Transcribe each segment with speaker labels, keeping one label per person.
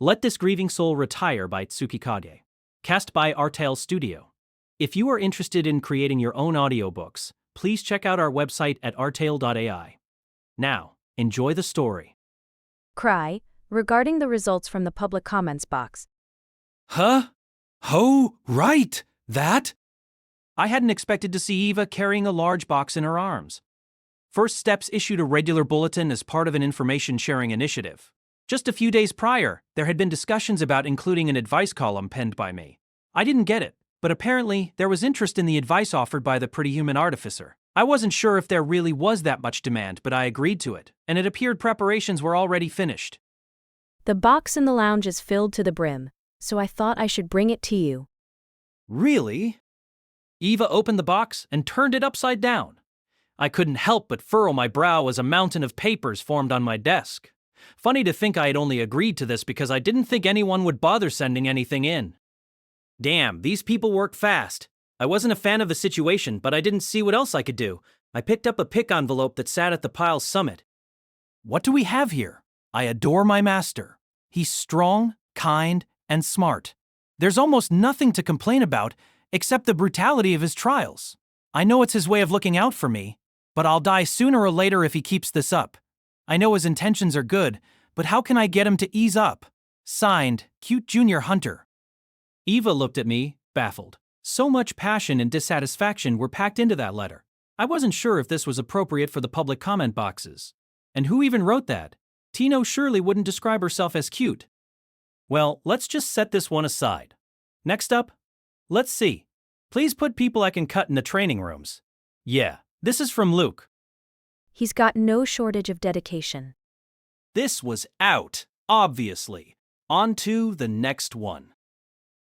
Speaker 1: Let This Grieving Soul Retire by Tsukikage. Cast by Artale Studio. If you are interested in creating your own audiobooks, please check out our website at artale.ai. Now, enjoy the story.
Speaker 2: Krai, regarding the results from the public comments box.
Speaker 1: Huh? Oh, right, that? I hadn't expected to see Eva carrying a large box in her arms. First Steps issued a regular bulletin as part of an information-sharing initiative. Just a few days prior, there had been discussions about including an advice column penned by me. I didn't get it, but apparently there was interest in the advice offered by the Pretty Human Artificer. I wasn't sure if there really was that much demand, but I agreed to it, and it appeared preparations were already finished.
Speaker 2: The box in the lounge is filled to the brim, so I thought I should bring it to you.
Speaker 1: Really? Eva opened the box and turned it upside down. I couldn't help but furrow my brow as a mountain of papers formed on my desk. Funny to think I had only agreed to this because I didn't think anyone would bother sending anything in. Damn, these people work fast. I wasn't a fan of the situation, but I didn't see what else I could do. I picked up a pick envelope that sat at the pile's summit. What do we have here? I adore my master. He's strong, kind, and smart. There's almost nothing to complain about except the brutality of his trials. I know it's his way of looking out for me, but I'll die sooner or later if he keeps this up. I know his intentions are good, but how can I get him to ease up? Signed, Cute Junior Hunter. Eva looked at me, baffled. So much passion and dissatisfaction were packed into that letter. I wasn't sure if this was appropriate for the public comment boxes. And who even wrote that? Tino surely wouldn't describe herself as cute. Well, let's just set this one aside. Next up, let's see. Please put people I can cut in the training rooms. Yeah, this is from Luke.
Speaker 2: He's got no shortage of dedication.
Speaker 1: This was out, obviously. On to the next one.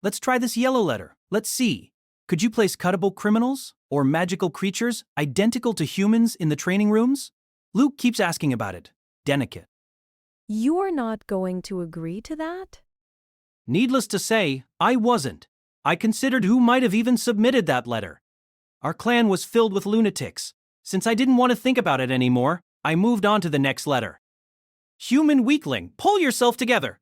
Speaker 1: Let's try this yellow letter. Let's see. Could you place cuttable criminals or magical creatures identical to humans in the training rooms? Luke keeps asking about it. Delicate.
Speaker 2: You're not going to agree to that?
Speaker 1: Needless to say, I wasn't. I considered who might have even submitted that letter. Our clan was filled with lunatics. Since I didn't want to think about it anymore, I moved on to the next letter. Human weakling, pull yourself together.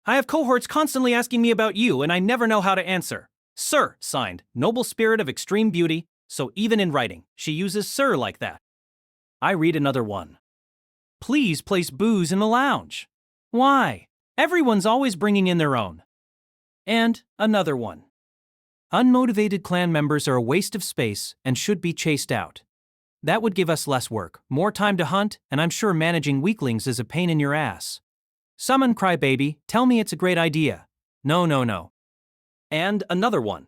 Speaker 1: I have cohorts constantly asking me about you, and I never know how to answer. Sir, signed, noble spirit of extreme beauty, so even in writing, she uses sir like that. I read another one. Please place booze in the lounge. Why? Everyone's always bringing in their own. And another one. Unmotivated clan members are a waste of space and should be chased out. That would give us less work, more time to hunt, and I'm sure managing weaklings is a pain in your ass. Summon Crybaby, tell me it's a great idea. No. And another one.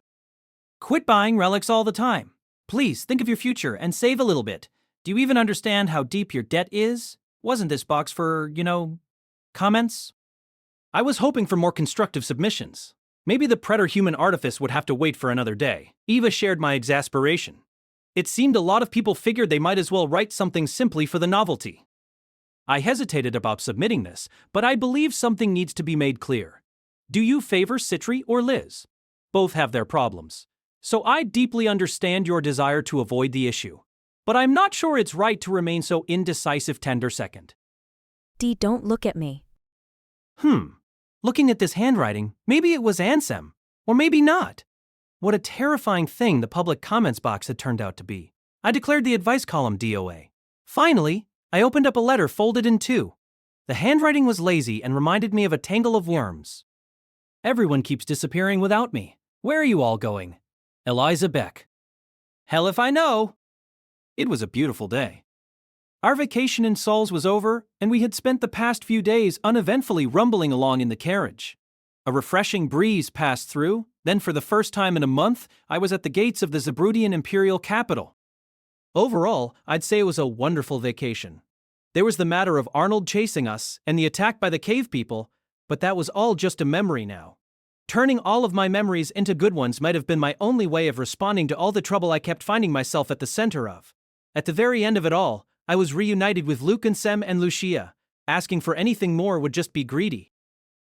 Speaker 1: Quit buying relics all the time. Please think of your future and save a little bit. Do you even understand how deep your debt is? Wasn't this box for, comments? I was hoping for more constructive submissions. Maybe the Predator Human Artifice would have to wait for another day. Eva shared my exasperation. It seemed a lot of people figured they might as well write something simply for the novelty. I hesitated about submitting this, but I believe something needs to be made clear. Do you favor Citri or Liz? Both have their problems. So I deeply understand your desire to avoid the issue. But I'm not sure it's right to remain so indecisive tender second.
Speaker 2: D, don't look at me.
Speaker 1: Looking at this handwriting, maybe it was Ansem, or maybe not. What a terrifying thing the public comments box had turned out to be. I declared the advice column DOA. Finally, I opened up a letter folded in two. The handwriting was lazy and reminded me of a tangle of worms. Everyone keeps disappearing without me. Where are you all going? Eliza Beck. Hell if I know. It was a beautiful day. Our vacation in Souls was over, and we had spent the past few days uneventfully rumbling along in the carriage. A refreshing breeze passed through, then for the first time in a month, I was at the gates of the Zabrudian imperial capital. Overall, I'd say it was a wonderful vacation. There was the matter of Arnold chasing us and the attack by the cave people, but that was all just a memory now. Turning all of my memories into good ones might have been my only way of responding to all the trouble I kept finding myself at the center of. At the very end of it all, I was reunited with Luke and Sem and Lucia. Asking for anything more would just be greedy.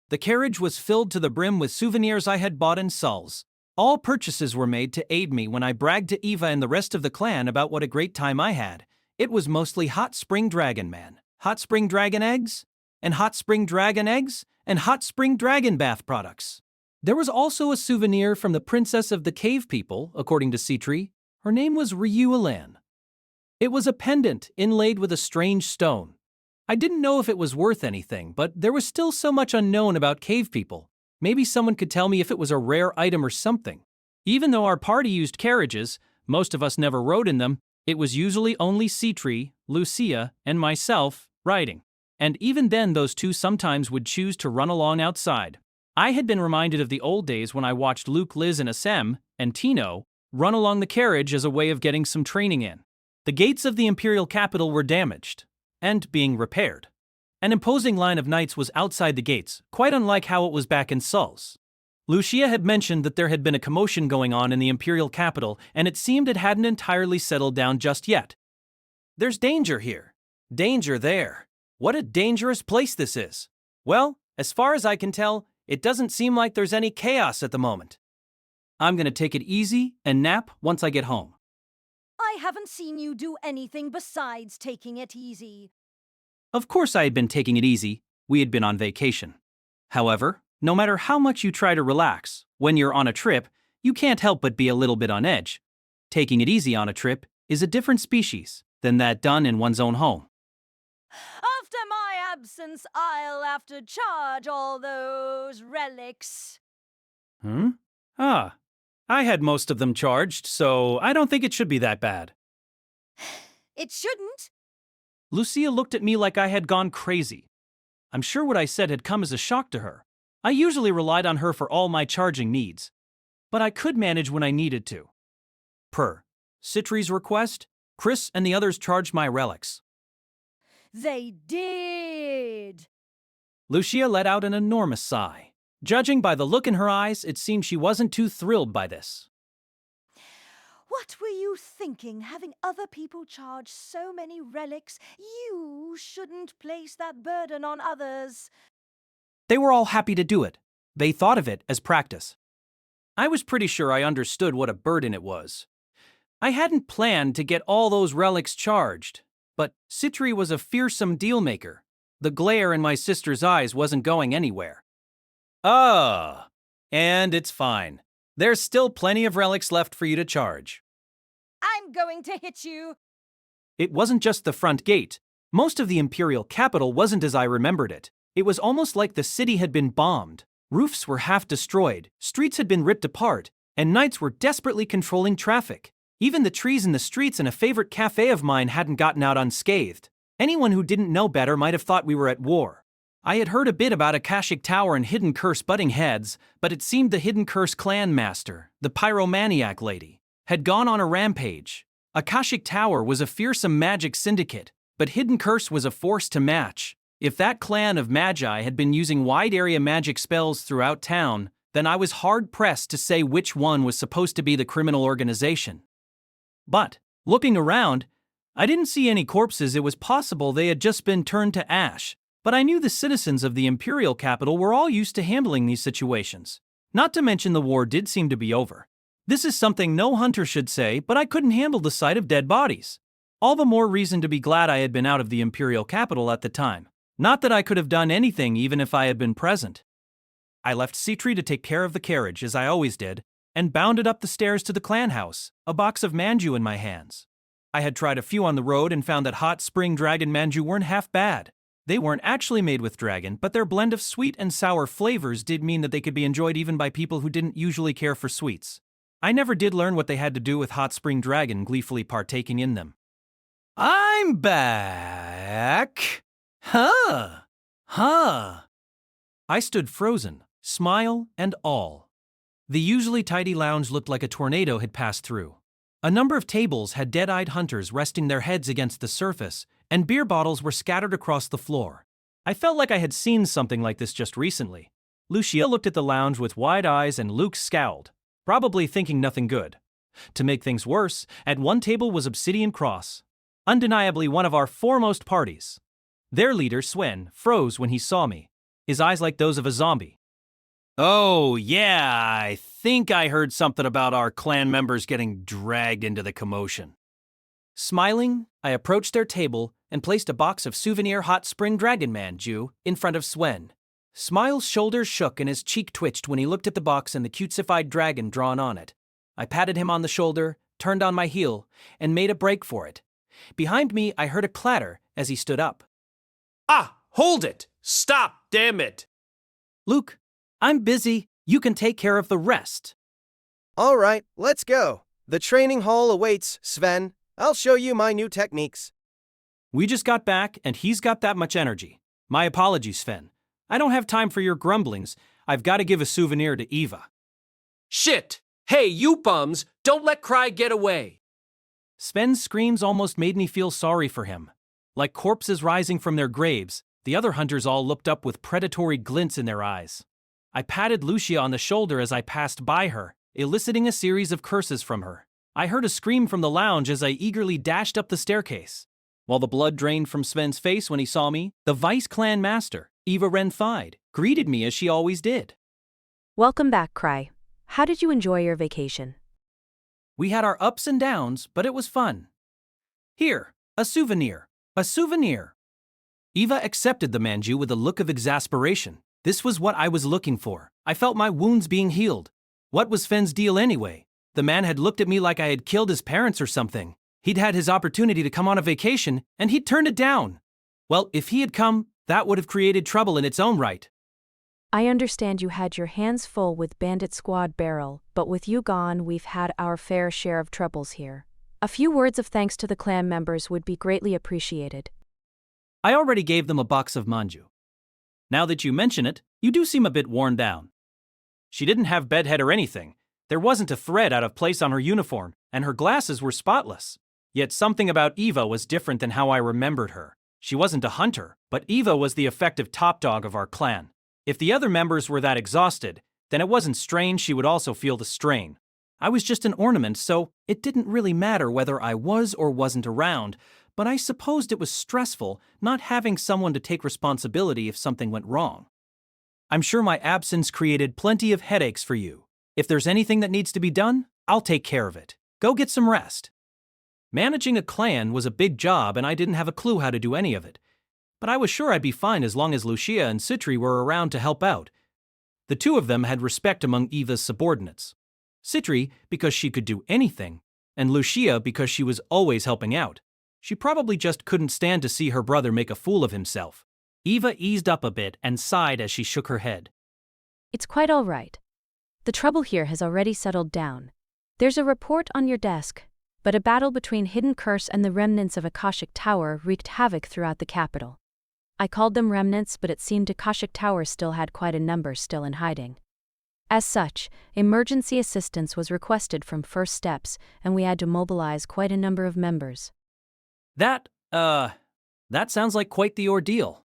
Speaker 1: The carriage was filled to the brim with souvenirs I had bought in Souls. All purchases were made to aid me when I bragged to Eva and the rest of the clan about what a great time I had. It was mostly hot spring dragon man. Hot spring dragon eggs? and hot spring dragon eggs, and hot spring dragon bath products. There was also a souvenir from the princess of the cave people, according to Citri. Her name was Ryuelan. It was a pendant inlaid with a strange stone. I didn't know if it was worth anything, but there was still so much unknown about cave people. Maybe someone could tell me if it was a rare item or something. Even though our party used carriages, most of us never rode in them. It was usually only Citri, Lucia, and myself riding. And even then those two sometimes would choose to run along outside. I had been reminded of the old days when I watched Luke, Liz, and Assem, and Tino, run along the carriage as a way of getting some training in. The gates of the imperial capital were damaged, and being repaired. An imposing line of knights was outside the gates, quite unlike how it was back in Souls. Lucia had mentioned that there had been a commotion going on in the imperial capital, and it seemed it hadn't entirely settled down just yet. There's danger here. Danger there. What a dangerous place this is. Well, as far as I can tell, it doesn't seem like there's any chaos at the moment. I'm gonna take it easy and nap once I get home.
Speaker 3: I haven't seen you do anything besides taking it easy.
Speaker 1: Of course I had been taking it easy. We had been on vacation. However, no matter how much you try to relax, when you're on a trip, you can't help but be a little bit on edge. Taking it easy on a trip is a different species than that done in one's own home.
Speaker 3: After my absence, I'll have to charge all those relics.
Speaker 1: I had most of them charged, so I don't think it should be that bad.
Speaker 3: It shouldn't.
Speaker 1: Lucia looked at me like I had gone crazy. I'm sure what I said had come as a shock to her. I usually relied on her for all my charging needs, but I could manage when I needed to. Per Citri's request, Chris and the others charged my relics.
Speaker 3: They did.
Speaker 1: Lucia let out an enormous sigh. Judging by the look in her eyes, it seemed she wasn't too thrilled by this.
Speaker 3: What were you thinking, having other people charge so many relics? You shouldn't place that burden on others.
Speaker 1: They were all happy to do it. They thought of it as practice. I was pretty sure I understood what a burden it was. I hadn't planned to get all those relics charged, but Citri was a fearsome deal-maker. The glare in my sister's eyes wasn't going anywhere. And it's fine. There's still plenty of relics left for you to charge.
Speaker 3: I'm going to hit you.
Speaker 1: It wasn't just the front gate. Most of the imperial capital wasn't as I remembered it. It was almost like the city had been bombed. Roofs were half destroyed, streets had been ripped apart, and knights were desperately controlling traffic. Even the trees in the streets and a favorite cafe of mine hadn't gotten out unscathed. Anyone who didn't know better might have thought we were at war. I had heard a bit about Akashic Tower and Hidden Curse butting heads, but it seemed the Hidden Curse clan master, the pyromaniac lady, had gone on a rampage. Akashic Tower was a fearsome magic syndicate, but Hidden Curse was a force to match. If that clan of magi had been using wide-area magic spells throughout town, then I was hard-pressed to say which one was supposed to be the criminal organization. But, looking around, I didn't see any corpses. It was possible they had just been turned to ash. But I knew the citizens of the imperial capital were all used to handling these situations. Not to mention the war did seem to be over. This is something no hunter should say, but I couldn't handle the sight of dead bodies. All the more reason to be glad I had been out of the imperial capital at the time. Not that I could have done anything even if I had been present. I left Citri to take care of the carriage, as I always did, and bounded up the stairs to the clan house, a box of manju in my hands. I had tried a few on the road and found that hot spring dragon manju weren't half bad. They weren't actually made with dragon, but their blend of sweet and sour flavors did mean that they could be enjoyed even by people who didn't usually care for sweets. I never did learn what they had to do with hot spring dragon gleefully partaking in them. I'm back! Huh! I stood frozen, smile and all. The usually tidy lounge looked like a tornado had passed through. A number of tables had dead-eyed hunters resting their heads against the surface, and beer bottles were scattered across the floor. I felt like I had seen something like this just recently. Lucia looked at the lounge with wide eyes and Luke scowled, probably thinking nothing good. To make things worse, at one table was Obsidian Cross, undeniably one of our foremost parties. Their leader, Swen, froze when he saw me, his eyes like those of a zombie. Oh, yeah, I think I heard something about our clan members getting dragged into the commotion. Smiling, I approached their table and placed a box of souvenir hot spring dragon manju in front of Sven. Smile's shoulders shook and his cheek twitched when he looked at the box and the cutesified dragon drawn on it. I patted him on the shoulder, turned on my heel, and made a break for it. Behind me, I heard a clatter as he stood up.
Speaker 4: Ah, hold it! Stop, damn it!
Speaker 1: Luke, I'm busy. You can take care of the rest.
Speaker 5: All right, let's go. The training hall awaits, Sven. I'll show you my new techniques.
Speaker 1: We just got back, and he's got that much energy. My apologies, Sven. I don't have time for your grumblings. I've got to give a souvenir to Eva.
Speaker 4: Shit! Hey, you bums! Don't let Krai get away!
Speaker 1: Sven's screams almost made me feel sorry for him. Like corpses rising from their graves, the other hunters all looked up with predatory glints in their eyes. I patted Lucia on the shoulder as I passed by her, eliciting a series of curses from her. I heard a scream from the lounge as I eagerly dashed up the staircase. While the blood drained from Sven's face when he saw me, the Vice Clan Master, Eva Renthide, greeted me as she always did.
Speaker 2: Welcome back, Krai. How did you enjoy your vacation?
Speaker 1: We had our ups and downs, but it was fun. Here, a souvenir. A souvenir. Eva accepted the manju with a look of exasperation. This was what I was looking for. I felt my wounds being healed. What was Sven's deal anyway? The man had looked at me like I had killed his parents or something. He'd had his opportunity to come on a vacation, and he'd turned it down. Well, if he had come, that would have created trouble in its own right.
Speaker 2: I understand you had your hands full with Bandit Squad Barrel, but with you gone, we've had our fair share of troubles here. A few words of thanks to the clan members would be greatly appreciated.
Speaker 1: I already gave them a box of manju. Now that you mention it, you do seem a bit worn down. She didn't have bedhead or anything. There wasn't a thread out of place on her uniform, and her glasses were spotless. Yet something about Eva was different than how I remembered her. She wasn't a hunter, but Eva was the effective top dog of our clan. If the other members were that exhausted, then it wasn't strange she would also feel the strain. I was just an ornament, so it didn't really matter whether I was or wasn't around, but I supposed it was stressful not having someone to take responsibility if something went wrong. I'm sure my absence created plenty of headaches for you. If there's anything that needs to be done, I'll take care of it. Go get some rest. Managing a clan was a big job and I didn't have a clue how to do any of it. But I was sure I'd be fine as long as Lucia and Citri were around to help out. The two of them had respect among Eva's subordinates. Citri because she could do anything, and Lucia because she was always helping out. She probably just couldn't stand to see her brother make a fool of himself. Eva eased up a bit and sighed as she shook her head.
Speaker 2: It's quite all right. The trouble here has already settled down. There's a report on your desk, but a battle between Hidden Curse and the remnants of Akashic Tower wreaked havoc throughout the capital. I called them remnants, but it seemed Akashic Tower still had quite a number still in hiding. As such, emergency assistance was requested from First Steps, and we had to mobilize quite a number of members.
Speaker 1: That sounds like quite the ordeal.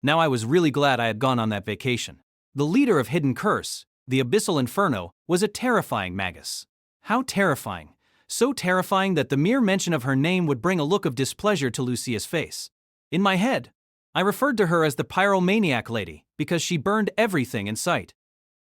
Speaker 1: Now I was really glad I had gone on that vacation. The leader of Hidden Curse, the Abyssal Inferno, was a terrifying magus. How terrifying. So terrifying that the mere mention of her name would bring a look of displeasure to Lucia's face. In my head, I referred to her as the Pyromaniac Lady because she burned everything in sight.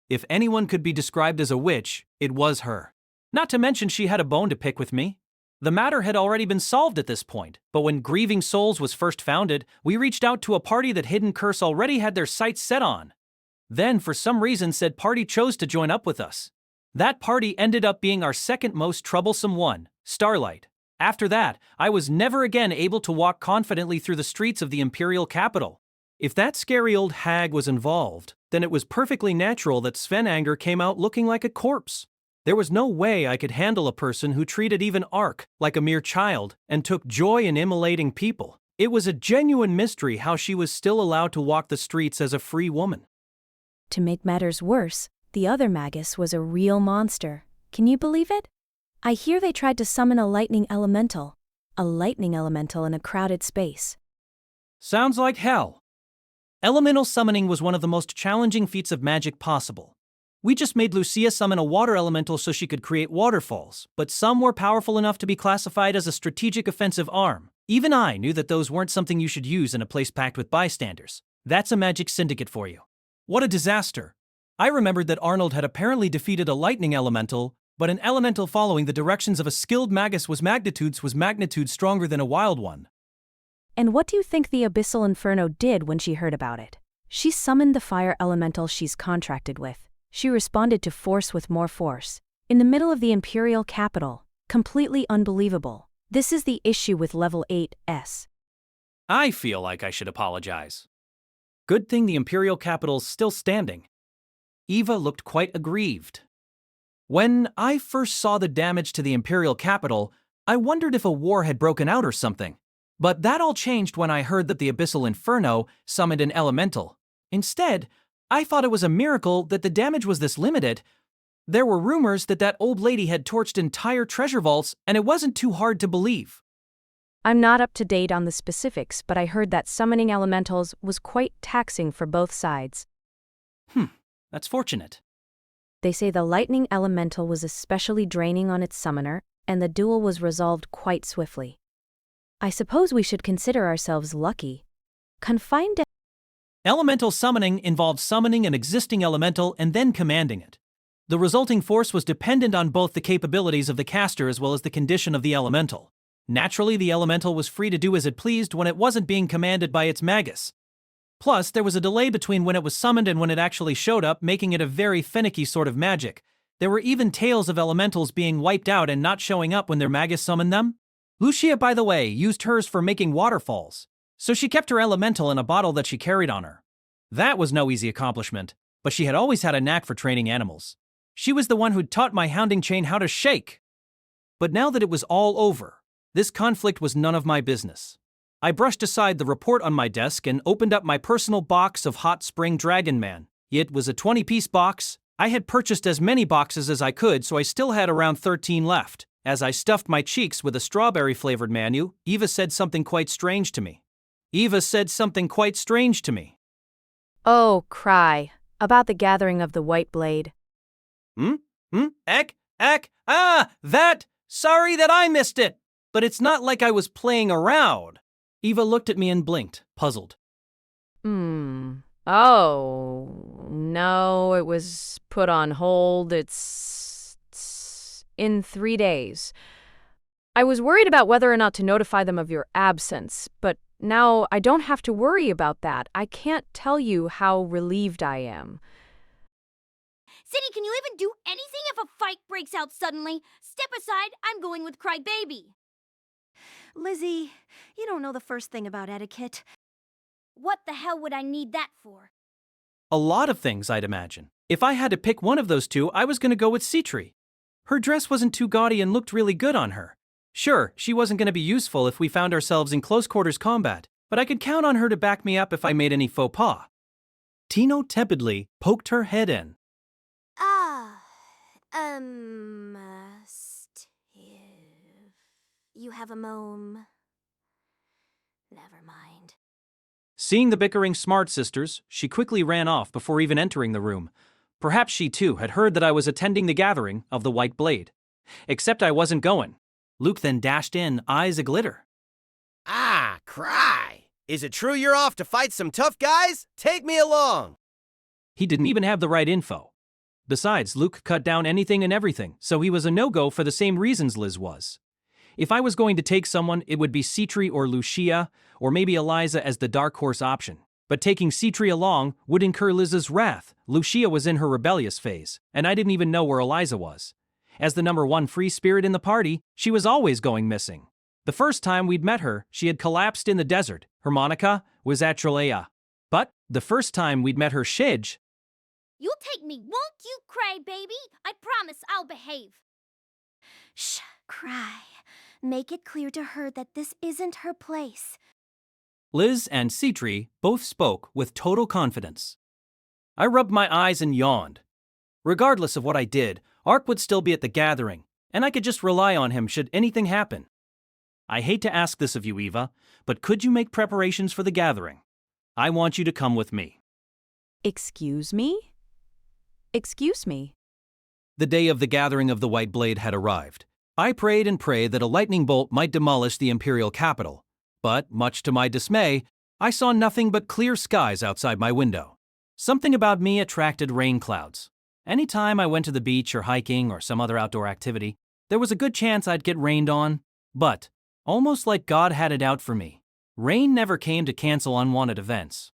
Speaker 1: If anyone could be described as a witch, it was her. Not to mention she had a bone to pick with me. The matter had already been solved at this point, but when Grieving Souls was first founded, we reached out to a party that Hidden Curse already had their sights set on. Then, for some reason, said party chose to join up with us. That party ended up being our second most troublesome one, Starlight. After that, I was never again able to walk confidently through the streets of the Imperial capital. If that scary old hag was involved, then it was perfectly natural that Sven Anger came out looking like a corpse. There was no way I could handle a person who treated even Ark like a mere child and took joy in immolating people. It was a genuine mystery how she was still allowed to walk the streets as a free woman.
Speaker 2: To make matters worse, the other magus was a real monster. Can you believe it? I hear they tried to summon a lightning elemental. A lightning elemental in a crowded space.
Speaker 1: Sounds like hell. Elemental summoning was one of the most challenging feats of magic possible. We just made Lucia summon a water elemental so she could create waterfalls, but some were powerful enough to be classified as a strategic offensive arm. Even I knew that those weren't something you should use in a place packed with bystanders. That's a magic syndicate for you. What a disaster. I remembered that Arnold had apparently defeated a lightning elemental, but an elemental following the directions of a skilled magus was magnitude stronger than a wild one.
Speaker 2: And what do you think the Abyssal Inferno did when she heard about it? She summoned the fire elemental she's contracted with. She responded to force with more force. In the middle of the Imperial capital. Completely unbelievable. This is the issue with level 8s.
Speaker 1: I feel like I should apologize. Good thing the Imperial capital's still standing. Eva looked quite aggrieved. When I first saw the damage to the Imperial capital, I wondered if a war had broken out or something. But that all changed when I heard that the Abyssal Inferno summoned an elemental. Instead, I thought it was a miracle that the damage was this limited. There were rumors that that old lady had torched entire treasure vaults, and it wasn't too hard to believe.
Speaker 2: I'm not up to date on the specifics, but I heard that summoning elementals was quite taxing for both sides.
Speaker 1: That's fortunate.
Speaker 2: They say the lightning elemental was especially draining on its summoner, and the duel was resolved quite swiftly. I suppose we should consider ourselves lucky. Confined to
Speaker 1: Elemental summoning involved summoning an existing elemental and then commanding it. The resulting force was dependent on both the capabilities of the caster as well as the condition of the elemental. Naturally, the elemental was free to do as it pleased when it wasn't being commanded by its magus. Plus, there was a delay between when it was summoned and when it actually showed up, making it a very finicky sort of magic. There were even tales of elementals being wiped out and not showing up when their magus summoned them. Lucia, by the way, used hers for making waterfalls, so she kept her elemental in a bottle that she carried on her. That was no easy accomplishment, but she had always had a knack for training animals. She was the one who'd taught my hounding chain how to shake. But now that it was all over, this conflict was none of my business. I brushed aside the report on my desk and opened up my personal box of Hot Spring Dragon Man. It was a 20-piece box. I had purchased as many boxes as I could, so I still had around 13 left. As I stuffed my cheeks with a strawberry-flavored manu, Eva said something quite strange to me.
Speaker 2: Oh, Krai, about the gathering of the White Blade.
Speaker 1: Sorry that I missed it. But it's not like I was playing around. Eva looked at me and blinked, puzzled.
Speaker 2: Oh, no, it was put on hold. It's in 3 days. I was worried about whether or not to notify them of your absence, but now I don't have to worry about that. I can't tell you how relieved I am.
Speaker 6: City, can you even do anything if a fight breaks out suddenly? Step aside, I'm going with Cry Baby.
Speaker 3: Lizzie, you don't know the first thing about etiquette.
Speaker 6: What the hell would I need that for?
Speaker 1: A lot of things, I'd imagine. If I had to pick one of those two, I was going to go with Citri. Her dress wasn't too gaudy and looked really good on her. Sure, she wasn't going to be useful if we found ourselves in close quarters combat, but I could count on her to back me up if I made any faux pas. Tino tepidly poked her head in.
Speaker 6: You have a mome. Never mind.
Speaker 1: Seeing the bickering smart sisters, she quickly ran off before even entering the room. Perhaps she too had heard that I was attending the gathering of the White Blade. Except I wasn't going. Luke then dashed in, eyes aglitter.
Speaker 5: Ah, Krai! Is it true you're off to fight some tough guys? Take me along!
Speaker 1: He didn't even have the right info. Besides, Luke cut down anything and everything, so he was a no-go for the same reasons Liz was. If I was going to take someone, it would be Citri or Lucia, or maybe Eliza as the dark horse option. But taking Citri along would incur Liz's wrath. Lucia was in her rebellious phase, and I didn't even know where Eliza was. As the #1 free spirit in the party, she was always going missing. The first time we'd met her, she had collapsed in the desert. Harmonica was at Trolea. But the first time we'd met her Shij...
Speaker 6: You'll take me, won't you, Cry Baby? I promise I'll behave.
Speaker 3: Shh, Cry. Make it clear to her that this isn't her place.
Speaker 1: Liz and Citri both spoke with total confidence. I rubbed my eyes and yawned. Regardless of what I did, Ark would still be at the gathering, and I could just rely on him should anything happen. I hate to ask this of you, Eva, but could you make preparations for the gathering? I want you to come with me.
Speaker 2: Excuse me? Excuse me.
Speaker 1: The day of the gathering of the White Blade had arrived. I prayed and prayed that a lightning bolt might demolish the Imperial capital, but, much to my dismay, I saw nothing but clear skies outside my window. Something about me attracted rain clouds. Anytime I went to the beach or hiking or some other outdoor activity, there was a good chance I'd get rained on. But, almost like God had it out for me, rain never came to cancel unwanted events.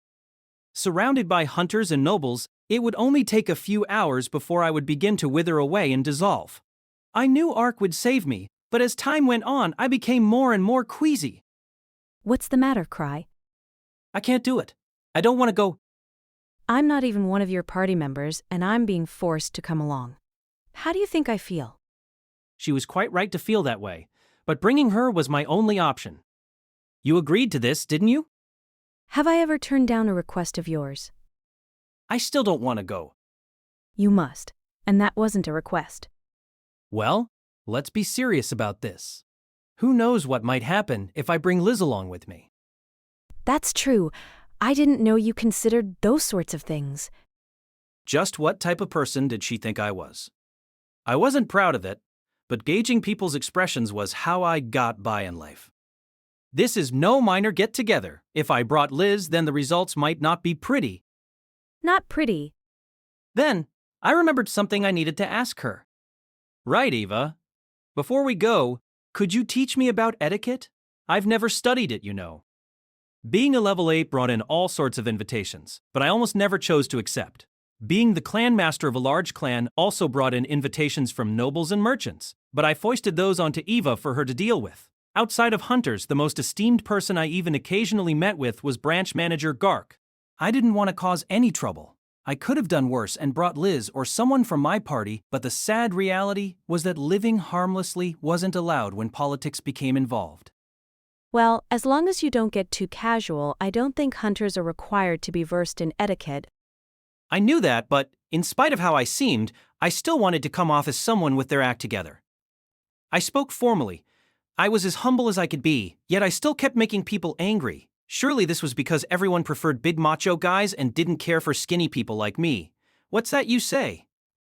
Speaker 1: Surrounded by hunters and nobles, it would only take a few hours before I would begin to wither away and dissolve. I knew Ark would save me, but as time went on, I became more and more queasy.
Speaker 2: What's the matter, Krai?
Speaker 1: I can't do it. I don't want to go.
Speaker 2: I'm not even one of your party members, and I'm being forced to come along. How do you think I feel?
Speaker 1: She was quite right to feel that way, but bringing her was my only option. You agreed to this, didn't you?
Speaker 2: Have I ever turned down a request of yours?
Speaker 1: I still don't want to go.
Speaker 2: You must, and that wasn't a request.
Speaker 1: Well, let's be serious about this. Who knows what might happen if I bring Liz along with me?
Speaker 2: That's true. I didn't know you considered those sorts of things.
Speaker 1: Just what type of person did she think I was? I wasn't proud of it, but gauging people's expressions was how I got by in life. This is no minor get-together. If I brought Liz, then the results might not be pretty.
Speaker 2: Not pretty.
Speaker 1: Then, I remembered something I needed to ask her. Right, Eva. Before we go, could you teach me about etiquette? I've never studied it, you know. Being a level 8 brought in all sorts of invitations, but I almost never chose to accept. Being the clan master of a large clan also brought in invitations from nobles and merchants, but I foisted those onto Eva for her to deal with. Outside of hunters, the most esteemed person I even occasionally met with was branch manager Gark. I didn't want to cause any trouble. I could have done worse and brought Liz or someone from my party, but the sad reality was that living harmlessly wasn't allowed when politics became involved.
Speaker 2: Well, as long as you don't get too casual, I don't think hunters are required to be versed in etiquette.
Speaker 1: I knew that, but in spite of how I seemed, I still wanted to come off as someone with their act together. I spoke formally. I was as humble as I could be, yet I still kept making people angry. Surely this was because everyone preferred big macho guys and didn't care for skinny people like me. What's that you say?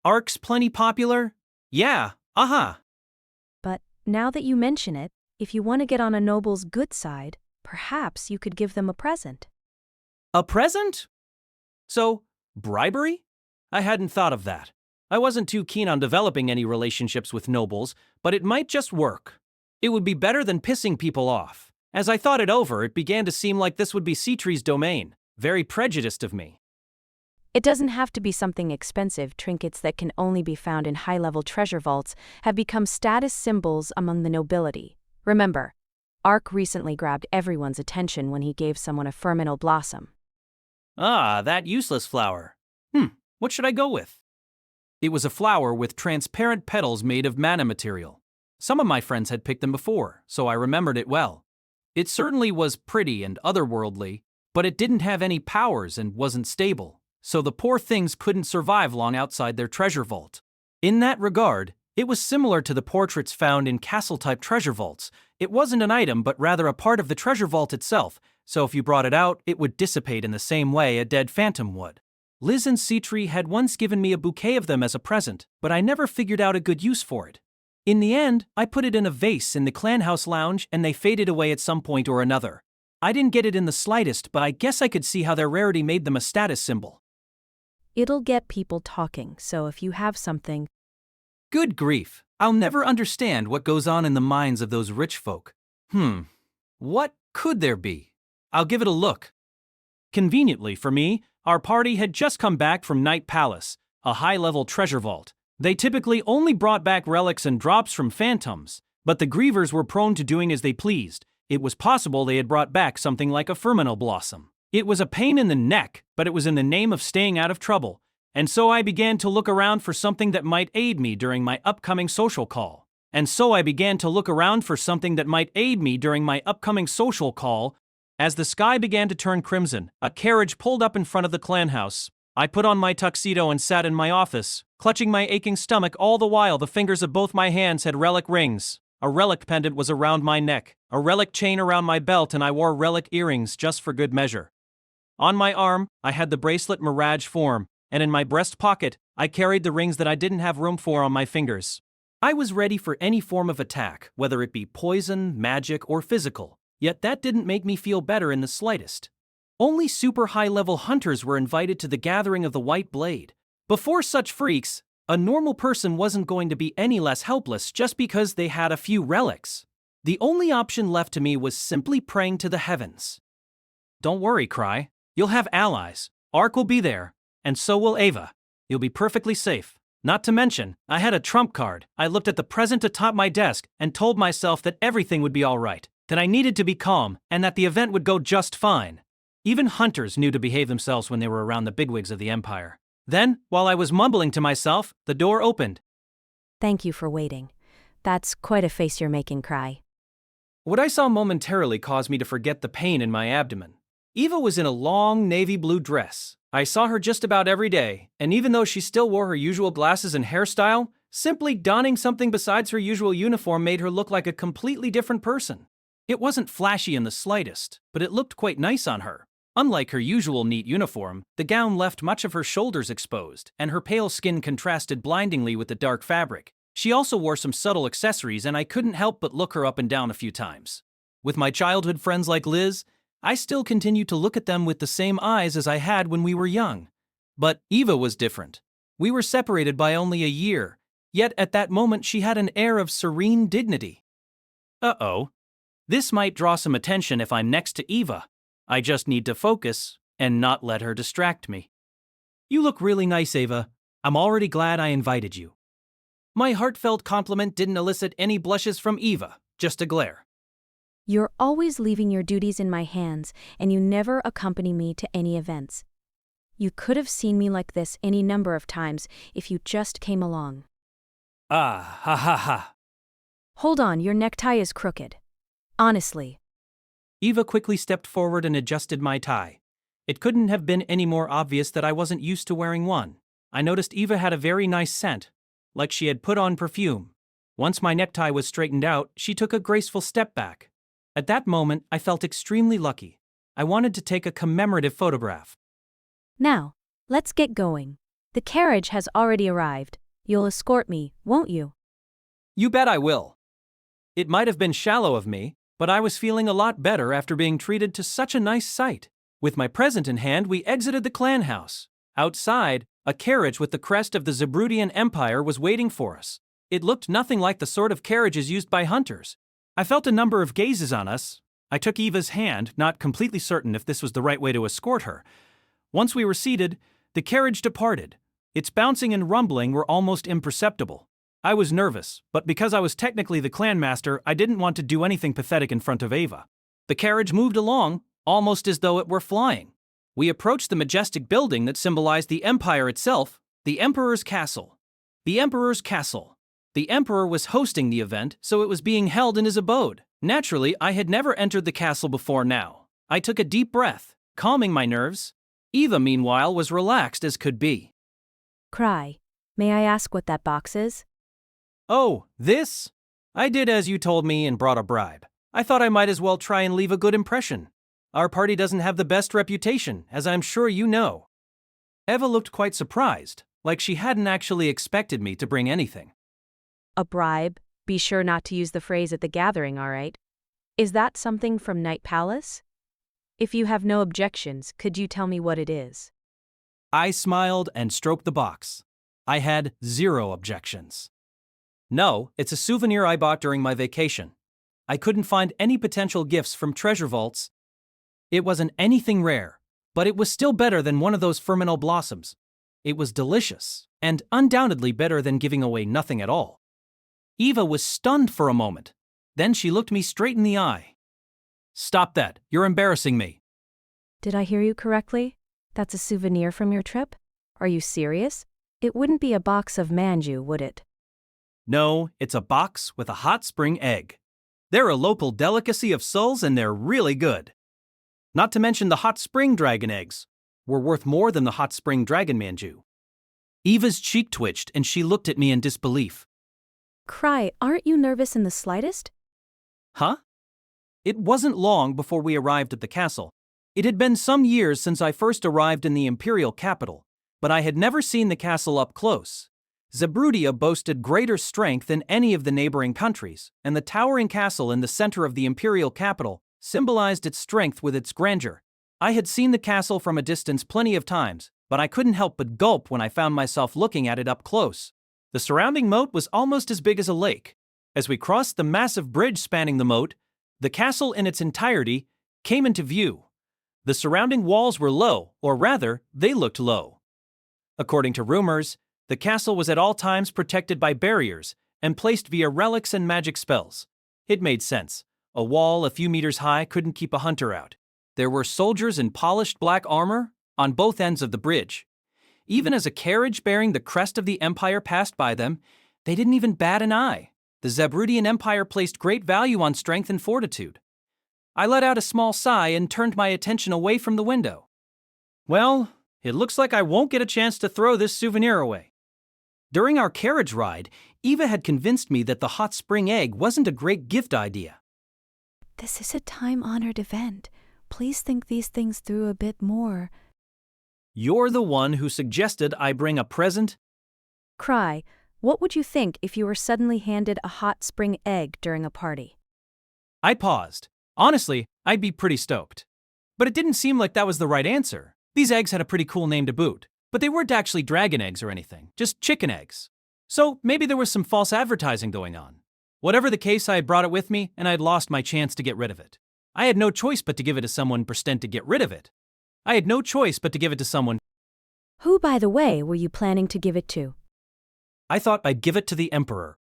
Speaker 1: Ark's plenty popular? Yeah,
Speaker 2: But now that you mention it, if you want to get on a noble's good side, perhaps you could give them a present.
Speaker 1: A present? So, bribery? I hadn't thought of that. I wasn't too keen on developing any relationships with nobles, but it might just work. It would be better than pissing people off. As I thought it over, it began to seem like this would be Citre's domain. Very prejudiced of me.
Speaker 2: It doesn't have to be something expensive. Trinkets that can only be found in high-level treasure vaults have become status symbols among the nobility. Remember, Ark recently grabbed everyone's attention when he gave someone a fermental blossom.
Speaker 1: Ah, that useless flower. What should I go with? It was a flower with transparent petals made of mana material. Some of my friends had picked them before, so I remembered it well. It certainly was pretty and otherworldly, but it didn't have any powers and wasn't stable, so the poor things couldn't survive long outside their treasure vault. In that regard, it was similar to the portraits found in castle-type treasure vaults. It wasn't an item, but rather a part of the treasure vault itself, so if you brought it out, it would dissipate in the same way a dead phantom would. Liz and Citre had once given me a bouquet of them as a present, but I never figured out a good use for it. In the end, I put it in a vase in the clan house lounge and they faded away at some point or another. I didn't get it in the slightest, but I guess I could see how their rarity made them a status symbol.
Speaker 2: It'll get people talking, so if you have something...
Speaker 1: Good grief, I'll never understand what goes on in the minds of those rich folk. What could there be? I'll give it a look. Conveniently for me, our party had just come back from Night Palace, a high-level treasure vault. They typically only brought back relics and drops from phantoms, but the grievers were prone to doing as they pleased. It was possible they had brought back something like a fermental blossom. It was a pain in the neck, but it was in the name of staying out of trouble, and so I began to look around for something that might aid me during my upcoming social call. As the sky began to turn crimson, a carriage pulled up in front of the clan house. I put on my tuxedo and sat in my office, clutching my aching stomach all the while the fingers of both my hands had relic rings. A relic pendant was around my neck, a relic chain around my belt, and I wore relic earrings just for good measure. On my arm, I had the bracelet Mirage form, and in my breast pocket, I carried the rings that I didn't have room for on my fingers. I was ready for any form of attack, whether it be poison, magic, or physical. Yet that didn't make me feel better in the slightest. Only super high-level hunters were invited to the gathering of the White Blade. Before such freaks, a normal person wasn't going to be any less helpless just because they had a few relics. The only option left to me was simply praying to the heavens. Don't worry, Krai. You'll have allies. Ark will be there, and so will Ava. You'll be perfectly safe. Not to mention, I had a trump card. I looked at the present atop my desk and told myself that everything would be all right, that I needed to be calm, and that the event would go just fine. Even hunters knew to behave themselves when they were around the bigwigs of the Empire. Then, while I was mumbling to myself, the door opened.
Speaker 2: Thank you for waiting. That's quite a face you're making, Krai.
Speaker 1: What I saw momentarily caused me to forget the pain in my abdomen. Eva was in a long navy blue dress. I saw her just about every day, and even though she still wore her usual glasses and hairstyle, simply donning something besides her usual uniform made her look like a completely different person. It wasn't flashy in the slightest, but it looked quite nice on her. Unlike her usual neat uniform, the gown left much of her shoulders exposed, and her pale skin contrasted blindingly with the dark fabric. She also wore some subtle accessories, and I couldn't help but look her up and down a few times. With my childhood friends like Liz, I still continued to look at them with the same eyes as I had when we were young. But Eva was different. We were separated by only a year, yet at that moment she had an air of serene dignity. Uh-oh. This might draw some attention if I'm next to Eva. I just need to focus and not let her distract me. You look really nice, Ava. I'm already glad I invited you. My heartfelt compliment didn't elicit any blushes from Eva, just a glare.
Speaker 2: You're always leaving your duties in my hands, and you never accompany me to any events. You could have seen me like this any number of times if you just came along.
Speaker 1: Ah, ha ha ha.
Speaker 2: Hold on, your necktie is crooked. Honestly.
Speaker 1: Eva quickly stepped forward and adjusted my tie. It couldn't have been any more obvious that I wasn't used to wearing one. I noticed Eva had a very nice scent, like she had put on perfume. Once my necktie was straightened out, she took a graceful step back. At that moment, I felt extremely lucky. I wanted to take a commemorative photograph.
Speaker 2: Now, let's get going. The carriage has already arrived. You'll escort me, won't you?
Speaker 1: You bet I will. It might have been shallow of me, but I was feeling a lot better after being treated to such a nice sight. With my present in hand, we exited the clan house. Outside, a carriage with the crest of the Zabrudian Empire was waiting for us. It looked nothing like the sort of carriages used by hunters. I felt a number of gazes on us. I took Eva's hand, not completely certain if this was the right way to escort her. Once we were seated, the carriage departed. Its bouncing and rumbling were almost imperceptible. I was nervous, but because I was technically the clan master, I didn't want to do anything pathetic in front of Ava. The carriage moved along, almost as though it were flying. We approached the majestic building that symbolized the empire itself, the Emperor's Castle. The Emperor's Castle. The Emperor was hosting the event, so it was being held in his abode. Naturally, I had never entered the castle before now. I took a deep breath, calming my nerves. Eva, meanwhile, was relaxed as could be.
Speaker 2: Krai, may I ask what that box is?
Speaker 1: Oh, this? I did as you told me and brought a bribe. I thought I might as well try and leave a good impression. Our party doesn't have the best reputation, as I'm sure you know. Eva looked quite surprised, like she hadn't actually expected me to bring anything.
Speaker 2: A bribe? Be sure not to use the phrase at the gathering, all right? Is that something from Night Palace? If you have no objections, could you tell me what it is?
Speaker 1: I smiled and stroked the box. I had 0 objections. No, it's a souvenir I bought during my vacation. I couldn't find any potential gifts from treasure vaults. It wasn't anything rare, but it was still better than one of those fermental blossoms. It was delicious, and undoubtedly better than giving away nothing at all. Eva was stunned for a moment. Then she looked me straight in the eye. Stop that, you're embarrassing me.
Speaker 2: Did I hear you correctly? That's a souvenir from your trip? Are you serious? It wouldn't be a box of manju, would it?
Speaker 1: No, it's a box with a hot spring egg. They're a local delicacy of Souls and they're really good. Not to mention the hot spring dragon eggs were worth more than the hot spring dragon manju. Eva's cheek twitched and she looked at me in disbelief.
Speaker 2: Krai, aren't you nervous in the slightest?
Speaker 1: Huh? It wasn't long before we arrived at the castle. It had been some years since I first arrived in the imperial capital, but I had never seen the castle up close. Zabrudia boasted greater strength than any of the neighboring countries, and the towering castle in the center of the imperial capital symbolized its strength with its grandeur. I had seen the castle from a distance plenty of times, but I couldn't help but gulp when I found myself looking at it up close. The surrounding moat was almost as big as a lake. As we crossed the massive bridge spanning the moat, the castle in its entirety came into view. The surrounding walls were low, or rather, they looked low. According to rumors, the castle was at all times protected by barriers and placed via relics and magic spells. It made sense. A wall a few meters high couldn't keep a hunter out. There were soldiers in polished black armor on both ends of the bridge. Even as a carriage bearing the crest of the Empire passed by them, they didn't even bat an eye. The Zabrudian Empire placed great value on strength and fortitude. I let out a small sigh and turned my attention away from the window. Well, it looks like I won't get a chance to throw this souvenir away. During our carriage ride, Eva had convinced me that the hot spring egg wasn't a great gift idea.
Speaker 2: This is a time-honored event. Please think these things through a bit more.
Speaker 1: You're the one who suggested I bring a present?
Speaker 2: Krai, what would you think if you were suddenly handed a hot spring egg during a party?
Speaker 1: I paused. Honestly, I'd be pretty stoked. But it didn't seem like that was the right answer. These eggs had a pretty cool name to boot, but they weren't actually dragon eggs or anything, just chicken eggs. So maybe there was some false advertising going on. Whatever the case, I had brought it with me, and I had lost my chance to get rid of it. I had no choice but to give it to someone pretend to get rid of it. I had no choice but to give it to someone.
Speaker 2: Who, by the way, were you planning to give it to?
Speaker 1: I thought I'd give it to the Emperor.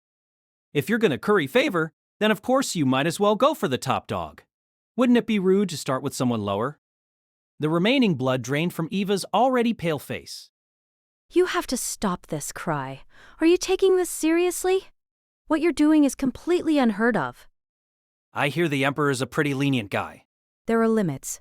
Speaker 1: If you're gonna curry favor, then of course you might as well go for the top dog. Wouldn't it be rude to start with someone lower? The remaining blood drained from Eva's already pale face.
Speaker 2: You have to stop this, Krai. Are you taking this seriously? What you're doing is completely unheard of.
Speaker 1: I hear the Emperor's a pretty lenient guy.
Speaker 2: There are limits.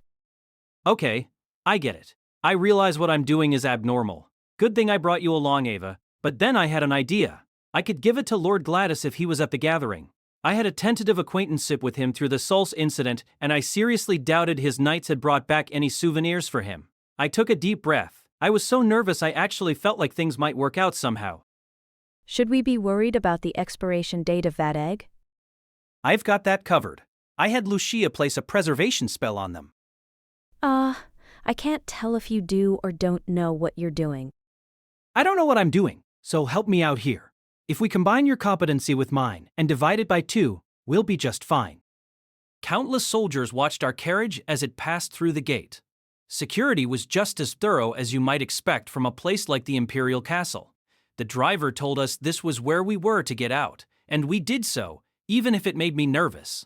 Speaker 1: Okay, I get it. I realize what I'm doing is abnormal. Good thing I brought you along, Ava. But then I had an idea. I could give it to Lord Gladys if he was at the gathering. I had a tentative acquaintanceship with him through the Souls incident, and I seriously doubted his knights had brought back any souvenirs for him. I took a deep breath. I was so nervous I actually felt like things might work out somehow.
Speaker 2: Should we be worried about the expiration date of that egg?
Speaker 1: I've got that covered. I had Lucia place a preservation spell on them.
Speaker 2: I can't tell if you do or don't know what you're doing.
Speaker 1: I don't know what I'm doing, so help me out here. If we combine your competency with mine and divide it by 2, we'll be just fine. Countless soldiers watched our carriage as it passed through the gate. Security was just as thorough as you might expect from a place like the Imperial Castle. The driver told us this was where we were to get out, and we did so, even if it made me nervous.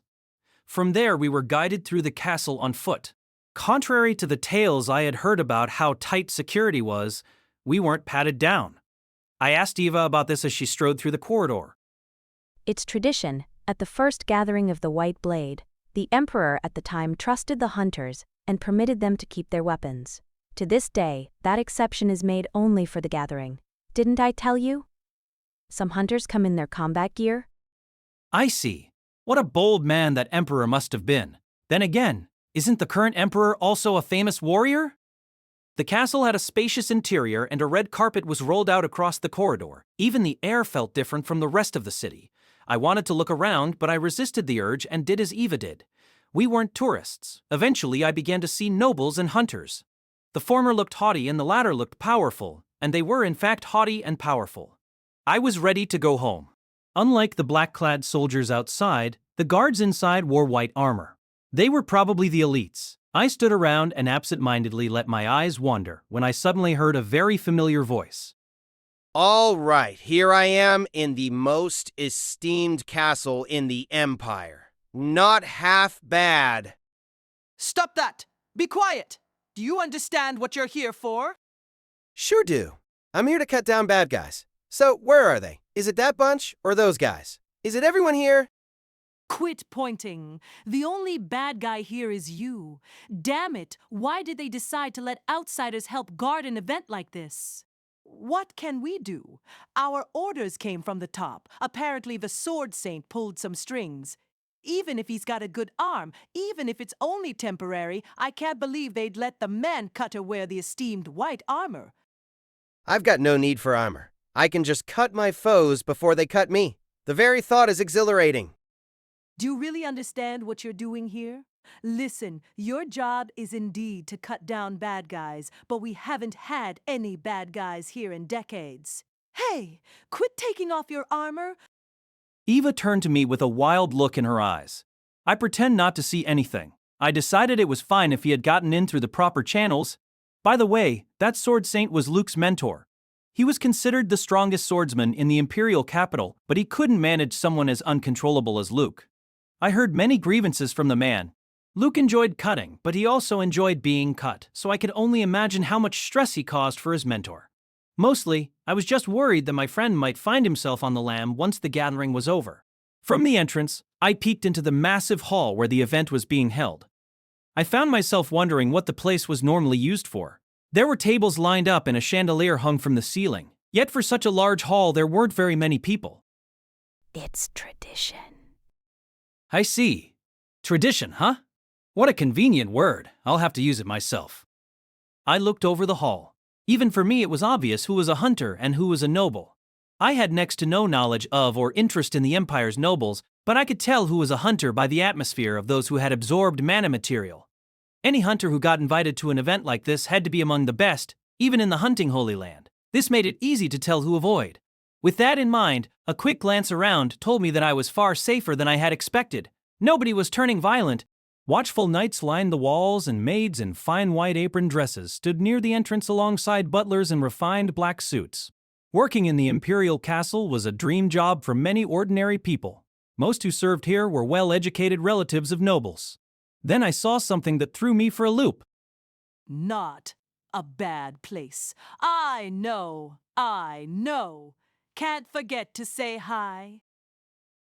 Speaker 1: From there, we were guided through the castle on foot. Contrary to the tales I had heard about how tight security was, we weren't patted down. I asked Eva about this as she strode through the corridor.
Speaker 2: It's tradition. At the first gathering of the White Blade, the Emperor at the time trusted the hunters and permitted them to keep their weapons. To this day, that exception is made only for the gathering. Didn't I tell you? Some hunters come in their combat gear.
Speaker 1: I see. What a bold man that Emperor must have been. Then again, isn't the current Emperor also a famous warrior? The castle had a spacious interior and a red carpet was rolled out across the corridor. Even the air felt different from the rest of the city. I wanted to look around, but I resisted the urge and did as Eva did. We weren't tourists. Eventually, I began to see nobles and hunters. The former looked haughty and the latter looked powerful, and they were in fact haughty and powerful. I was ready to go home. Unlike the black-clad soldiers outside, the guards inside wore white armor. They were probably the elites. I stood around and absent-mindedly let my eyes wander when I suddenly heard a very familiar voice.
Speaker 5: All right, here I am in the most esteemed castle in the Empire. Not half bad.
Speaker 7: Stop that! Be quiet! Do you understand what you're here for?
Speaker 5: Sure do. I'm here to cut down bad guys. So, where are they? Is it that bunch or those guys? Is it everyone here?
Speaker 7: Quit pointing. The only bad guy here is you. Damn it, why did they decide to let outsiders help guard an event like this? What can we do? Our orders came from the top. Apparently the Sword Saint pulled some strings. Even if he's got a good arm, even if it's only temporary, I can't believe they'd let the man cutter wear the esteemed white armor.
Speaker 5: I've got no need for armor. I can just cut my foes before they cut me. The very thought is exhilarating.
Speaker 7: Do you really understand what you're doing here? Listen, your job is indeed to cut down bad guys, but we haven't had any bad guys here in decades. Hey, quit taking off your armor.
Speaker 1: Eva turned to me with a wild look in her eyes. I pretend not to see anything. I decided it was fine if he had gotten in through the proper channels. By the way, that sword saint was Luke's mentor. He was considered the strongest swordsman in the Imperial capital, but he couldn't manage someone as uncontrollable as Luke. I heard many grievances from the man. Luke enjoyed cutting, but he also enjoyed being cut, so I could only imagine how much stress he caused for his mentor. Mostly, I was just worried that my friend might find himself on the lam once the gathering was over. From the entrance, I peeked into the massive hall where the event was being held. I found myself wondering what the place was normally used for. There were tables lined up and a chandelier hung from the ceiling, yet for such a large hall there weren't very many people.
Speaker 2: It's tradition.
Speaker 1: I see. Tradition, huh? What a convenient word. I'll have to use it myself. I looked over the hall. Even for me it was obvious who was a hunter and who was a noble. I had next to no knowledge of or interest in the Empire's nobles, but I could tell who was a hunter by the atmosphere of those who had absorbed mana material. Any hunter who got invited to an event like this had to be among the best, even in the hunting Holy Land. This made it easy to tell who avoid. With that in mind, a quick glance around told me that I was far safer than I had expected. Nobody was turning violent. Watchful knights lined the walls, and maids in fine white apron dresses stood near the entrance alongside butlers in refined black suits. Working in the Imperial Castle was a dream job for many ordinary people. Most who served here were well-educated relatives of nobles. Then I saw something that threw me for a loop.
Speaker 7: Not a bad place. I know. Can't forget to say hi.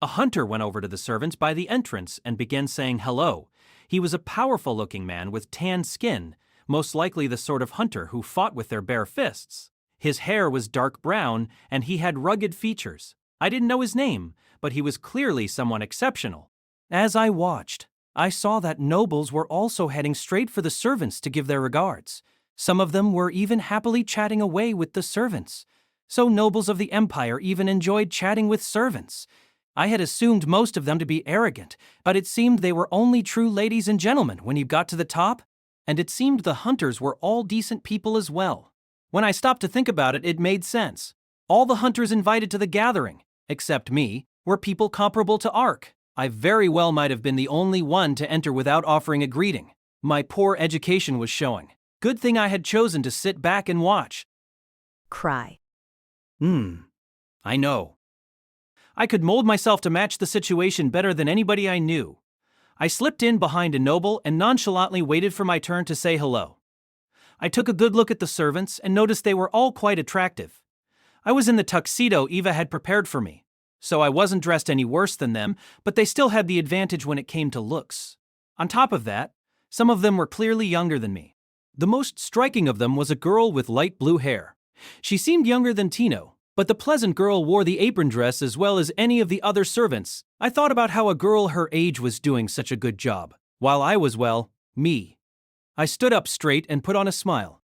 Speaker 1: A hunter went over to the servants by the entrance and began saying hello. He was a powerful-looking man with tan skin, most likely the sort of hunter who fought with their bare fists. His hair was dark brown, and he had rugged features. I didn't know his name, but he was clearly someone exceptional. As I watched, I saw that nobles were also heading straight for the servants to give their regards. Some of them were even happily chatting away with the servants. So nobles of the Empire even enjoyed chatting with servants. I had assumed most of them to be arrogant, but it seemed they were only true ladies and gentlemen when you got to the top, and it seemed the hunters were all decent people as well. When I stopped to think about it, it made sense. All the hunters invited to the gathering, except me, were people comparable to Ark. I very well might have been the only one to enter without offering a greeting. My poor education was showing. Good thing I had chosen to sit back and watch.
Speaker 2: Krai.
Speaker 1: I know. I could mold myself to match the situation better than anybody I knew. I slipped in behind a noble and nonchalantly waited for my turn to say hello. I took a good look at the servants and noticed they were all quite attractive. I was in the tuxedo Eva had prepared for me, so I wasn't dressed any worse than them, but they still had the advantage when it came to looks. On top of that, some of them were clearly younger than me. The most striking of them was a girl with light blue hair. She seemed younger than Tino, but the pleasant girl wore the apron dress as well as any of the other servants. I thought about how a girl her age was doing such a good job, while I was, well, me. I stood up straight and put on a smile.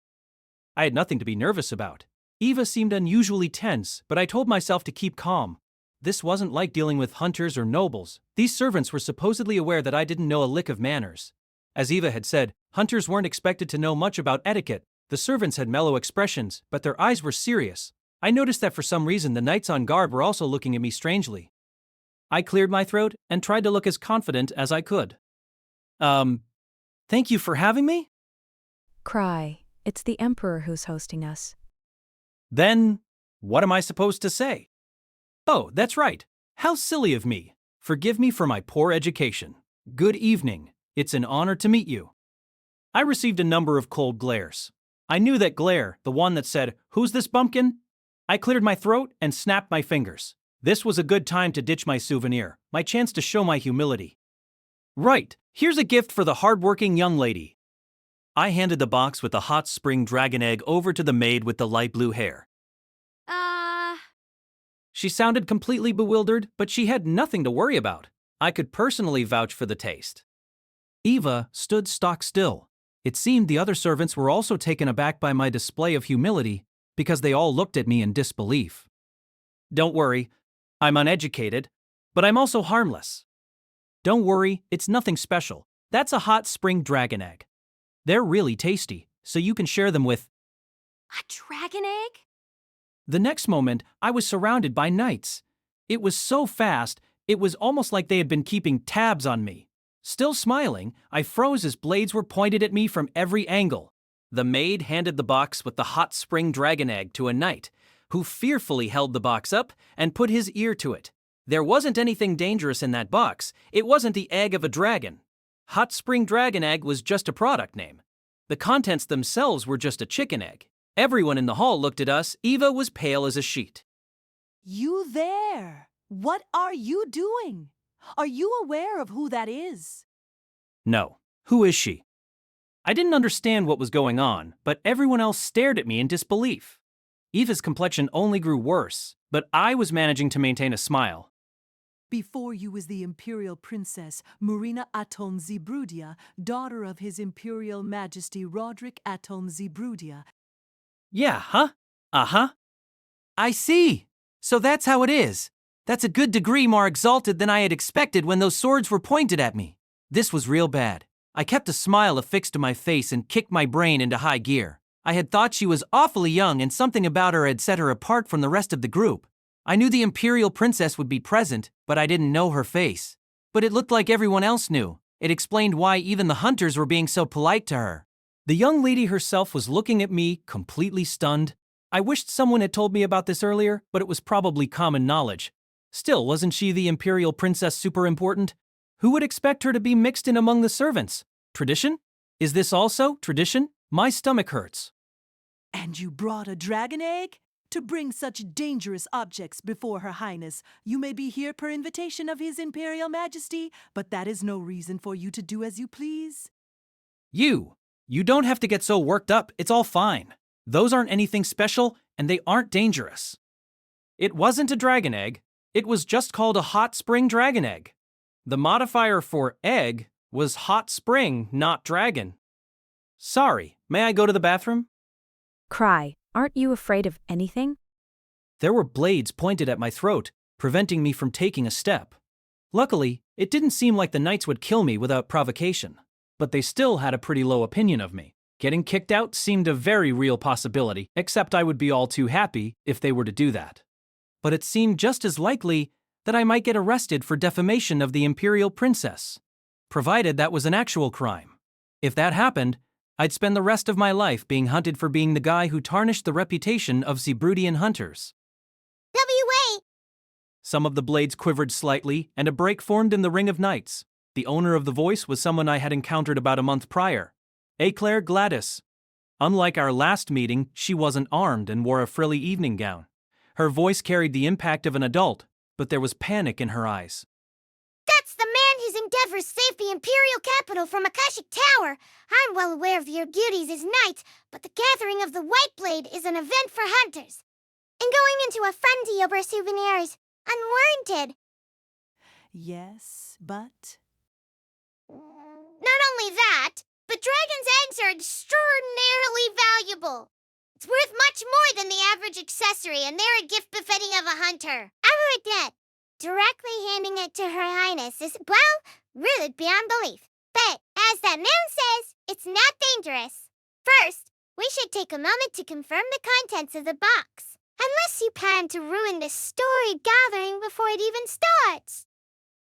Speaker 1: I had nothing to be nervous about. Eva seemed unusually tense, but I told myself to keep calm. This wasn't like dealing with hunters or nobles. These servants were supposedly aware that I didn't know a lick of manners. As Eva had said, hunters weren't expected to know much about etiquette. The servants had mellow expressions, but their eyes were serious. I noticed that for some reason the knights on guard were also looking at me strangely. I cleared my throat and tried to look as confident as I could. Thank you for having me?
Speaker 2: Krai, it's the Emperor who's hosting us.
Speaker 1: Then, what am I supposed to say? Oh, that's right. How silly of me. Forgive me for my poor education. Good evening. It's an honor to meet you. I received a number of cold glares. I knew that glare, the one that said, "Who's this bumpkin?" I cleared my throat and snapped my fingers. This was a good time to ditch my souvenir, my chance to show my humility. Right, here's a gift for the hardworking young lady. I handed the box with the hot spring dragon egg over to the maid with the light blue hair. She sounded completely bewildered, but she had nothing to worry about. I could personally vouch for the taste. Eva stood stock still. It seemed the other servants were also taken aback by my display of humility, because they all looked at me in disbelief. Don't worry, I'm uneducated, but I'm also harmless. Don't worry, it's nothing special. That's a hot spring dragon egg. They're really tasty, so you can share them with.
Speaker 6: A dragon egg?
Speaker 1: The next moment, I was surrounded by knights. It was so fast, it was almost like they had been keeping tabs on me. Still smiling, I froze as blades were pointed at me from every angle. The maid handed the box with the hot spring dragon egg to a knight, who fearfully held the box up and put his ear to it. There wasn't anything dangerous in that box. It wasn't the egg of a dragon. Hot spring dragon egg was just a product name. The contents themselves were just a chicken egg. Everyone in the hall looked at us. Eva was pale as a sheet.
Speaker 7: You there! What are you doing? Are you aware of who that is?
Speaker 1: No. Who is she? I didn't understand what was going on, but everyone else stared at me in disbelief. Eva's complexion only grew worse, but I was managing to maintain a smile.
Speaker 7: Before you was the Imperial Princess Marina Aton Zebrudia, daughter of His Imperial Majesty Roderick Aton Zebrudia.
Speaker 1: Yeah, huh? Uh-huh. I see. So that's how it is. That's a good degree more exalted than I had expected when those swords were pointed at me. This was real bad. I kept a smile affixed to my face and kicked my brain into high gear. I had thought she was awfully young and something about her had set her apart from the rest of the group. I knew the Imperial Princess would be present, but I didn't know her face. But it looked like everyone else knew. It explained why even the hunters were being so polite to her. The young lady herself was looking at me, completely stunned. I wished someone had told me about this earlier, but it was probably common knowledge. Still, wasn't she the Imperial Princess super important? Who would expect her to be mixed in among the servants? Tradition? Is this also tradition? My stomach hurts.
Speaker 7: And you brought a dragon egg? To bring such dangerous objects before Her Highness, you may be here per invitation of His Imperial Majesty, but that is no reason for you to do as you please.
Speaker 1: You don't have to get so worked up, it's all fine. Those aren't anything special, and they aren't dangerous. It wasn't a dragon egg, it was just called a hot spring dragon egg. The modifier for egg was hot spring, not dragon. Sorry, may I go to the bathroom?
Speaker 2: Krai, aren't you afraid of anything?
Speaker 1: There were blades pointed at my throat, preventing me from taking a step. Luckily, it didn't seem like the knights would kill me without provocation, but they still had a pretty low opinion of me. Getting kicked out seemed a very real possibility, except I would be all too happy if they were to do that. But it seemed just as likely that I might get arrested for defamation of the Imperial Princess, provided that was an actual crime. If that happened, I'd spend the rest of my life being hunted for being the guy who tarnished the reputation of Zebrudian hunters.
Speaker 6: WA!
Speaker 1: Some of the blades quivered slightly, and a break formed in the ring of knights. The owner of the voice was someone I had encountered about a month prior. Eclair Gladys. Unlike our last meeting, she wasn't armed and wore a frilly evening gown. Her voice carried the impact of an adult, but there was panic in her eyes.
Speaker 6: That's the man whose endeavors saved the Imperial capital from Akashic Tower. I'm well aware of your duties as knights, but the gathering of the White Blade is an event for hunters. And going into a frenzy over souvenirs, unwarranted.
Speaker 7: Yes, but...
Speaker 6: Not only that, but dragon's eggs are extraordinarily valuable. It's worth much more than the average accessory, and they're a gift befitting of a hunter. That directly handing it to Her Highness is, well, rude beyond belief. But, as that man says, it's not dangerous. First, we should take a moment to confirm the contents of the box. Unless you plan to ruin this storied gathering before it even starts.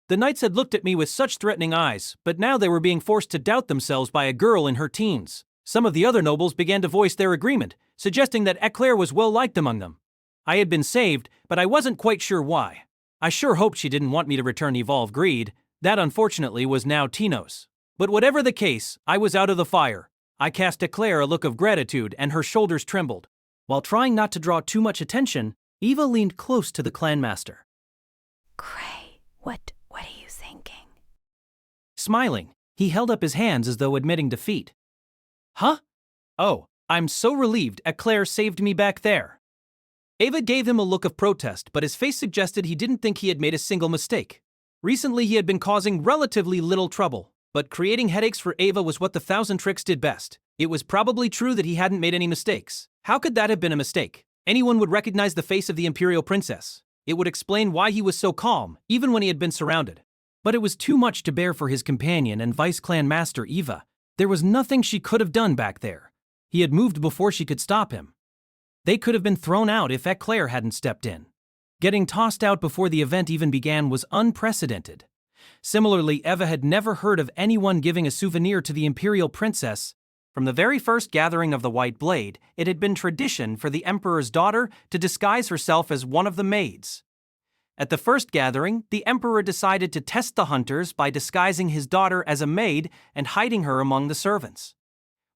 Speaker 1: The knights had looked at me with such threatening eyes, but now they were being forced to doubt themselves by a girl in her teens. Some of the other nobles began to voice their agreement, suggesting that Eclair was well liked among them. I had been saved, but I wasn't quite sure why. I sure hoped she didn't want me to return Evolve Greed. That, unfortunately, was now Tino's. But whatever the case, I was out of the fire. I cast Eclair a look of gratitude, and her shoulders trembled. While trying not to draw too much attention, Eva leaned close to the clanmaster.
Speaker 2: Krai, what are you thinking?
Speaker 1: Smiling, he held up his hands as though admitting defeat. Huh? Oh, I'm so relieved Eclair saved me back there. Eva gave him a look of protest, but his face suggested he didn't think he had made a single mistake. Recently he had been causing relatively little trouble, but creating headaches for Eva was what the Thousand Tricks did best. It was probably true that he hadn't made any mistakes. How could that have been a mistake? Anyone would recognize the face of the Imperial Princess. It would explain why he was so calm, even when he had been surrounded. But it was too much to bear for his companion and Vice Clan Master Eva. There was nothing she could have done back there. He had moved before she could stop him. They could have been thrown out if Eclair hadn't stepped in. Getting tossed out before the event even began was unprecedented. Similarly, Eva had never heard of anyone giving a souvenir to the Imperial Princess. From the very first gathering of the White Blade, it had been tradition for the Emperor's daughter to disguise herself as one of the maids. At the first gathering, the Emperor decided to test the hunters by disguising his daughter as a maid and hiding her among the servants.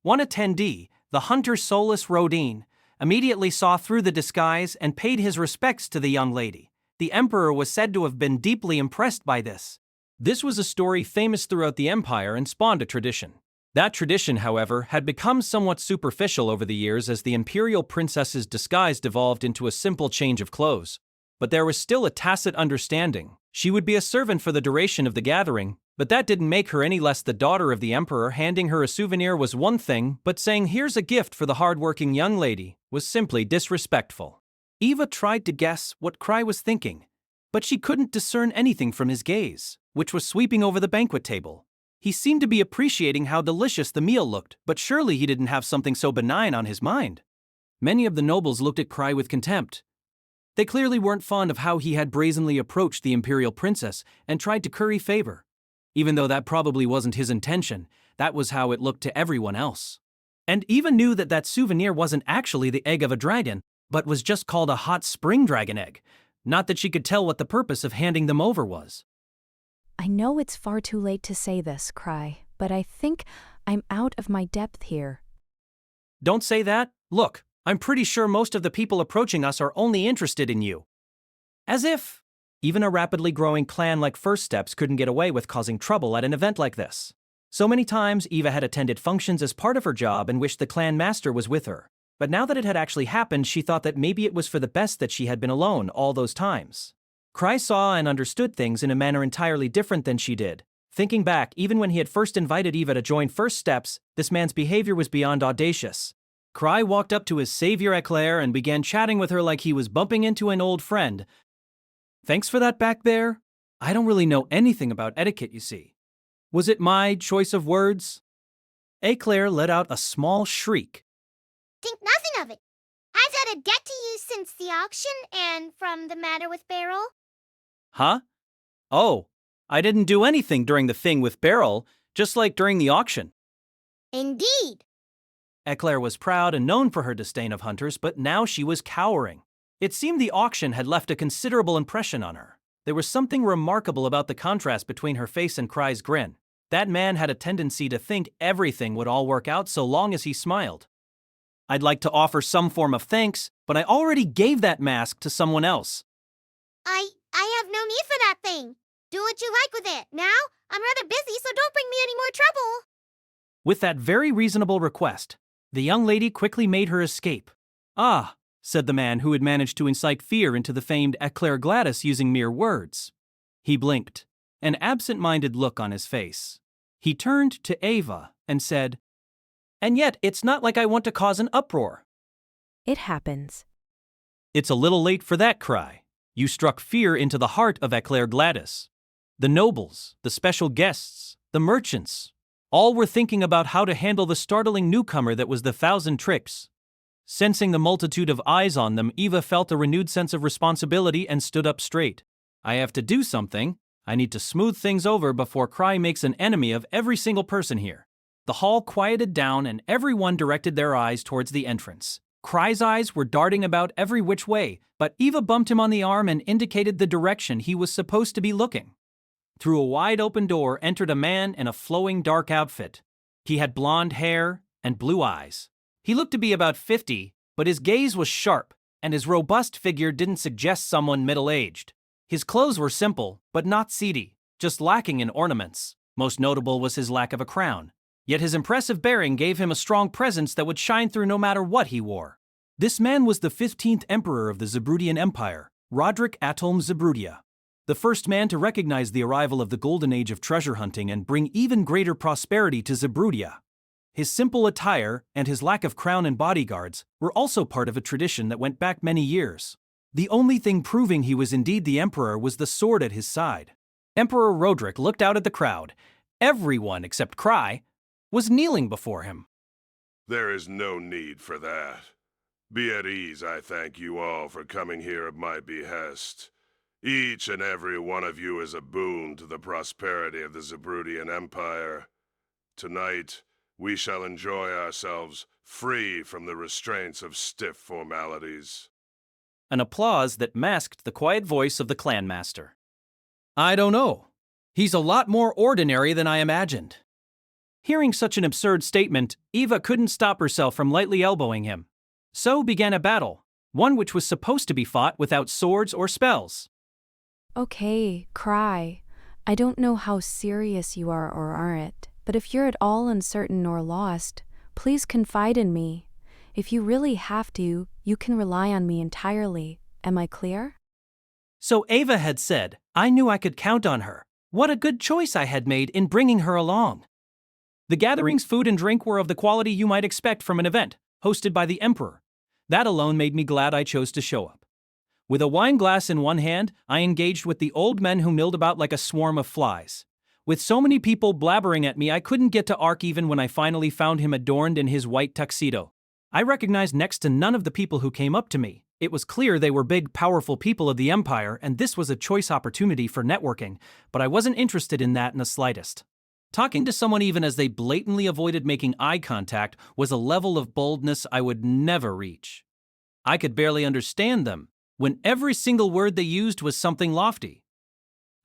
Speaker 1: One attendee, the hunter Solus Rodin, immediately saw through the disguise and paid his respects to the young lady. The Emperor was said to have been deeply impressed by this. This was a story famous throughout the Empire and spawned a tradition. That tradition, however, had become somewhat superficial over the years as the Imperial Princess's disguise devolved into a simple change of clothes. But there was still a tacit understanding. She would be a servant for the duration of the gathering, but that didn't make her any less the daughter of the Emperor. Handing her a souvenir was one thing, but saying here's a gift for the hard-working young lady was simply disrespectful. Eva tried to guess what Krai was thinking, but she couldn't discern anything from his gaze, which was sweeping over the banquet table. He seemed to be appreciating how delicious the meal looked, but surely he didn't have something so benign on his mind. Many of the nobles looked at Krai with contempt. They clearly weren't fond of how he had brazenly approached the Imperial Princess and tried to curry favor. Even though that probably wasn't his intention, that was how it looked to everyone else. And Eva knew that that souvenir wasn't actually the egg of a dragon, but was just called a hot spring dragon egg. Not that she could tell what the purpose of handing them over was.
Speaker 2: I know it's far too late to say this, Krai, but I think I'm out of my depth here.
Speaker 1: Don't say that. Look, I'm pretty sure most of the people approaching us are only interested in you. As if even a rapidly growing clan like First Steps couldn't get away with causing trouble at an event like this. So many times Eva had attended functions as part of her job and wished the clan master was with her. But now that it had actually happened, she thought that maybe it was for the best that she had been alone all those times. Krai saw and understood things in a manner entirely different than she did. Thinking back, even when he had first invited Eva to join First Steps, this man's behavior was beyond audacious. Krai walked up to his savior Eclair and began chatting with her like he was bumping into an old friend. Thanks for that back there. I don't really know anything about etiquette, you see. Was it my choice of words? Eclair let out a small shriek.
Speaker 6: Think nothing of it. I've had a debt to you since the auction and from the matter with Beryl.
Speaker 1: Huh? Oh, I didn't do anything during the thing with Beryl, just like during the auction.
Speaker 6: Indeed.
Speaker 1: Eclair was proud and known for her disdain of hunters, but now she was cowering. It seemed the auction had left a considerable impression on her. There was something remarkable about the contrast between her face and Krai's grin. That man had a tendency to think everything would all work out so long as he smiled. I'd like to offer some form of thanks, but I already gave that mask to someone else.
Speaker 6: I have no need for that thing. Do what you like with it. Now, I'm rather busy, so don't bring me any more trouble.
Speaker 1: With that very reasonable request, the young lady quickly made her escape. Ah, said the man who had managed to incite fear into the famed Eclair Gladys using mere words. He blinked, an absent-minded look on his face. He turned to Ava and said, "And yet, it's not like I want to cause an uproar."
Speaker 2: It happens.
Speaker 1: It's a little late for that, Krai. You struck fear into the heart of Eclair Gladys. The nobles, the special guests, the merchants, all were thinking about how to handle the startling newcomer that was the Thousand Tricks. Sensing the multitude of eyes on them, Eva felt a renewed sense of responsibility and stood up straight. I have to do something. I need to smooth things over before Krai makes an enemy of every single person here. The hall quieted down and everyone directed their eyes towards the entrance. Krai's eyes were darting about every which way, but Eva bumped him on the arm and indicated the direction he was supposed to be looking. Through a wide-open door entered a man in a flowing dark outfit. He had blonde hair and blue eyes. He looked to be about 50, but his gaze was sharp, and his robust figure didn't suggest someone middle-aged. His clothes were simple, but not seedy, just lacking in ornaments. Most notable was his lack of a crown. Yet his impressive bearing gave him a strong presence that would shine through no matter what he wore. This man was the 15th emperor of the Zabrudian Empire, Roderick Atolm Zabrudia. The first man to recognize the arrival of the golden age of treasure hunting and bring even greater prosperity to Zabrudia. His simple attire and his lack of crown and bodyguards were also part of a tradition that went back many years. The only thing proving he was indeed the emperor was the sword at his side. Emperor Roderick looked out at the crowd. Everyone except Krai was kneeling before him.
Speaker 8: There is no need for that. Be at ease, I thank you all for coming here at my behest. Each and every one of you is a boon to the prosperity of the Zabrudian Empire. Tonight, we shall enjoy ourselves free from the restraints of stiff formalities.
Speaker 1: An applause that masked the quiet voice of the clan master. I don't know. He's a lot more ordinary than I imagined. Hearing such an absurd statement, Eva couldn't stop herself from lightly elbowing him. So began a battle, one which was supposed to be fought without swords or spells.
Speaker 2: Okay, Krai. I don't know how serious you are or aren't, but if you're at all uncertain or lost, please confide in me. If you really have to, you can rely on me entirely. Am I clear?
Speaker 1: So Eva had said, I knew I could count on her. What a good choice I had made in bringing her along. The gathering's food and drink were of the quality you might expect from an event hosted by the Emperor. That alone made me glad I chose to show up. With a wine glass in one hand, I engaged with the old men who milled about like a swarm of flies. With so many people blabbering at me, I couldn't get to Ark even when I finally found him adorned in his white tuxedo. I recognized next to none of the people who came up to me. It was clear they were big, powerful people of the Empire, and this was a choice opportunity for networking, but I wasn't interested in that in the slightest. Talking to someone even as they blatantly avoided making eye contact was a level of boldness I would never reach. I could barely understand them, when every single word they used was something lofty.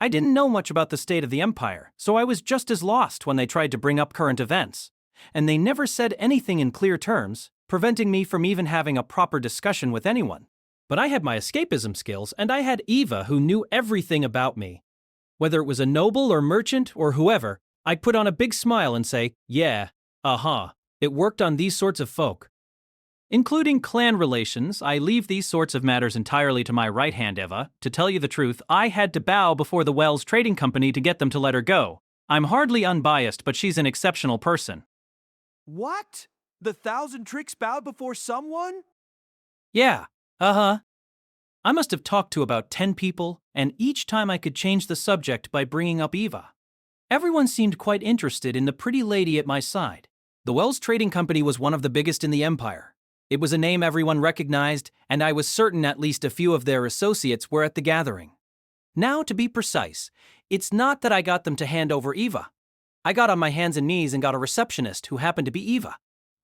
Speaker 1: I didn't know much about the state of the Empire, so I was just as lost when they tried to bring up current events. And they never said anything in clear terms, preventing me from even having a proper discussion with anyone. But I had my escapism skills, and I had Eva who knew everything about me. Whether it was a noble or merchant or whoever, I'd put on a big smile and say, yeah, it worked on these sorts of folk. Including clan relations, I leave these sorts of matters entirely to my right hand, Eva. To tell you the truth, I had to bow before the Wells Trading Company to get them to let her go. I'm hardly unbiased, but she's an exceptional person.
Speaker 9: What? The Thousand Tricks bowed before someone?
Speaker 1: Yeah, I must have talked to about 10 people, and each time I could change the subject by bringing up Eva. Everyone seemed quite interested in the pretty lady at my side. The Wells Trading Company was one of the biggest in the Empire. It was a name everyone recognized, and I was certain at least a few of their associates were at the gathering. Now, to be precise, it's not that I got them to hand over Eva. I got on my hands and knees and got a receptionist who happened to be Eva.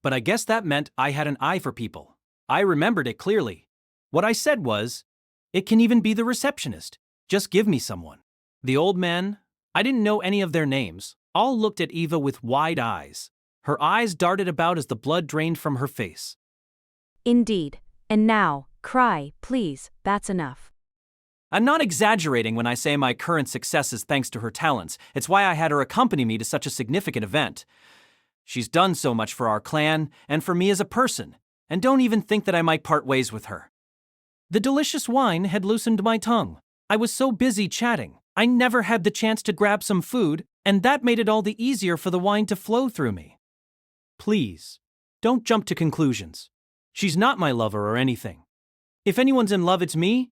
Speaker 1: But I guess that meant I had an eye for people. I remembered it clearly. What I said was, it can even be the receptionist. Just give me someone. The old men, I didn't know any of their names, all looked at Eva with wide eyes. Her eyes darted about as the blood drained from her face.
Speaker 2: Indeed. And now, Krai, please, that's enough.
Speaker 1: I'm not exaggerating when I say my current success is thanks to her talents. It's why I had her accompany me to such a significant event. She's done so much for our clan and for me as a person, and don't even think that I might part ways with her. The delicious wine had loosened my tongue. I was so busy chatting, I never had the chance to grab some food, and that made it all the easier for the wine to flow through me. Please, don't jump to conclusions. She's not my lover or anything. If anyone's in love, it's me.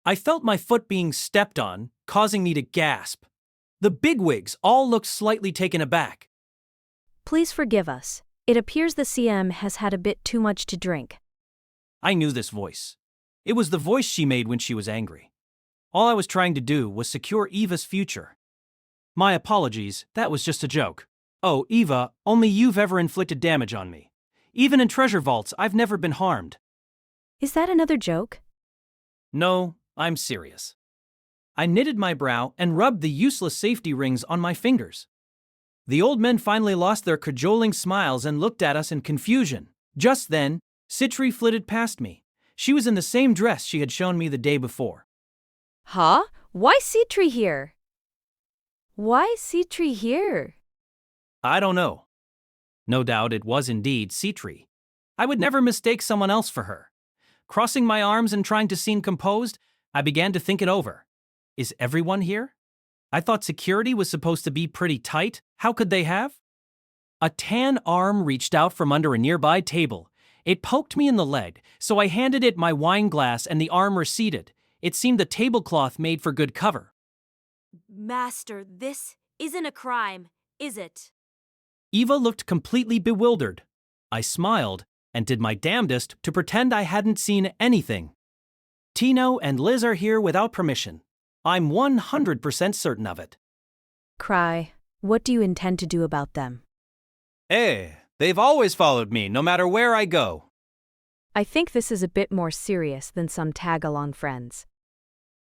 Speaker 1: I felt my foot being stepped on, causing me to gasp. The bigwigs all looked slightly taken aback.
Speaker 2: Please forgive us. It appears the CM has had a bit too much to drink.
Speaker 1: I knew this voice. It was the voice she made when she was angry. All I was trying to do was secure Eva's future. My apologies, that was just a joke. Oh, Eva, only you've ever inflicted damage on me. Even in treasure vaults, I've never been harmed.
Speaker 2: Is that another joke?
Speaker 1: No, I'm serious. I knitted my brow and rubbed the useless safety rings on my fingers. The old men finally lost their cajoling smiles and looked at us in confusion. Just then, Citri flitted past me. She was in the same dress she had shown me the day before.
Speaker 2: Huh? Why Citri here? Why Citri here?
Speaker 1: I don't know. No doubt it was indeed Citri. I would never mistake someone else for her. Crossing my arms and trying to seem composed, I began to think it over. Is everyone here? I thought security was supposed to be pretty tight. How could they have? A tan arm reached out from under a nearby table. It poked me in the leg, so I handed it my wine glass and the arm receded. It seemed the tablecloth made for good cover.
Speaker 10: Master, this isn't a crime, is it?
Speaker 1: Eva looked completely bewildered. I smiled and did my damnedest to pretend I hadn't seen anything. Tino and Liz are here without permission. I'm 100% certain of it.
Speaker 2: Krai, what do you intend to do about them?
Speaker 1: They've always followed me, no matter where I go.
Speaker 2: I think this is a bit more serious than some tag-along friends.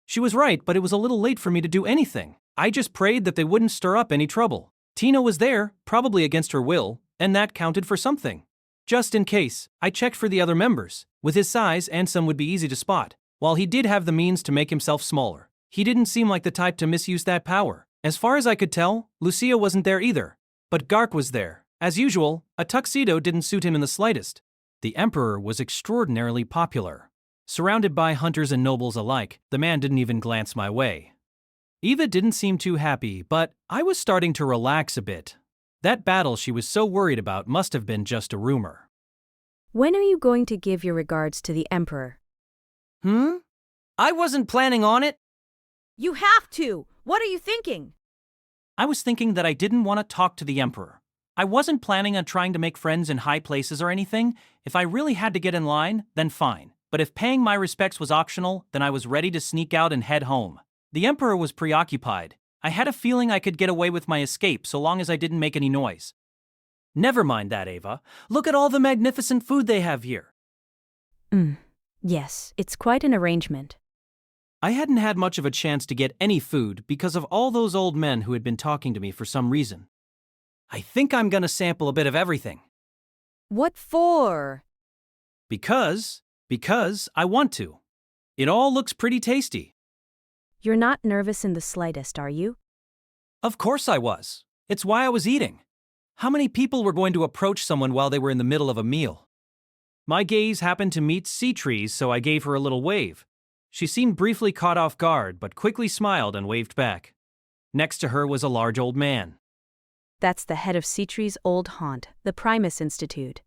Speaker 1: She was right, but it was a little late for me to do anything. I just prayed that they wouldn't stir up any trouble. Tina was there, probably against her will, and that counted for something. Just in case, I checked for the other members. With his size, Ansem would be easy to spot. While he did have the means to make himself smaller, he didn't seem like the type to misuse that power. As far as I could tell, Lucia wasn't there either. But Gark was there. As usual, a tuxedo didn't suit him in the slightest. The Emperor was extraordinarily popular. Surrounded by hunters and nobles alike, the man didn't even glance my way. Eva didn't seem too happy, but I was starting to relax a bit. That battle she was so worried about must have been just a rumor.
Speaker 2: When are you going to give your regards to the Emperor?
Speaker 1: I wasn't planning on it.
Speaker 10: You have to! What are you thinking?
Speaker 1: I was thinking that I didn't want to talk to the Emperor. I wasn't planning on trying to make friends in high places or anything. If I really had to get in line, then fine. But if paying my respects was optional, then I was ready to sneak out and head home. The Emperor was preoccupied. I had a feeling I could get away with my escape so long as I didn't make any noise. Never mind that, Ava. Look at all the magnificent food they have here.
Speaker 2: Yes, it's quite an arrangement.
Speaker 1: I hadn't had much of a chance to get any food because of all those old men who had been talking to me for some reason. I think I'm gonna sample a bit of everything.
Speaker 10: What for?
Speaker 1: Because I want to. It all looks pretty tasty.
Speaker 2: You're not nervous in the slightest, are you?
Speaker 1: Of course I was. It's why I was eating. How many people were going to approach someone while they were in the middle of a meal? My gaze happened to meet Sea Trees, so I gave her a little wave. She seemed briefly caught off guard, but quickly smiled and waved back. Next to her was a large old man.
Speaker 2: That's the head of Citre's old haunt, the Primus Institute.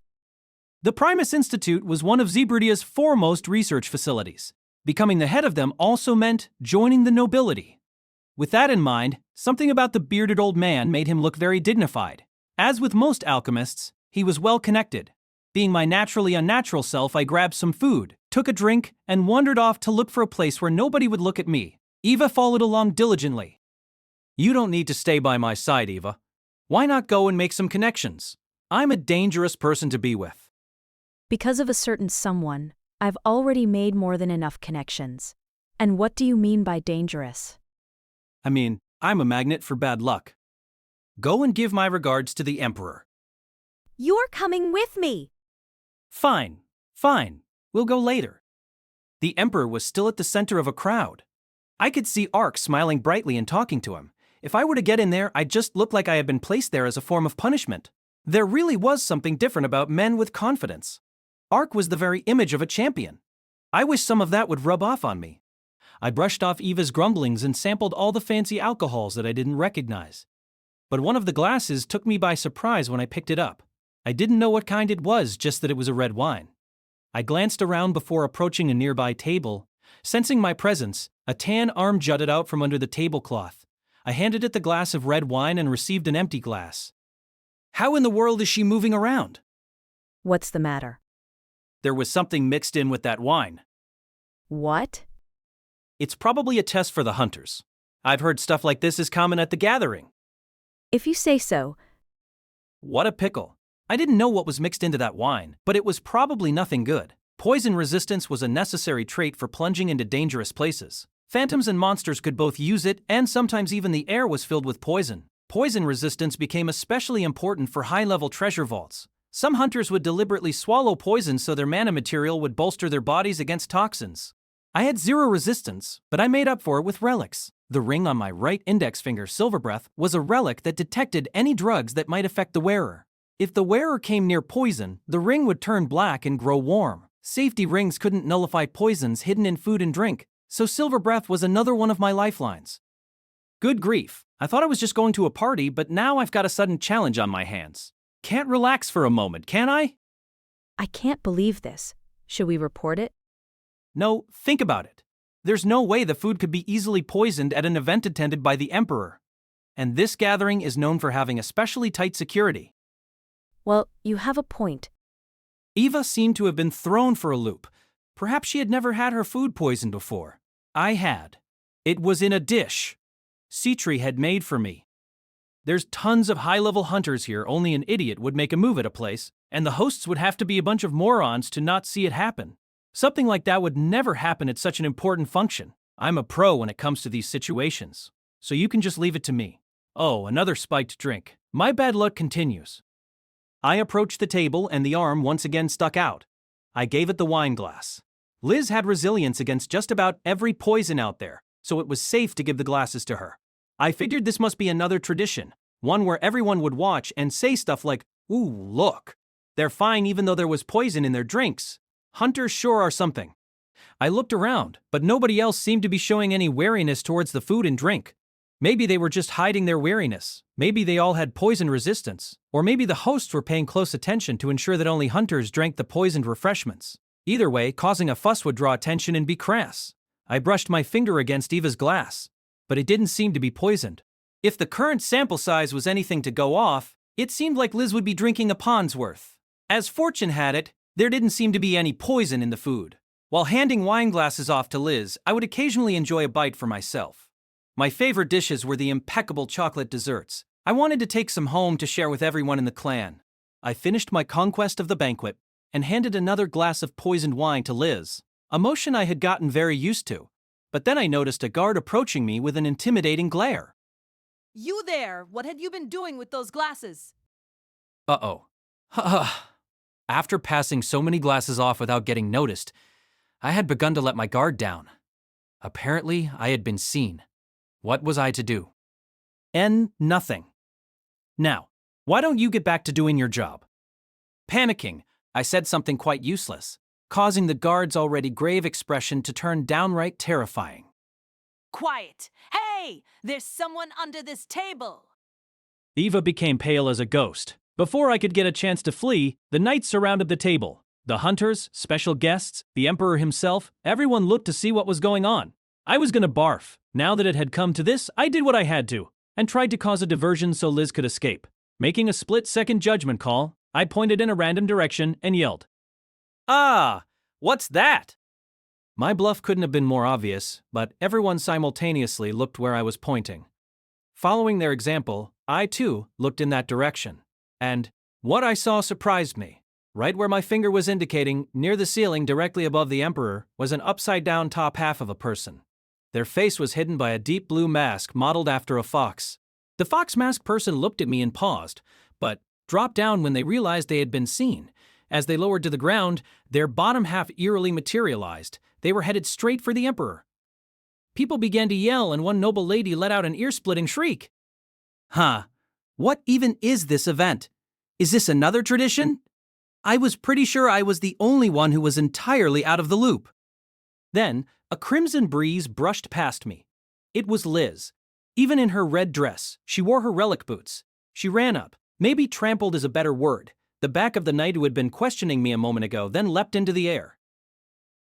Speaker 1: The Primus Institute was one of Zebridia's foremost research facilities. Becoming the head of them also meant joining the nobility. With that in mind, something about the bearded old man made him look very dignified. As with most alchemists, he was well connected. Being my naturally unnatural self, I grabbed some food, took a drink, and wandered off to look for a place where nobody would look at me. Eva followed along diligently. You don't need to stay by my side, Eva. Why not go and make some connections? I'm a dangerous person to be with.
Speaker 2: Because of a certain someone, I've already made more than enough connections. And what do you mean by dangerous?
Speaker 1: I mean, I'm a magnet for bad luck. Go and give my regards to the Emperor.
Speaker 10: You're coming with me!
Speaker 1: Fine. We'll go later. The Emperor was still at the center of a crowd. I could see Ark smiling brightly and talking to him. If I were to get in there, I'd just look like I had been placed there as a form of punishment. There really was something different about men with confidence. Ark was the very image of a champion. I wish some of that would rub off on me. I brushed off Eva's grumblings and sampled all the fancy alcohols that I didn't recognize. But one of the glasses took me by surprise when I picked it up. I didn't know what kind it was, just that it was a red wine. I glanced around before approaching a nearby table. Sensing my presence, a tan arm jutted out from under the tablecloth. I handed it the glass of red wine and received an empty glass. How in the world is she moving around?
Speaker 2: What's the matter?
Speaker 1: There was something mixed in with that wine.
Speaker 2: What?
Speaker 1: It's probably a test for the hunters. I've heard stuff like this is common at the gathering.
Speaker 2: If you say so.
Speaker 1: What a pickle. I didn't know what was mixed into that wine, but it was probably nothing good. Poison resistance was a necessary trait for plunging into dangerous places. Phantoms and monsters could both use it, and sometimes even the air was filled with poison. Poison resistance became especially important for high-level treasure vaults. Some hunters would deliberately swallow poison so their mana material would bolster their bodies against toxins. I had zero resistance, but I made up for it with relics. The ring on my right index finger, Silverbreath, was a relic that detected any drugs that might affect the wearer. If the wearer came near poison, the ring would turn black and grow warm. Safety rings couldn't nullify poisons hidden in food and drink, so Silverbreath was another one of my lifelines. Good grief, I thought I was just going to a party, but now I've got a sudden challenge on my hands. Can't relax for a moment, can I?
Speaker 2: I can't believe this. Should we report it?
Speaker 1: No, think about it. There's no way the food could be easily poisoned at an event attended by the Emperor. And this gathering is known for having especially tight security.
Speaker 2: Well, you have a point.
Speaker 1: Eva seemed to have been thrown for a loop. Perhaps she had never had her food poisoned before. I had. It was in a dish Citri had made for me. There's tons of high-level hunters here, only an idiot would make a move at a place, and the hosts would have to be a bunch of morons to not see it happen. Something like that would never happen at such an important function. I'm a pro when it comes to these situations, so you can just leave it to me. Oh, another spiked drink. My bad luck continues. I approached the table and the arm once again stuck out. I gave it the wine glass. Liz had resilience against just about every poison out there, so it was safe to give the glasses to her. I figured this must be another tradition, one where everyone would watch and say stuff like, "Ooh, look. They're fine even though there was poison in their drinks. Hunters sure are something." I looked around, but nobody else seemed to be showing any wariness towards the food and drink. Maybe they were just hiding their wariness. Maybe they all had poison resistance. Or maybe the hosts were paying close attention to ensure that only hunters drank the poisoned refreshments. Either way, causing a fuss would draw attention and be crass. I brushed my finger against Eva's glass, but it didn't seem to be poisoned. If the current sample size was anything to go off, it seemed like Liz would be drinking a pond's worth. As fortune had it, there didn't seem to be any poison in the food. While handing wine glasses off to Liz, I would occasionally enjoy a bite for myself. My favorite dishes were the impeccable chocolate desserts. I wanted to take some home to share with everyone in the clan. I finished my conquest of the banquet and handed another glass of poisoned wine to Liz, a motion I had gotten very used to. But then I noticed a guard approaching me with an intimidating glare.
Speaker 7: You there! What had you been doing with those glasses?
Speaker 1: Uh-oh. After passing so many glasses off without getting noticed, I had begun to let my guard down. Apparently, I had been seen. What was I to do? Nothing. Now, why don't you get back to doing your job? Panicking, I said something quite useless, causing the guard's already grave expression to turn downright terrifying.
Speaker 7: Quiet! Hey! There's someone under this table!
Speaker 1: Eva became pale as a ghost. Before I could get a chance to flee, the knights surrounded the table. The hunters, special guests, the Emperor himself, everyone looked to see what was going on. I was gonna barf. Now that it had come to this, I did what I had to, and tried to cause a diversion so Liz could escape. Making a split-second judgment call, I pointed in a random direction and yelled, "Ah, what's that?" My bluff couldn't have been more obvious, but everyone simultaneously looked where I was pointing. Following their example, I too looked in that direction. And what I saw surprised me. Right where my finger was indicating, near the ceiling directly above the Emperor, was an upside-down top half of a person. Their face was hidden by a deep blue mask modeled after a fox. The fox mask person looked at me and paused, but dropped down when they realized they had been seen. As they lowered to the ground, their bottom half eerily materialized. They were headed straight for the Emperor. People began to yell, and one noble lady let out an ear-splitting shriek. Huh. What even is this event? Is this another tradition? I was pretty sure I was the only one who was entirely out of the loop. Then, a crimson breeze brushed past me. It was Liz. Even in her red dress, she wore her relic boots. She ran up, maybe trampled is a better word, the back of the knight who had been questioning me a moment ago, then leapt into the air.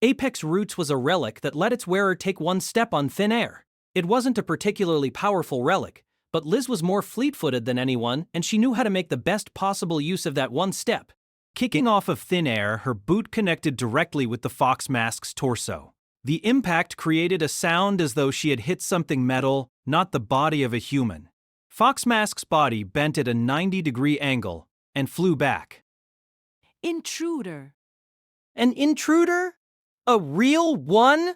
Speaker 1: Apex Roots was a relic that let its wearer take one step on thin air. It wasn't a particularly powerful relic, but Liz was more fleet-footed than anyone, and she knew how to make the best possible use of that one step. Kicking off of thin air, her boot connected directly with the fox mask's torso. The impact created a sound as though she had hit something metal, not the body of a human. Fox Mask's body bent at a 90-degree angle and flew back.
Speaker 7: Intruder.
Speaker 1: An intruder? A real one?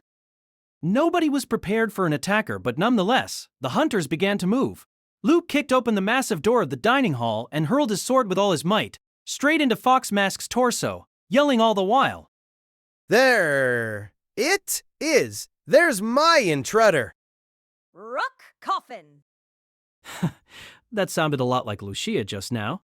Speaker 1: Nobody was prepared for an attacker, but nonetheless, the hunters began to move. Luke kicked open the massive door of the dining hall and hurled his sword with all his might, straight into Fox Mask's torso, yelling all the while.
Speaker 5: There it is. There's my intruder.
Speaker 7: Rook Coffin.
Speaker 1: That sounded a lot like Lucia just now.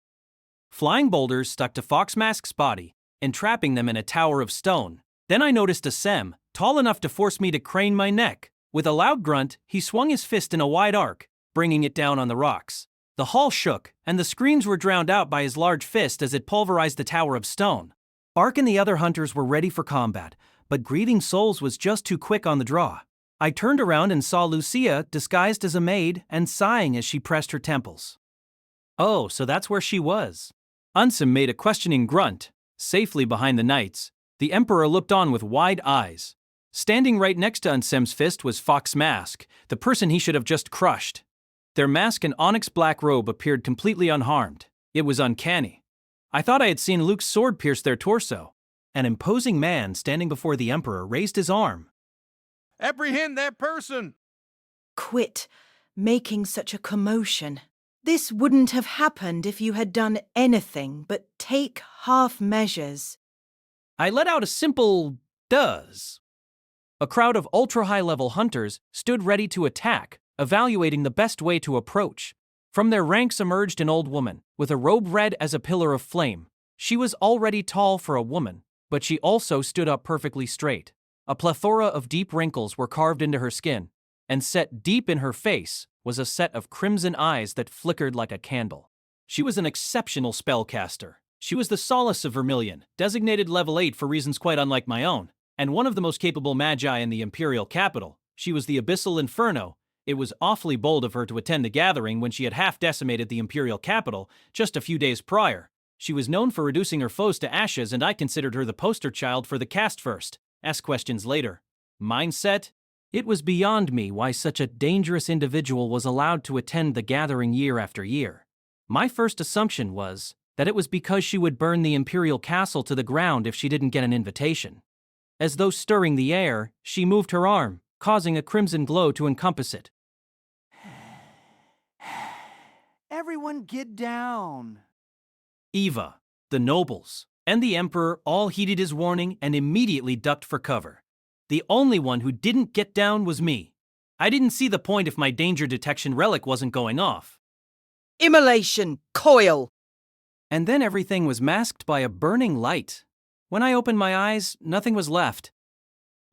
Speaker 1: Flying boulders stuck to Fox Mask's body, entrapping them in a tower of stone. Then I noticed a Sem, tall enough to force me to crane my neck. With a loud grunt, he swung his fist in a wide arc, bringing it down on the rocks. The hall shook, and the screams were drowned out by his large fist as it pulverized the tower of stone. Ark and the other hunters were ready for combat, but Grieving Souls was just too quick on the draw. I turned around and saw Lucia disguised as a maid and sighing as she pressed her temples. Oh, so that's where she was. Ansem made a questioning grunt. Safely behind the knights, the Emperor looked on with wide eyes. Standing right next to Ansem's fist was Fox Mask, the person he should have just crushed. Their mask and onyx black robe appeared completely unharmed. It was uncanny. I thought I had seen Luke's sword pierce their torso. An imposing man standing before the Emperor raised his arm.
Speaker 9: Apprehend that person!
Speaker 3: Quit making such a commotion. This wouldn't have happened if you had done anything but take half measures.
Speaker 1: I let out a simple does. A crowd of ultra-high-level hunters stood ready to attack, evaluating the best way to approach. From their ranks emerged an old woman, with a robe red as a pillar of flame. She was already tall for a woman, but she also stood up perfectly straight. A plethora of deep wrinkles were carved into her skin, and set deep in her face was a set of crimson eyes that flickered like a candle. She was an exceptional spellcaster. She was the Solace of Vermilion, designated level 8 for reasons quite unlike my own, and one of the most capable magi in the Imperial capital. She was the Abyssal Inferno. It was awfully bold of her to attend the gathering when she had half decimated the Imperial capital just a few days prior. She was known for reducing her foes to ashes, and I considered her the poster child for the cast first, ask questions later. Mindset? It was beyond me why such a dangerous individual was allowed to attend the gathering year after year. My first assumption was that it was because she would burn the Imperial castle to the ground if she didn't get an invitation. As though stirring the air, she moved her arm, causing a crimson glow to encompass it.
Speaker 9: Everyone get down.
Speaker 1: Eva, the nobles, and the Emperor all heeded his warning and immediately ducked for cover. The only one who didn't get down was me. I didn't see the point if my danger detection relic wasn't going off.
Speaker 3: Immolation! Coil!
Speaker 1: And then everything was masked by a burning light. When I opened my eyes, nothing was left.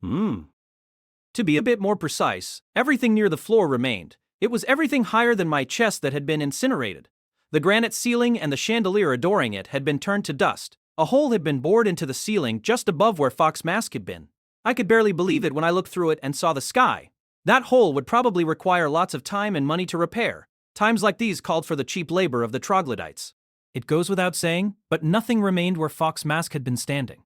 Speaker 1: To be a bit more precise, everything near the floor remained. It was everything higher than my chest that had been incinerated. The granite ceiling and the chandelier adoring it had been turned to dust. A hole had been bored into the ceiling just above where Fox Mask had been. I could barely believe it when I looked through it and saw the sky. That hole would probably require lots of time and money to repair. Times like these called for the cheap labor of the troglodytes. It goes without saying, but nothing remained where Fox Mask had been standing.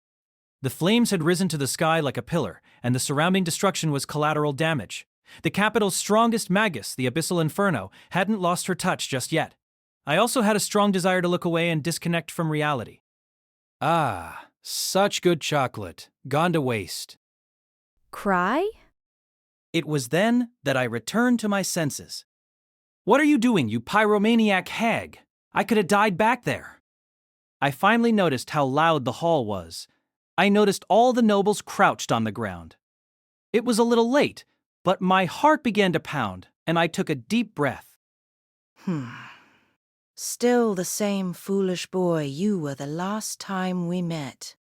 Speaker 1: The flames had risen to the sky like a pillar, and the surrounding destruction was collateral damage. The capital's strongest magus, the Abyssal Inferno, hadn't lost her touch just yet. I also had a strong desire to look away and disconnect from reality. Ah, such good chocolate, gone to waste.
Speaker 2: Krai?
Speaker 1: It was then that I returned to my senses. What are you doing, you pyromaniac hag? I could have died back there. I finally noticed how loud the hall was. I noticed all the nobles crouched on the ground. It was a little late, but my heart began to pound, and I took a deep breath.
Speaker 3: Still the same foolish boy you were the last time we met.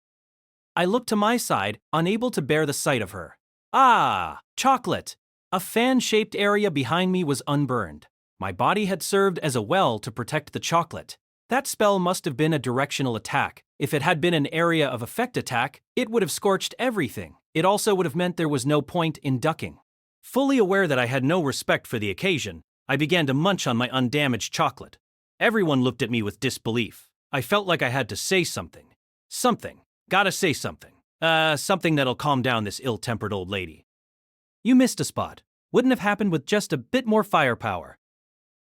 Speaker 1: I looked to my side, unable to bear the sight of her. Ah, chocolate! A fan-shaped area behind me was unburned. My body had served as a well to protect the chocolate. That spell must have been a directional attack. If it had been an area of effect attack, it would have scorched everything. It also would have meant there was no point in ducking. Fully aware that I had no respect for the occasion, I began to munch on my undamaged chocolate. Everyone looked at me with disbelief. I felt like I had to say something. Gotta say something. Something that'll calm down this ill-tempered old lady. You missed a spot. Wouldn't have happened with just a bit more firepower.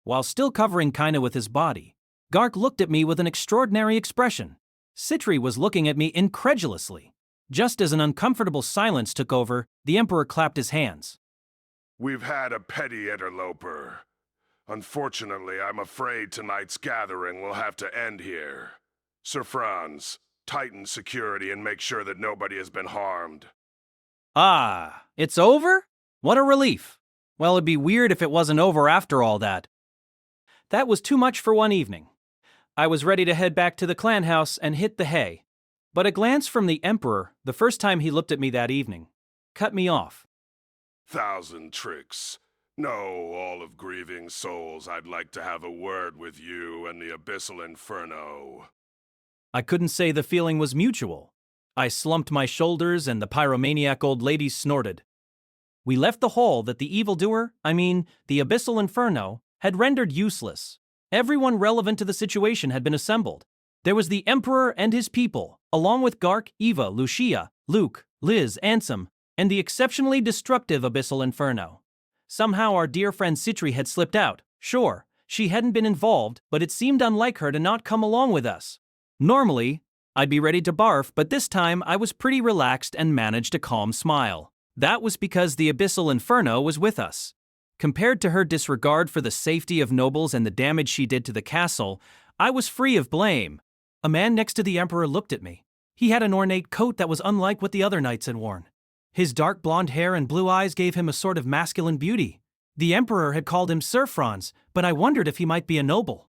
Speaker 1: While still covering Kaina with his body, Gark looked at me with an extraordinary expression. Citri was looking at me incredulously. Just as an uncomfortable silence took over, the Emperor clapped his hands.
Speaker 8: We've had a petty interloper. Unfortunately, I'm afraid tonight's gathering will have to end here. Sir Franz, tighten security and make sure that nobody has been harmed.
Speaker 1: Ah, it's over? What a relief. Well, it'd be weird if it wasn't over after all that. That was too much for one evening. I was ready to head back to the clan house and hit the hay. But a glance from the Emperor, the first time he looked at me that evening, cut me off.
Speaker 8: 1,000 tricks. No, all of Grieving Souls, I'd like to have a word with you and the Abyssal Inferno.
Speaker 1: I couldn't say the feeling was mutual. I slumped my shoulders and the pyromaniac old lady snorted. We left the hole that the evildoer, the abyssal inferno, had rendered useless. Everyone relevant to the situation had been assembled. There was the Emperor and his people, along with Gark, Eva, Lucia, Luke, Liz, Ansem, and the exceptionally destructive abyssal inferno. Somehow our dear friend Citri had slipped out. Sure, she hadn't been involved, but it seemed unlike her to not come along with us. Normally, I'd be ready to barf, but this time I was pretty relaxed and managed a calm smile. That was because the abyssal inferno was with us. Compared to her disregard for the safety of nobles and the damage she did to the castle, I was free of blame. A man next to the Emperor looked at me. He had an ornate coat that was unlike what the other knights had worn. His dark blonde hair and blue eyes gave him a sort of masculine beauty. The Emperor had called him Sir Franz, but I wondered if he might be a noble.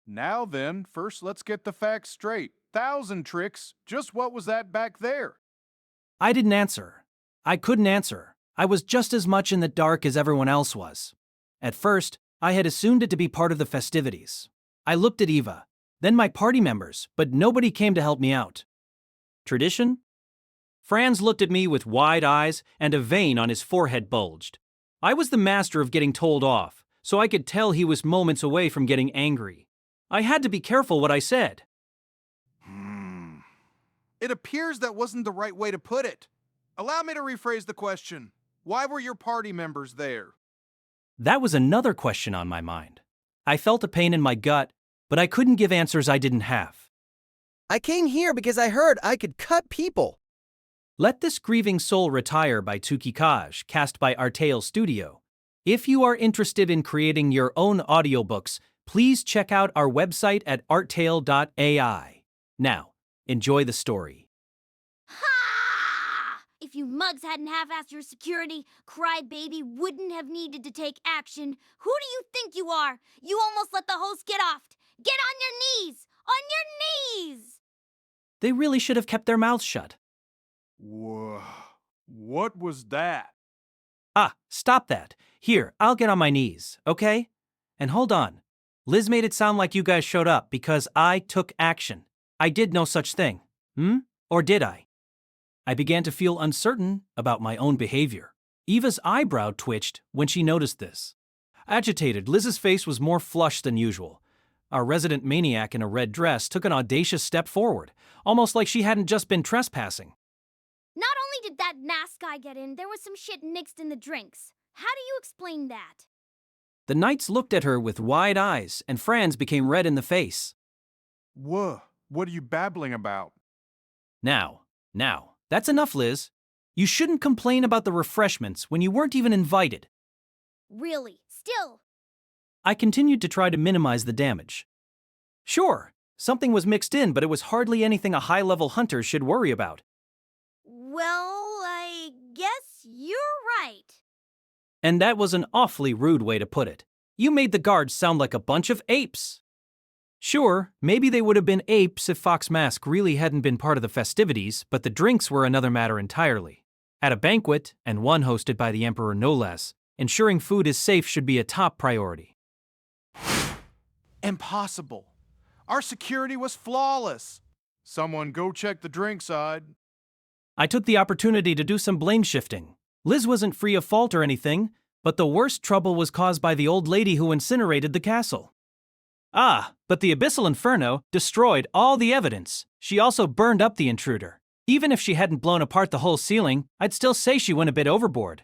Speaker 11: Now then, first let's get the facts straight. 1,000 tricks, just what was that back there?
Speaker 1: I didn't answer. I couldn't answer. I was just as much in the dark as everyone else was. At first, I had assumed it to be part of the festivities. I looked at Eva, then my party members, but nobody came to help me out. Tradition? Franz looked at me with wide eyes and a vein on his forehead bulged. I was the master of getting told off, so I could tell he was moments away from getting angry. I had to be careful what I said.
Speaker 11: It appears that wasn't the right way to put it. Allow me to rephrase the question. Why were your party members there?
Speaker 1: That was another question on my mind. I felt a pain in my gut, but I couldn't give answers I didn't have.
Speaker 5: I came here because I heard I could cut people.
Speaker 1: Let This Grieving Soul Retire by Tuki Kaj, cast by Artale Studio. If you are interested in creating your own audiobooks, please check out our website at artale.ai. Now, enjoy the story.
Speaker 6: Ha! If you mugs hadn't half-assed your security, Crybaby wouldn't have needed to take action. Who do you think you are? You almost let the host get off. Get on your knees! On your knees!
Speaker 1: They really should have kept their mouths shut.
Speaker 11: Whoa, what was that?
Speaker 1: Ah, stop that. Here, I'll get on my knees, okay? And hold on. Liz made it sound like you guys showed up because I took action. I did no such thing. Or did I? I began to feel uncertain about my own behavior. Eva's eyebrow twitched when she noticed this. Agitated, Liz's face was more flushed than usual. Our resident maniac in a red dress took an audacious step forward, almost like she hadn't just been trespassing.
Speaker 6: Not only did that masked guy get in, there was some shit mixed in the drinks. How do you explain that?
Speaker 1: The knights looked at her with wide eyes, and Franz became red in the face.
Speaker 11: Whoa, what are you babbling about?
Speaker 1: Now, that's enough, Liz. You shouldn't complain about the refreshments when you weren't even invited.
Speaker 6: Really? Still?
Speaker 1: I continued to try to minimize the damage. Sure, something was mixed in, but it was hardly anything a high-level hunter should worry about.
Speaker 6: Well, I guess you're right.
Speaker 1: And that was an awfully rude way to put it. You made the guards sound like a bunch of apes. Sure, maybe they would have been apes if Fox Mask really hadn't been part of the festivities, but the drinks were another matter entirely. At a banquet, and one hosted by the Emperor no less, ensuring food is safe should be a top priority.
Speaker 11: Impossible. Our security was flawless. Someone go check the drink side.
Speaker 1: I took the opportunity to do some blame shifting. Liz wasn't free of fault or anything, but the worst trouble was caused by the old lady who incinerated the castle. Ah, but the Abyssal Inferno destroyed all the evidence. She also burned up the intruder. Even if she hadn't blown apart the whole ceiling, I'd still say she went a bit overboard.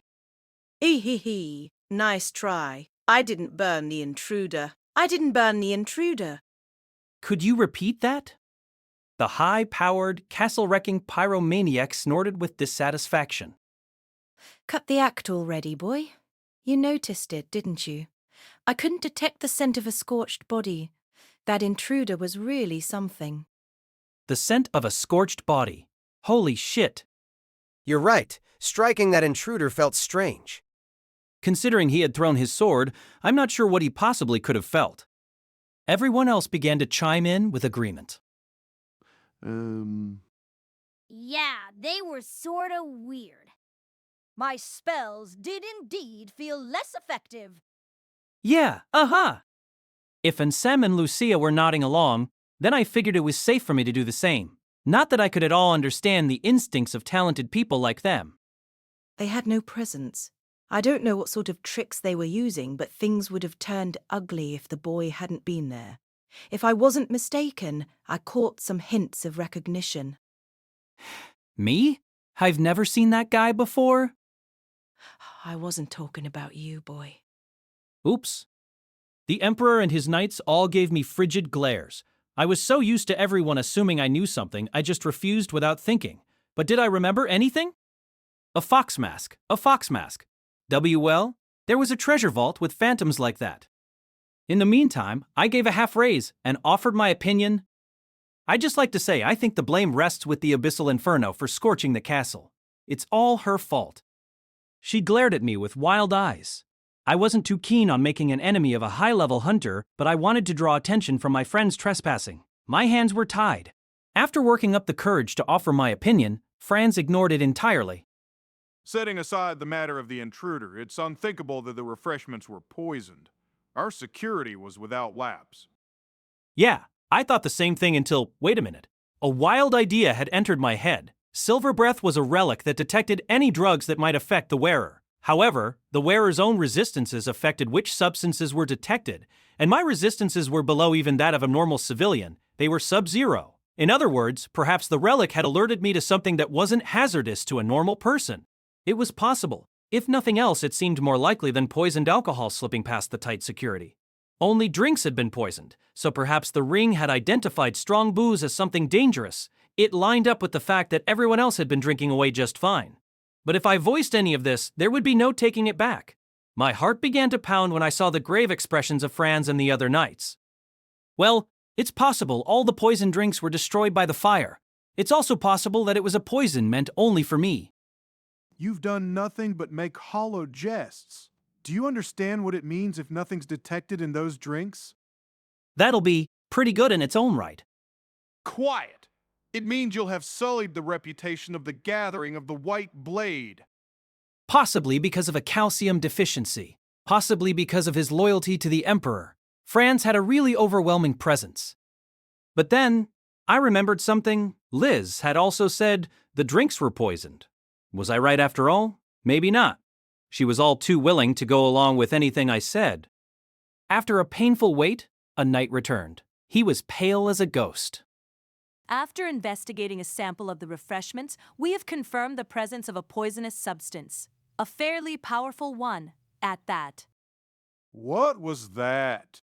Speaker 12: Hee. Nice try. I didn't burn the intruder. I didn't burn the intruder.
Speaker 1: Could you repeat that? The high-powered, castle-wrecking pyromaniac snorted with dissatisfaction.
Speaker 12: Cut the act already, boy. You noticed it, didn't you? I couldn't detect the scent of a scorched body. That intruder was really something.
Speaker 1: The scent of a scorched body. Holy shit.
Speaker 5: You're right. Striking that intruder felt strange.
Speaker 1: Considering he had thrown his sword, I'm not sure what he possibly could have felt. Everyone else began to chime in with agreement.
Speaker 6: Yeah, they were sorta weird.
Speaker 3: My spells did indeed feel less effective.
Speaker 1: Yeah, If Ansem and Lucia were nodding along, then I figured it was safe for me to do the same. Not that I could at all understand the instincts of talented people like them.
Speaker 12: They had no presence. I don't know what sort of tricks they were using, but things would have turned ugly if the boy hadn't been there. If I wasn't mistaken, I caught some hints of recognition.
Speaker 1: Me? I've never seen that guy before?
Speaker 12: I wasn't talking about you, boy.
Speaker 1: Oops. The Emperor and his knights all gave me frigid glares. I was so used to everyone assuming I knew something, I just refused without thinking. But did I remember anything? A fox mask. A fox mask. WL, there was a treasure vault with phantoms like that. In the meantime, I gave a half raise and offered my opinion. I'd just like to say I think the blame rests with the Abyssal Inferno for scorching the castle. It's all her fault. She glared at me with wild eyes. I wasn't too keen on making an enemy of a high-level hunter, but I wanted to draw attention from my friends trespassing. My hands were tied. After working up the courage to offer my opinion, Franz ignored it entirely.
Speaker 11: Setting aside the matter of the intruder, it's unthinkable that the refreshments were poisoned. Our security was without lapse.
Speaker 1: Yeah, I thought the same thing until, wait a minute. A wild idea had entered my head. Silver Breath was a relic that detected any drugs that might affect the wearer. However, the wearer's own resistances affected which substances were detected, and my resistances were below even that of a normal civilian. They were sub-zero. In other words, perhaps the relic had alerted me to something that wasn't hazardous to a normal person. It was possible. If nothing else, it seemed more likely than poisoned alcohol slipping past the tight security. Only drinks had been poisoned, so perhaps the ring had identified strong booze as something dangerous. It lined up with the fact that everyone else had been drinking away just fine. But if I voiced any of this, there would be no taking it back. My heart began to pound when I saw the grave expressions of Franz and the other knights. Well, it's possible all the poison drinks were destroyed by the fire. It's also possible that it was a poison meant only for me.
Speaker 11: You've done nothing but make hollow jests. Do you understand what it means if nothing's detected in those drinks?
Speaker 1: That'll be pretty good in its own right.
Speaker 11: Quiet! It means you'll have sullied the reputation of the gathering of the White Blade.
Speaker 1: Possibly because of a calcium deficiency. Possibly because of his loyalty to the Emperor. Franz had a really overwhelming presence. But then, I remembered something. Liz had also said the drinks were poisoned. Was I right after all? Maybe not. She was all too willing to go along with anything I said. After a painful wait, a knight returned. He was pale as a ghost.
Speaker 10: After investigating a sample of the refreshments, we have confirmed the presence of a poisonous substance. A fairly powerful one, at that.
Speaker 11: What was that?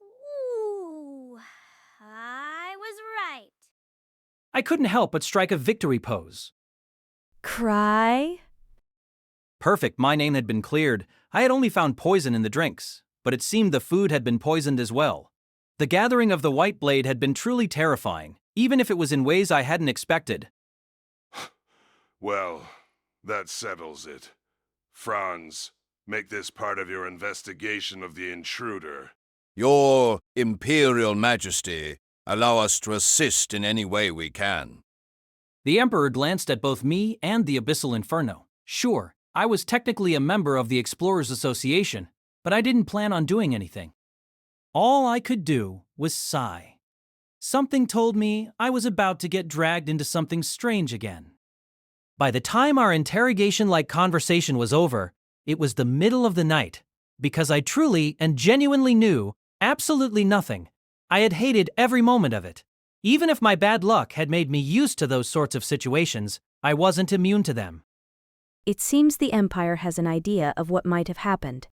Speaker 6: Ooh, I was right.
Speaker 1: I couldn't help but strike a victory pose.
Speaker 2: Krai?
Speaker 1: Perfect, my name had been cleared. I had only found poison in the drinks, but it seemed the food had been poisoned as well. The gathering of the White Blade had been truly terrifying, even if it was in ways I hadn't expected.
Speaker 8: Well, that settles it. Franz, make this part of your investigation of the intruder.
Speaker 13: Your Imperial Majesty, allow us to assist in any way we can.
Speaker 1: The Emperor glanced at both me and the Abyssal Inferno. Sure, I was technically a member of the Explorers Association, but I didn't plan on doing anything. All I could do was sigh. Something told me I was about to get dragged into something strange again. By the time our interrogation-like conversation was over, it was the middle of the night. Because I truly and genuinely knew absolutely nothing, I had hated every moment of it. Even if my bad luck had made me used to those sorts of situations, I wasn't immune to them.
Speaker 2: It seems the Empire has an idea of what might have happened.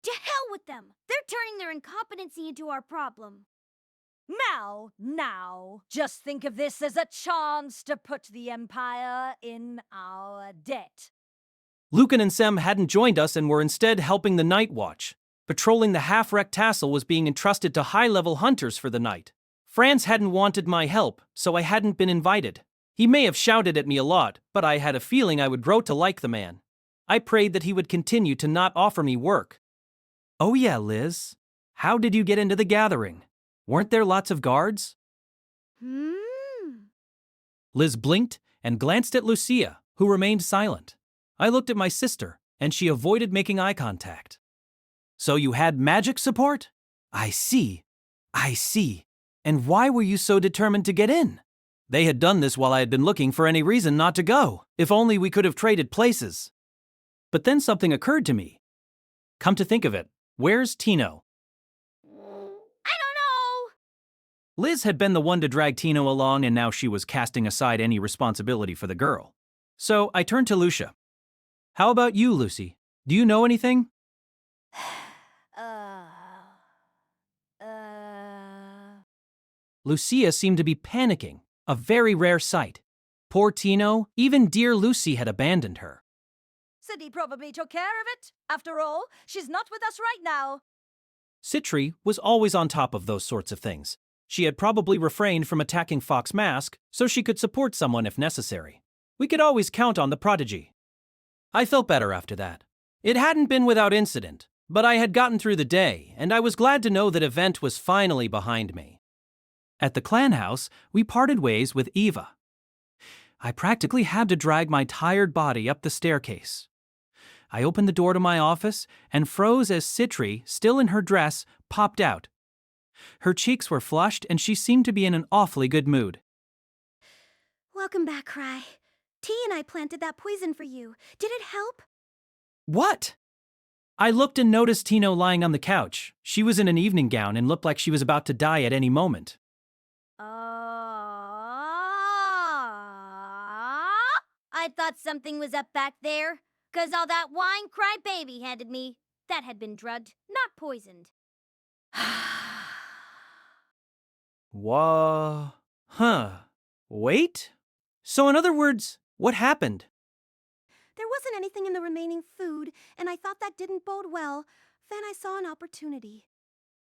Speaker 6: To hell with them! They're turning their incompetency into our problem.
Speaker 3: Now, just think of this as a chance to put the Empire in our debt.
Speaker 1: Lucan and Sem hadn't joined us and were instead helping the Night Watch. Patrolling the half-wrecked tassel was being entrusted to high-level hunters for the night. Franz hadn't wanted my help, so I hadn't been invited. He may have shouted at me a lot, but I had a feeling I would grow to like the man. I prayed that he would continue to not offer me work. Oh yeah, Liz. How did you get into the gathering? Weren't there lots of guards? Liz blinked and glanced at Lucia, who remained silent. I looked at my sister, and she avoided making eye contact. So you had magic support? I see. And why were you so determined to get in? They had done this while I had been looking for any reason not to go. If only we could have traded places. But then something occurred to me. Come to think of it, where's Tino?
Speaker 6: I don't know.
Speaker 1: Liz had been the one to drag Tino along, and now she was casting aside any responsibility for the girl. So I turned to Lucia. How about you, Lucy? Do you know anything? Lucia seemed to be panicking, a very rare sight. Poor Tino, even dear Lucy had abandoned her.
Speaker 3: Cindy probably took care of it. After all, she's not with us right now.
Speaker 1: Citri was always on top of those sorts of things. She had probably refrained from attacking Fox Mask so she could support someone if necessary. We could always count on the prodigy. I felt better after that. It hadn't been without incident, but I had gotten through the day, and I was glad to know that event was finally behind me. At the clan house, we parted ways with Eva. I practically had to drag my tired body up the staircase. I opened the door to my office and froze as Citri, still in her dress, popped out. Her cheeks were flushed and she seemed to be in an awfully good mood.
Speaker 6: Welcome back, Krai. T and I planted that poison for you. Did it help?
Speaker 1: What? I looked and noticed Tino lying on the couch. She was in an evening gown and looked like she was about to die at any moment.
Speaker 6: I thought something was up back there. 'Cause all that wine Krai baby handed me, that had been drugged, not poisoned.
Speaker 1: Wait? So in other words, what happened?
Speaker 6: There wasn't anything in the remaining food, and I thought that didn't bode well. Then I saw an opportunity.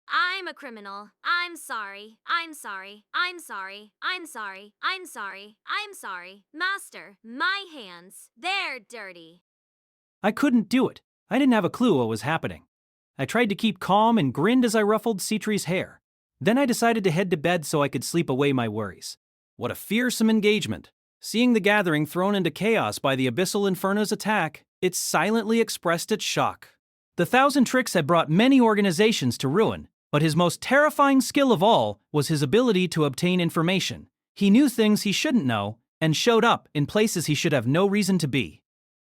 Speaker 6: I'm a criminal. I'm sorry. I'm sorry. I'm sorry. I'm sorry. I'm sorry. I'm sorry. Master, my hands, they're dirty.
Speaker 1: I couldn't do it. I didn't have a clue what was happening. I tried to keep calm and grinned as I ruffled Citri's hair. Then I decided to head to bed so I could sleep away my worries. What a fearsome engagement. Seeing the gathering thrown into chaos by the Abyssal Inferno's attack, it silently expressed its shock. The Thousand Tricks had brought many organizations to ruin, but his most terrifying skill of all was his ability to obtain information. He knew things he shouldn't know, and showed up in places he should have no reason to be.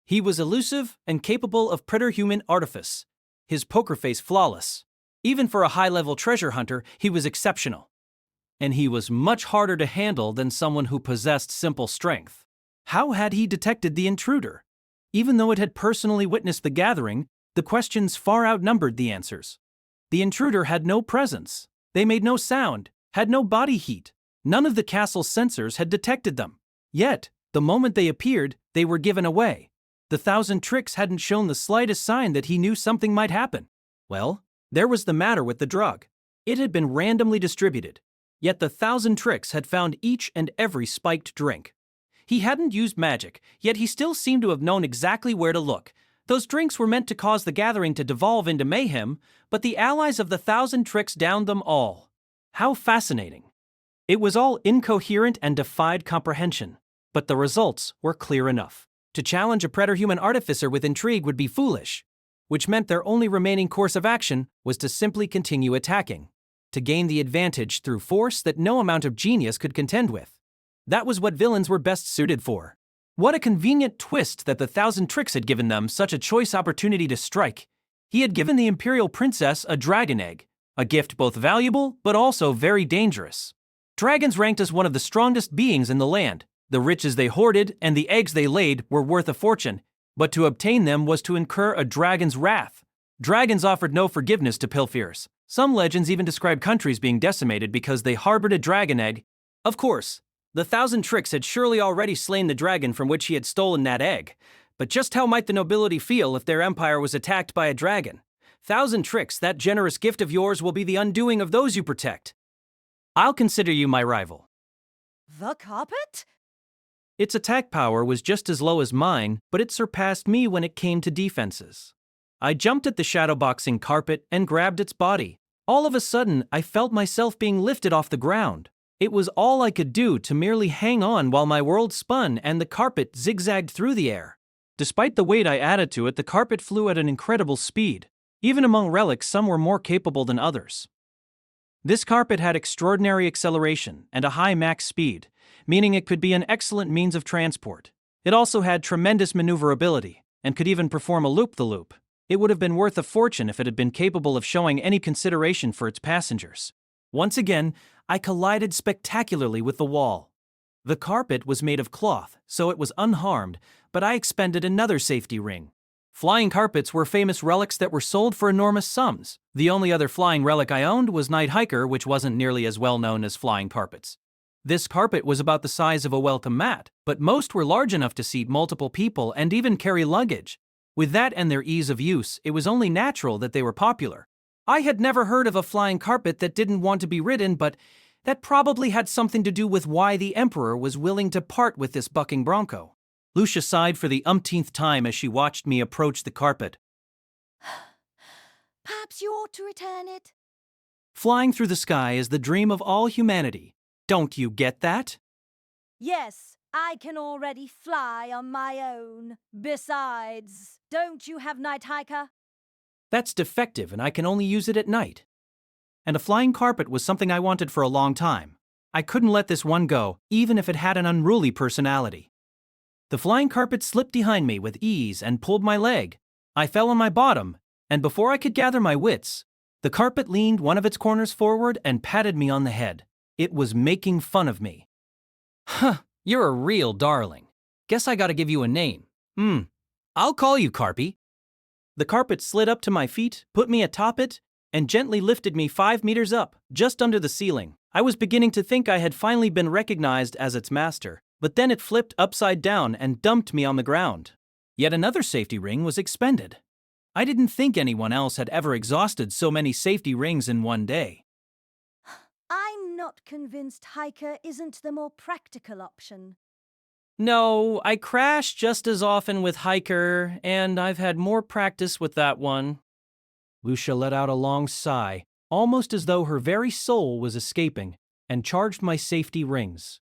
Speaker 1: He was elusive and capable of preterhuman artifice, his poker face flawless. Even for a high-level treasure hunter, he was exceptional. And he was much harder to handle than someone who possessed simple strength. How had he detected the intruder? Even though it had personally witnessed the gathering, the questions far outnumbered the answers. The intruder had no presence. They made no sound, had no body heat. None of the castle's sensors had detected them. Yet, the moment they appeared, they were given away. The Thousand Tricks hadn't shown the slightest sign that he knew something might happen. Well, there was the matter with the drug. It had been randomly distributed. Yet the Thousand Tricks had found each and every spiked drink. He hadn't used magic, yet he still seemed to have known exactly where to look. Those drinks were meant to cause the gathering to devolve into mayhem, but the allies of the Thousand Tricks downed them all. How fascinating. It was all incoherent and defied comprehension, but the results were clear enough. To challenge a preterhuman artificer with intrigue would be foolish, which meant their only remaining course of action was to simply continue attacking, to gain the advantage through force that no amount of genius could contend with. That was what villains were best suited for. What a convenient twist that the Thousand Tricks had given them such a choice opportunity to strike. He had given the Imperial Princess a dragon egg, a gift both valuable but also very dangerous. Dragons ranked as one of the strongest beings in the land. The riches they hoarded and the eggs they laid were worth a fortune, but to obtain them was to incur a dragon's wrath. Dragons offered no forgiveness to pilfers. Some legends even describe countries being decimated because they harbored a dragon egg. Of course, the Thousand Tricks had surely already slain the dragon from which he had stolen that egg. But just how might the nobility feel if their empire was attacked by a dragon? Thousand Tricks, that generous gift of yours will be the undoing of those you protect. I'll consider you my rival.
Speaker 3: The carpet?
Speaker 1: Its attack power was just as low as mine, but it surpassed me when it came to defenses. I jumped at the shadowboxing carpet and grabbed its body. All of a sudden, I felt myself being lifted off the ground. It was all I could do to merely hang on while my world spun and the carpet zigzagged through the air. Despite the weight I added to it, the carpet flew at an incredible speed. Even among relics, some were more capable than others. This carpet had extraordinary acceleration and a high max speed, meaning it could be an excellent means of transport. It also had tremendous maneuverability and could even perform a loop-the-loop. It would have been worth a fortune if it had been capable of showing any consideration for its passengers. Once again, I collided spectacularly with the wall. The carpet was made of cloth, so it was unharmed, but I expended another safety ring. Flying carpets were famous relics that were sold for enormous sums. The only other flying relic I owned was Night Hiker, which wasn't nearly as well known as flying carpets. This carpet was about the size of a welcome mat, but most were large enough to seat multiple people and even carry luggage. With that and their ease of use, it was only natural that they were popular. I had never heard of a flying carpet that didn't want to be ridden, but that probably had something to do with why the Emperor was willing to part with this bucking bronco. Lucia sighed for the umpteenth time as she watched me approach the carpet.
Speaker 3: Perhaps you ought to return it.
Speaker 1: Flying through the sky is the dream of all humanity. Don't you get that?
Speaker 3: Yes, I can already fly on my own. Besides, don't you have Night Hiker?
Speaker 1: That's defective and I can only use it at night. And a flying carpet was something I wanted for a long time. I couldn't let this one go, even if it had an unruly personality. The flying carpet slipped behind me with ease and pulled my leg. I fell on my bottom, and before I could gather my wits, the carpet leaned one of its corners forward and patted me on the head. It was making fun of me. Huh, you're a real darling. Guess I gotta give you a name. I'll call you Carpy. The carpet slid up to my feet, put me atop it, and gently lifted me 5 meters up, just under the ceiling. I was beginning to think I had finally been recognized as its master, but then it flipped upside down and dumped me on the ground. Yet another safety ring was expended. I didn't think anyone else had ever exhausted so many safety rings in one day.
Speaker 3: I'm not convinced Hiker isn't the more practical option.
Speaker 1: No, I crash just as often with Hiker, and I've had more practice with that one. Lucia let out a long sigh, almost as though her very soul was escaping, and charged my safety rings.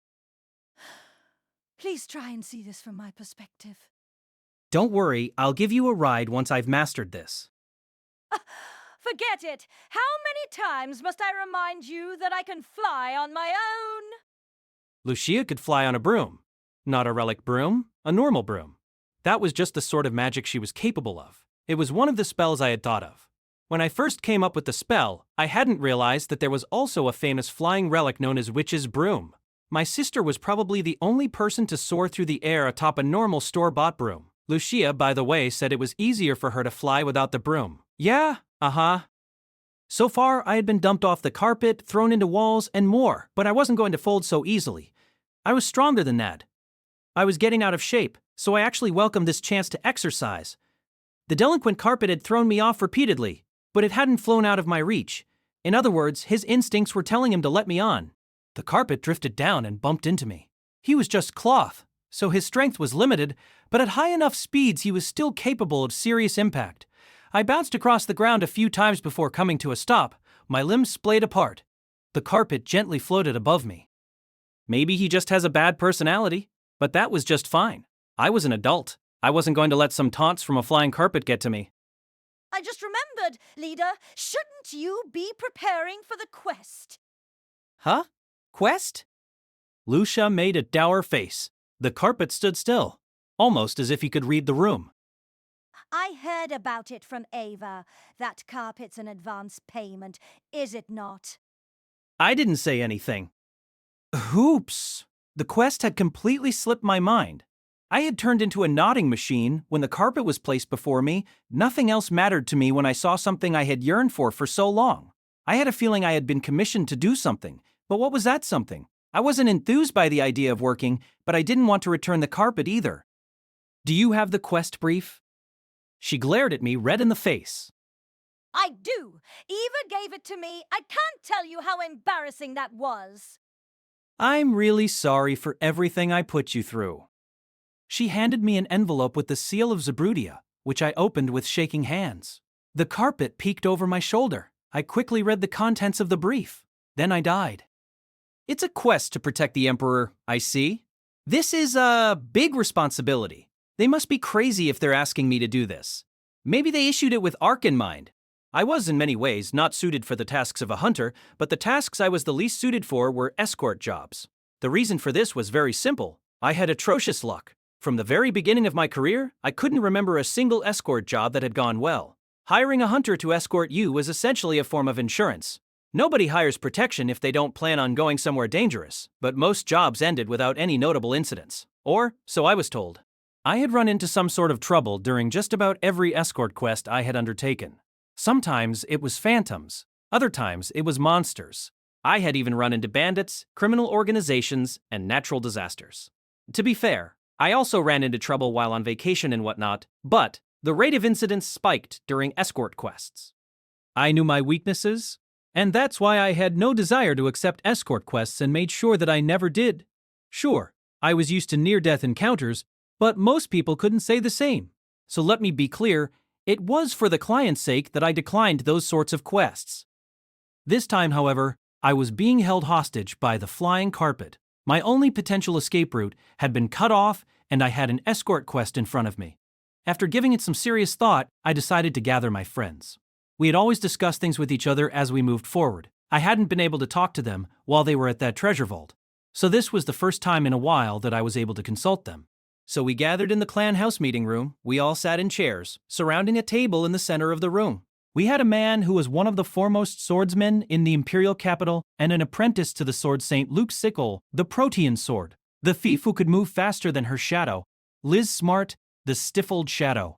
Speaker 3: Please try and see this from my perspective.
Speaker 1: Don't worry, I'll give you a ride once I've mastered this.
Speaker 3: Forget it! How many times must I remind you that I can fly on my own?
Speaker 1: Lucia could fly on a broom. Not a relic broom, a normal broom. That was just the sort of magic she was capable of. It was one of the spells I had thought of. When I first came up with the spell, I hadn't realized that there was also a famous flying relic known as Witch's Broom. My sister was probably the only person to soar through the air atop a normal store-bought broom. Lucia, by the way, said it was easier for her to fly without the broom. Yeah, So far, I had been dumped off the carpet, thrown into walls, and more, but I wasn't going to fold so easily. I was stronger than that. I was getting out of shape, so I actually welcomed this chance to exercise. The delinquent carpet had thrown me off repeatedly, but it hadn't flown out of my reach. In other words, his instincts were telling him to let me on. The carpet drifted down and bumped into me. He was just cloth, so his strength was limited, but at high enough speeds he was still capable of serious impact. I bounced across the ground a few times before coming to a stop, my limbs splayed apart. The carpet gently floated above me. Maybe he just has a bad personality, but that was just fine. I was an adult. I wasn't going to let some taunts from a flying carpet get to me.
Speaker 3: I just remembered, leader, shouldn't you be preparing for the quest?
Speaker 1: Huh? Quest? Lucia made a dour face. The carpet stood still, almost as if he could read the room.
Speaker 3: I heard about it from Ava. That carpet's an advance payment, is it not?
Speaker 1: I didn't say anything. Oops! The quest had completely slipped my mind. I had turned into a nodding machine when the carpet was placed before me. Nothing else mattered to me when I saw something I had yearned for so long. I had a feeling I had been commissioned to do something, but what was that something? I wasn't enthused by the idea of working, but I didn't want to return the carpet either. Do you have the quest brief? She glared at me red in the face.
Speaker 3: I do. Eva gave it to me. I can't tell you how embarrassing that was.
Speaker 1: I'm really sorry for everything I put you through. She handed me an envelope with the seal of Zabrudia, which I opened with shaking hands. The carpet peeked over my shoulder. I quickly read the contents of the brief. Then I died. It's a quest to protect the Emperor, I see. This is a big responsibility. They must be crazy if they're asking me to do this. Maybe they issued it with Ark in mind. I was in many ways not suited for the tasks of a hunter, but the tasks I was the least suited for were escort jobs. The reason for this was very simple. I had atrocious luck. From the very beginning of my career, I couldn't remember a single escort job that had gone well. Hiring a hunter to escort you was essentially a form of insurance. Nobody hires protection if they don't plan on going somewhere dangerous, but most jobs ended without any notable incidents. Or, so I was told. I had run into some sort of trouble during just about every escort quest I had undertaken. Sometimes it was phantoms, other times it was monsters. I had even run into bandits, criminal organizations, and natural disasters. To be fair, I also ran into trouble while on vacation and whatnot, but the rate of incidents spiked during escort quests. I knew my weaknesses, and that's why I had no desire to accept escort quests and made sure that I never did. Sure, I was used to near-death encounters, but most people couldn't say the same. So let me be clear, it was for the client's sake that I declined those sorts of quests. This time, however, I was being held hostage by the flying carpet. My only potential escape route had been cut off, and I had an escort quest in front of me. After giving it some serious thought, I decided to gather my friends. We had always discussed things with each other as we moved forward. I hadn't been able to talk to them while they were at that treasure vault. So this was the first time in a while that I was able to consult them. So we gathered in the clan house meeting room. We all sat in chairs, surrounding a table in the center of the room. We had a man who was one of the foremost swordsmen in the imperial capital and an apprentice to the sword St. Luke's sickle, the Protean sword, the thief who could move faster than her shadow, Liz Smart, the stifled shadow,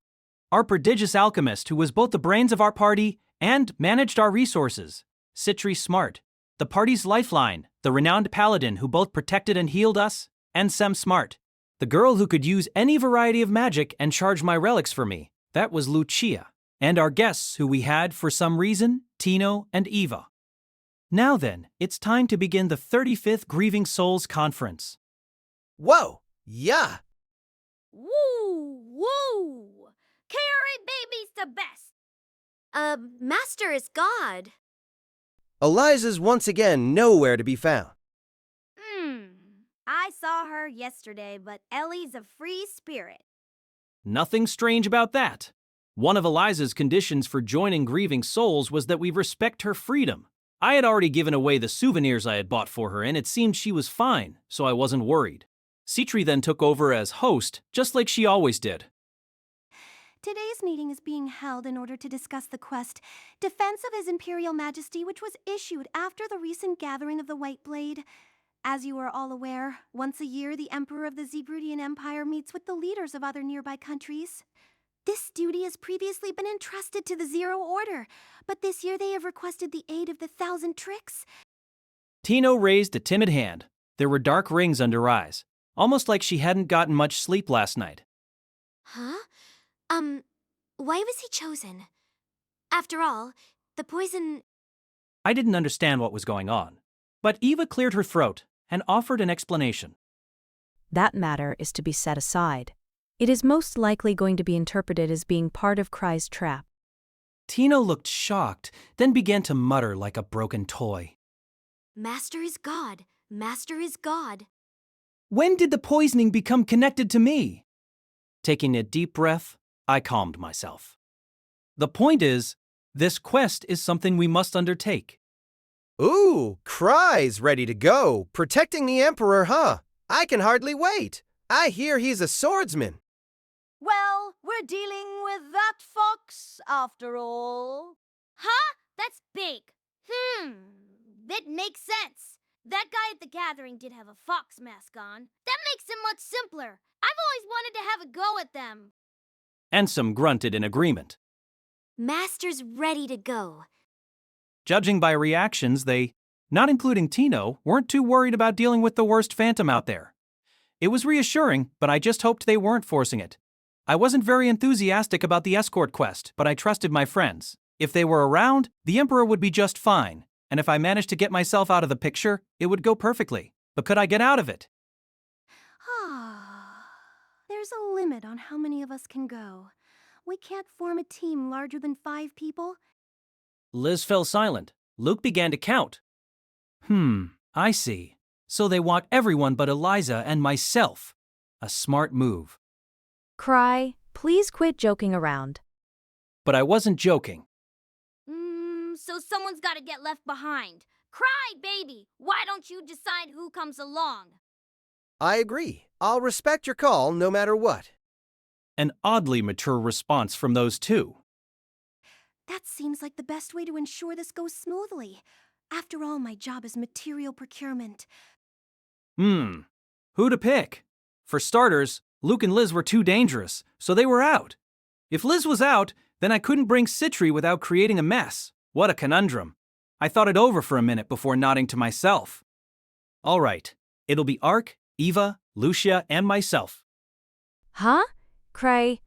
Speaker 1: our prodigious alchemist who was both the brains of our party and managed our resources, Citri Smart, the party's lifeline, the renowned paladin who both protected and healed us, and Sem Smart, the girl who could use any variety of magic and charge my relics for me. That was Lucia. And our guests who we had for some reason, Tino and Eva. Now then, it's time to begin the 35th Grieving Souls Conference.
Speaker 5: Whoa! Yeah!
Speaker 6: Woo! Woo! Carry baby's the best! Master is God.
Speaker 5: Eliza's once again nowhere to be found.
Speaker 3: I saw her yesterday, but Ellie's a free spirit.
Speaker 1: Nothing strange about that. One of Eliza's conditions for joining Grieving Souls was that we respect her freedom. I had already given away the souvenirs I had bought for her, and it seemed she was fine, so I wasn't worried. Citri then took over as host, just like she always did.
Speaker 3: Today's meeting is being held in order to discuss the quest, Defense of His Imperial Majesty, which was issued after the recent gathering of the White Blade. As you are all aware, once a year the Emperor of the Zebrutian Empire meets with the leaders of other nearby countries. This duty has previously been entrusted to the Zero Order, but this year they have requested the aid of the 1,000 Tricks.
Speaker 1: Tino raised a timid hand. There were dark rings under her eyes, almost like she hadn't gotten much sleep last night.
Speaker 6: Huh? Why was he chosen? After all, the poison...
Speaker 1: I didn't understand what was going on, but Eva cleared her throat and offered an explanation.
Speaker 2: That matter is to be set aside. It is most likely going to be interpreted as being part of Krai's trap.
Speaker 1: Tino looked shocked, then began to mutter like a broken toy.
Speaker 6: Master is God. Master is God.
Speaker 1: When did the poisoning become connected to me? Taking a deep breath, I calmed myself. The point is, this quest is something we must undertake.
Speaker 5: Ooh, Krai's ready to go. Protecting the Emperor, huh? I can hardly wait. I hear he's a swordsman.
Speaker 3: Well, we're dealing with that fox, after all.
Speaker 6: Huh? That's big. That makes sense. That guy at the gathering did have a fox mask on. That makes it much simpler. I've always wanted to have a go at them.
Speaker 1: And some grunted in agreement.
Speaker 6: Master's ready to go.
Speaker 1: Judging by reactions, they, not including Tino, weren't too worried about dealing with the worst phantom out there. It was reassuring, but I just hoped they weren't forcing it. I wasn't very enthusiastic about the escort quest, but I trusted my friends. If they were around, the Emperor would be just fine, and if I managed to get myself out of the picture, it would go perfectly. But could I get out of it?
Speaker 3: There's a limit on how many of us can go. We can't form a team larger than 5 people.
Speaker 1: Liz fell silent. Luke began to count. I see. So they want everyone but Eliza and myself. A smart move.
Speaker 2: Krai, please quit joking around.
Speaker 1: But I wasn't joking.
Speaker 6: so someone's gotta get left behind. Krai, baby, why don't you decide who comes along?
Speaker 5: I agree. I'll respect your call no matter what.
Speaker 1: An oddly mature response from those two.
Speaker 3: That seems like the best way to ensure this goes smoothly. After all, my job is material procurement.
Speaker 1: Who to pick? For starters, Luke and Liz were too dangerous, so they were out. If Liz was out, then I couldn't bring Citri without creating a mess. What a conundrum. I thought it over for a minute before nodding to myself. All right, it'll be Ark, Eva, Lucia, and myself.
Speaker 2: Huh? Krai,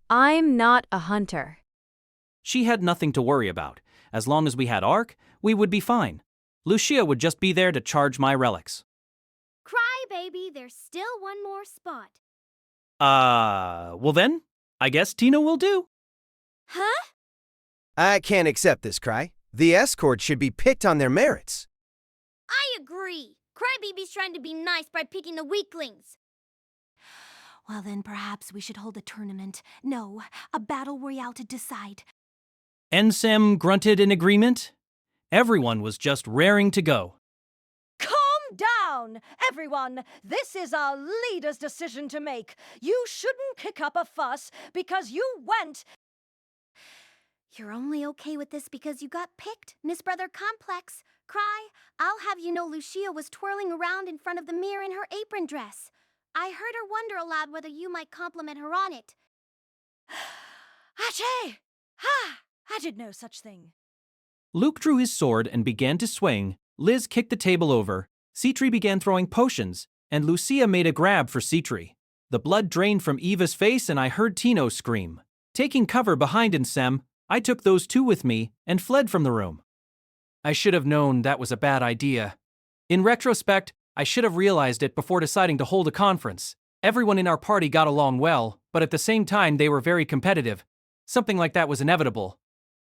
Speaker 2: I'm not a hunter.
Speaker 1: She had nothing to worry about. As long as we had Ark, we would be fine. Lucia would just be there to charge my relics.
Speaker 6: Krai, baby, there's still one more spot.
Speaker 1: Well then, I guess Tina will do.
Speaker 6: Huh?
Speaker 5: I can't accept this, Krai. The escort should be picked on their merits.
Speaker 6: I agree. Crybaby's trying to be nice by picking the weaklings.
Speaker 3: Well then, perhaps we should hold a tournament. No, a battle royale to decide.
Speaker 1: Ensem grunted in agreement. Everyone was just raring to go.
Speaker 14: Calm down, everyone. This is our leader's decision to make. You shouldn't kick up a fuss because you went.
Speaker 3: You're only okay with this because you got picked, Miss Brother Complex. Krai, I'll have you know Lucia was twirling around in front of the mirror in her apron dress. I heard her wonder aloud whether you might compliment her on it.
Speaker 14: Achoo! Ha! I did no such thing.
Speaker 1: Luke drew his sword and began to swing. Liz kicked the table over. Citri began throwing potions, and Lucia made a grab for Citri. The blood drained from Eva's face and I heard Tino scream. Taking cover behind Ensem, I took those two with me and fled from the room. I should have known that was a bad idea. In retrospect, I should have realized it before deciding to hold a conference. Everyone in our party got along well, but at the same time they were very competitive. Something like that was inevitable.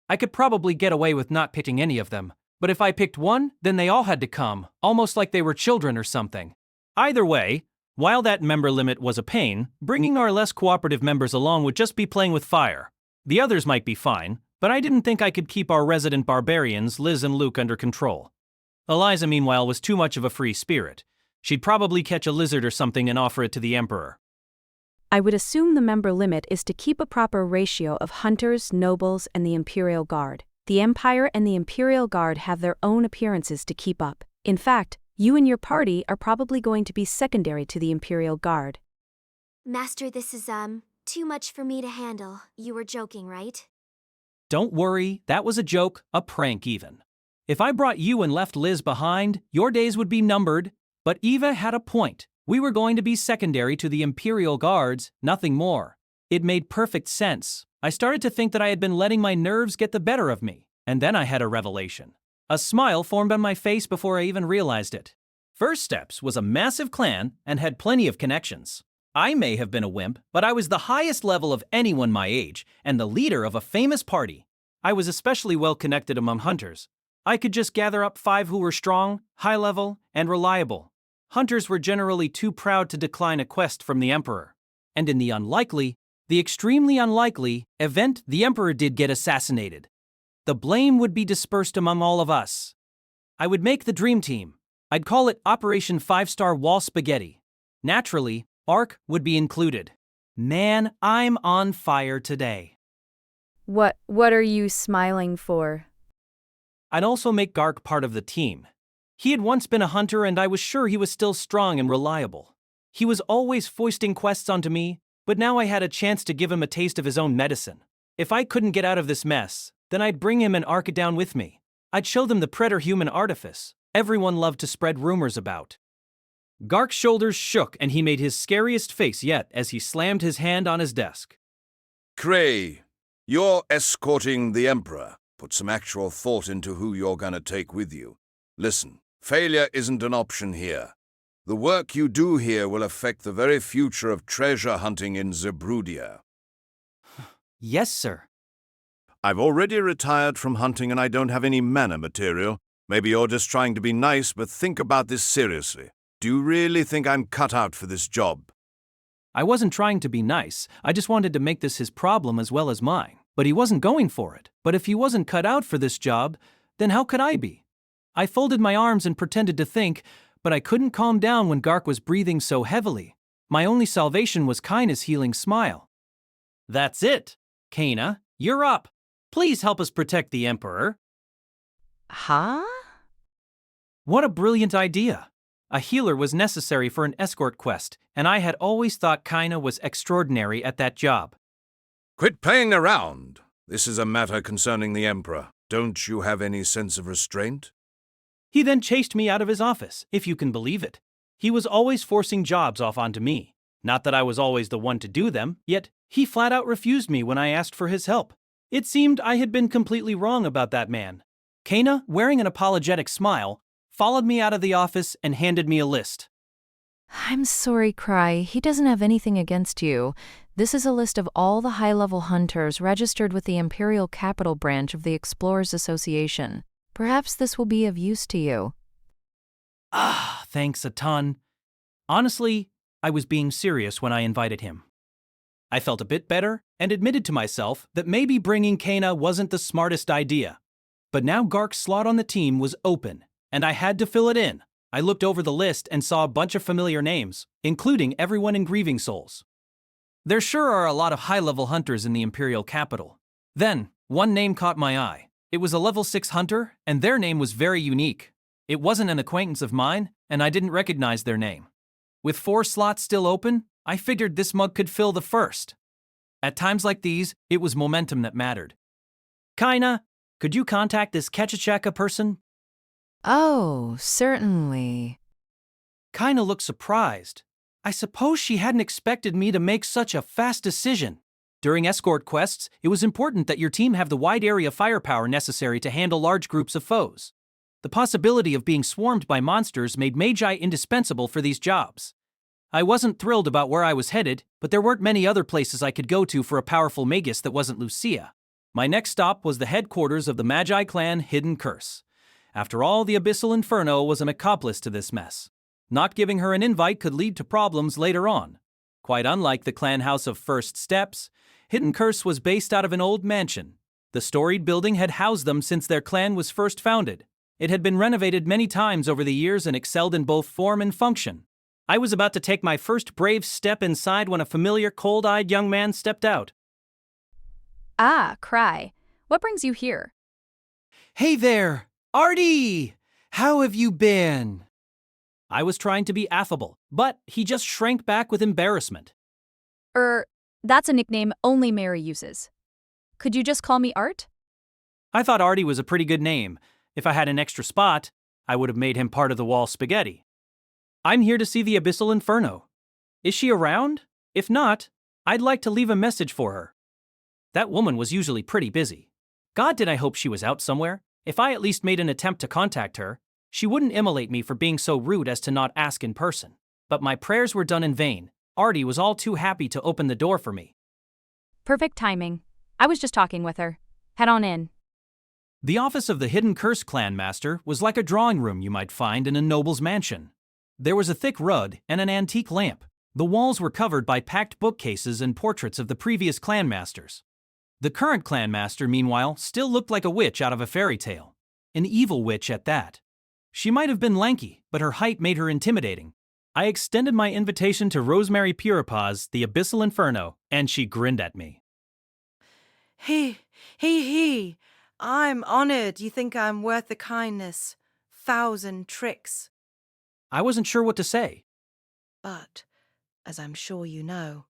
Speaker 1: I could probably get away with not picking any of them, but if I picked one, then they all had to come, almost like they were children or something. Either way, while that member limit was a pain, bringing our less cooperative members along would just be playing with fire. The others might be fine, but I didn't think I could keep our resident barbarians, Liz and Luke, under control. Eliza, meanwhile, was too much of a free spirit. She'd probably catch a lizard or something and offer it to the Emperor.
Speaker 2: I would assume the member limit is to keep a proper ratio of hunters, nobles, and the Imperial Guard. The Empire and the Imperial Guard have their own appearances to keep up. In fact, you and your party are probably going to be secondary to the Imperial Guard.
Speaker 3: Master, this is, too much for me to handle. You were joking, right?
Speaker 1: Don't worry, that was a joke, a prank even. If I brought you and left Liz behind, your days would be numbered. But Eva had a point. We were going to be secondary to the Imperial Guards, nothing more. It made perfect sense. I started to think that I had been letting my nerves get the better of me, and then I had a revelation. A smile formed on my face before I even realized it. First Steps was a massive clan and had plenty of connections. I may have been a wimp, but I was the highest level of anyone my age and the leader of a famous party. I was especially well connected among hunters. I could just gather up 5 who were strong, high level, and reliable. Hunters were generally too proud to decline a quest from the Emperor. And in the extremely unlikely, event the Emperor did get assassinated, the blame would be dispersed among all of us. I would make the dream team. I'd call it Operation 5-Star Wall Spaghetti. Naturally, Ark would be included. Man, I'm on fire today.
Speaker 2: What are you smiling for?
Speaker 1: I'd also make Gark part of the team. He had once been a hunter and I was sure he was still strong and reliable. He was always foisting quests onto me, but now I had a chance to give him a taste of his own medicine. If I couldn't get out of this mess, then I'd bring him and Ark down with me. I'd show them the predator-human artifice everyone loved to spread rumors about. Gark's shoulders shook and he made his scariest face yet as he slammed his hand on his desk.
Speaker 13: Krai, you're escorting the Emperor. Put some actual thought into who you're gonna take with you. Listen, failure isn't an option here. The work you do here will affect the very future of treasure hunting in Zerbrudia.
Speaker 1: Yes, sir.
Speaker 11: I've already retired from hunting and I don't have any mana material. Maybe you're just trying to be nice, but think about this seriously. Do you really think I'm cut out for this job?
Speaker 1: I wasn't trying to be nice. I just wanted to make this his problem as well as mine. but he wasn't going for it. But if he wasn't cut out for this job, then how could I be? I folded my arms and pretended to think, but I couldn't calm down when Gark was breathing so heavily. My only salvation was Kaina's healing smile. That's it. Kaina, you're up. Please help us protect the Emperor.
Speaker 2: Huh?
Speaker 1: What a brilliant idea. A healer was necessary for an escort quest, and I had always thought Kaina was extraordinary at that job.
Speaker 11: Quit playing around. This is a matter concerning the Emperor. Don't you have any sense of restraint?
Speaker 1: He then chased me out of his office, if you can believe it. He was always forcing jobs off onto me. Not that I was always the one to do them, yet he flat out refused me when I asked for his help. It seemed I had been completely wrong about that man. Kaina, wearing an apologetic smile, followed me out of the office and handed me a list.
Speaker 2: I'm sorry, Krai. He doesn't have anything against you. This is a list of all the high-level hunters registered with the Imperial Capital Branch of the Explorers Association. Perhaps this will be of use to you.
Speaker 1: Thanks a ton. Honestly, I was being serious when I invited him. I felt a bit better and admitted to myself that maybe bringing Kaina wasn't the smartest idea. But now Gark's slot on the team was open, and I had to fill it in. I looked over the list and saw a bunch of familiar names, including everyone in Grieving Souls. There sure are a lot of high-level hunters in the Imperial capital. Then, one name caught my eye. It was a level 6 hunter, and their name was very unique. It wasn't an acquaintance of mine, and I didn't recognize their name. With 4 slots still open, I figured this mug could fill the first. At times like these, it was momentum that mattered. Kaina, could you contact this Ketchachaka person?
Speaker 2: Oh, certainly.
Speaker 1: Kaina looked surprised. I suppose she hadn't expected me to make such a fast decision. During escort quests, it was important that your team have the wide area firepower necessary to handle large groups of foes. The possibility of being swarmed by monsters made Magi indispensable for these jobs. I wasn't thrilled about where I was headed, but there weren't many other places I could go to for a powerful magus that wasn't Lucia. My next stop was the headquarters of the Magi clan Hidden Curse. After all, the Abyssal Inferno was an accomplice to this mess. Not giving her an invite could lead to problems later on. Quite unlike the clan house of First Steps, Hidden Curse was based out of an old mansion. The storied building had housed them since their clan was first founded. It had been renovated many times over the years and excelled in both form and function. I was about to take my first brave step inside when a familiar cold-eyed young man stepped out.
Speaker 2: Ah, Krai. What brings you here?
Speaker 1: Hey there, Artie! How have you been? I was trying to be affable, but he just shrank back with embarrassment.
Speaker 2: That's a nickname only Mary uses. Could you just call me Art?
Speaker 1: I thought Artie was a pretty good name. If I had an extra spot, I would have made him part of the wall spaghetti. I'm here to see the Abyssal Inferno. Is she around? If not, I'd like to leave a message for her. That woman was usually pretty busy. God, did I hope she was out somewhere. If I at least made an attempt to contact her, she wouldn't immolate me for being so rude as to not ask in person. But my prayers were done in vain. Artie was all too happy to open the door for me.
Speaker 2: Perfect timing. I was just talking with her. Head on in.
Speaker 1: The office of the Hidden Curse Clan Master was like a drawing room you might find in a noble's mansion. There was a thick rug and an antique lamp. The walls were covered by packed bookcases and portraits of the previous clan masters. The current clan master, meanwhile, still looked like a witch out of a fairy tale. An evil witch at that. She might have been lanky, but her height made her intimidating. I extended my invitation to Rosemary Puripaws, the Abyssal Inferno, and she grinned at me.
Speaker 12: He. I'm honored you think I'm worth the kindness. 1,000 tricks.
Speaker 1: I wasn't sure what to say.
Speaker 12: But, as I'm sure you know,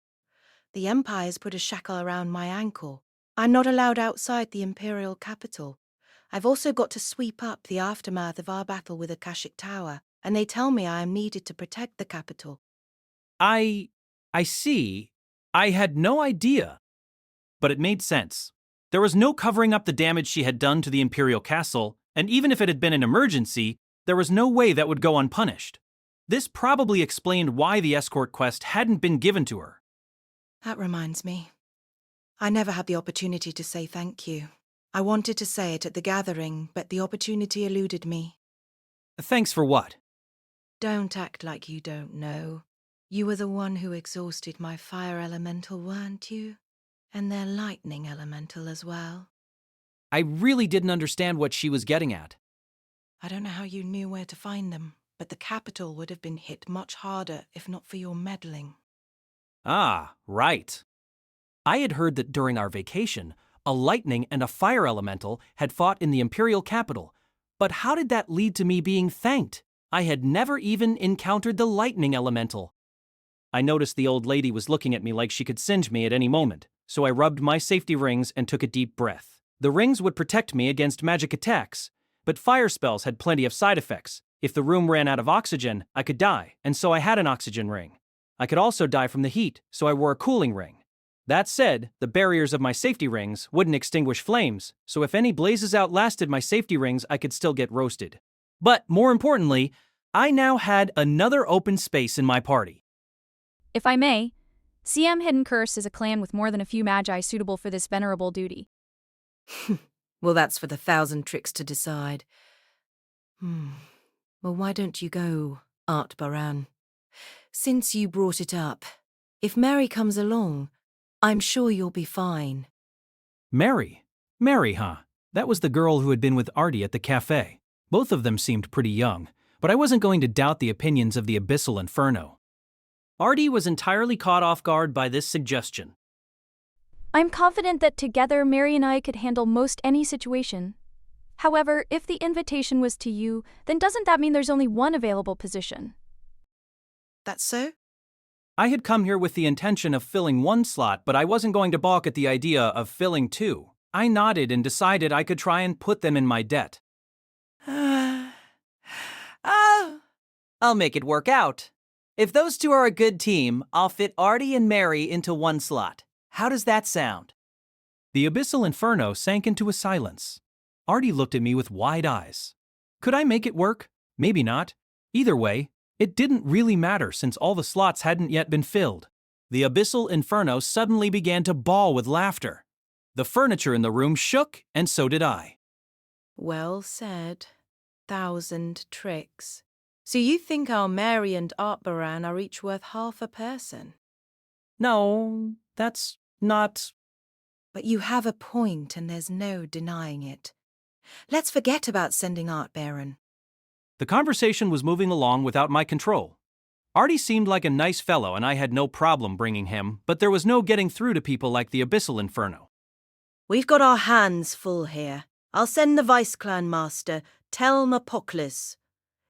Speaker 12: the Empire's put a shackle around my ankle. I'm not allowed outside the Imperial capital. I've also got to sweep up the aftermath of our battle with Akashic Tower, and they tell me I am needed to protect the capital.
Speaker 1: I see. I had no idea. But it made sense. There was no covering up the damage she had done to the Imperial castle, and even if it had been an emergency, there was no way that would go unpunished. This probably explained why the escort quest hadn't been given to her.
Speaker 12: That reminds me. I never had the opportunity to say thank you. I wanted to say it at the gathering, but the opportunity eluded me.
Speaker 1: Thanks for what?
Speaker 12: Don't act like you don't know. You were the one who exhausted my fire elemental, weren't you? And they're lightning elemental as well.
Speaker 1: I really didn't understand what she was getting at.
Speaker 12: I don't know how you knew where to find them, but the capital would have been hit much harder if not for your meddling.
Speaker 1: Ah, right. I had heard that during our vacation, a lightning and a fire elemental had fought in the imperial capital, but how did that lead to me being thanked? I had never even encountered the lightning elemental. I noticed the old lady was looking at me like she could singe me at any moment, so I rubbed my safety rings and took a deep breath. The rings would protect me against magic attacks, but fire spells had plenty of side effects. If the room ran out of oxygen, I could die, and so I had an oxygen ring. I could also die from the heat, so I wore a cooling ring. That said, the barriers of my safety rings wouldn't extinguish flames, so if any blazes outlasted my safety rings, I could still get roasted. But more importantly, I now had another open space in my party.
Speaker 15: If I may, CM Hidden Curse is a clan with more than a few magi suitable for this venerable duty.
Speaker 12: Well, that's for the 1,000 tricks to decide. Well, why don't you go, Art Baran? Since you brought it up, if Mary comes along, I'm sure you'll be fine.
Speaker 1: Mary? Mary, huh? That was the girl who had been with Artie at the cafe. Both of them seemed pretty young, but I wasn't going to doubt the opinions of the Abyssal Inferno. Artie was entirely caught off guard by this suggestion.
Speaker 15: I'm confident that together Mary and I could handle most any situation. However, if the invitation was to you, then doesn't that mean there's only one available position?
Speaker 12: That's so?
Speaker 1: I had come here with the intention of filling one slot, but I wasn't going to balk at the idea of filling two. I nodded and decided I could try and put them in my debt.
Speaker 16: I'll make it work out. If those two are a good team, I'll fit Artie and Mary into one slot. How does that sound?
Speaker 1: The Abyssal Inferno sank into a silence. Artie looked at me with wide eyes. Could I make it work? Maybe not. Either way, it didn't really matter since all the slots hadn't yet been filled. The Abyssal Inferno suddenly began to bawl with laughter. The furniture in the room shook, and so did I.
Speaker 12: Well said. 1,000 tricks. So you think our Mary and Art Baran are each worth half a person?
Speaker 1: No, that's not...
Speaker 12: But you have a point and there's no denying it. Let's forget about sending Art Baran.
Speaker 1: The conversation was moving along without my control. Artie seemed like a nice fellow and I had no problem bringing him, but there was no getting through to people like the Abyssal Inferno.
Speaker 12: We've got our hands full here. I'll send the Vice Clan Master, Telmapoclis.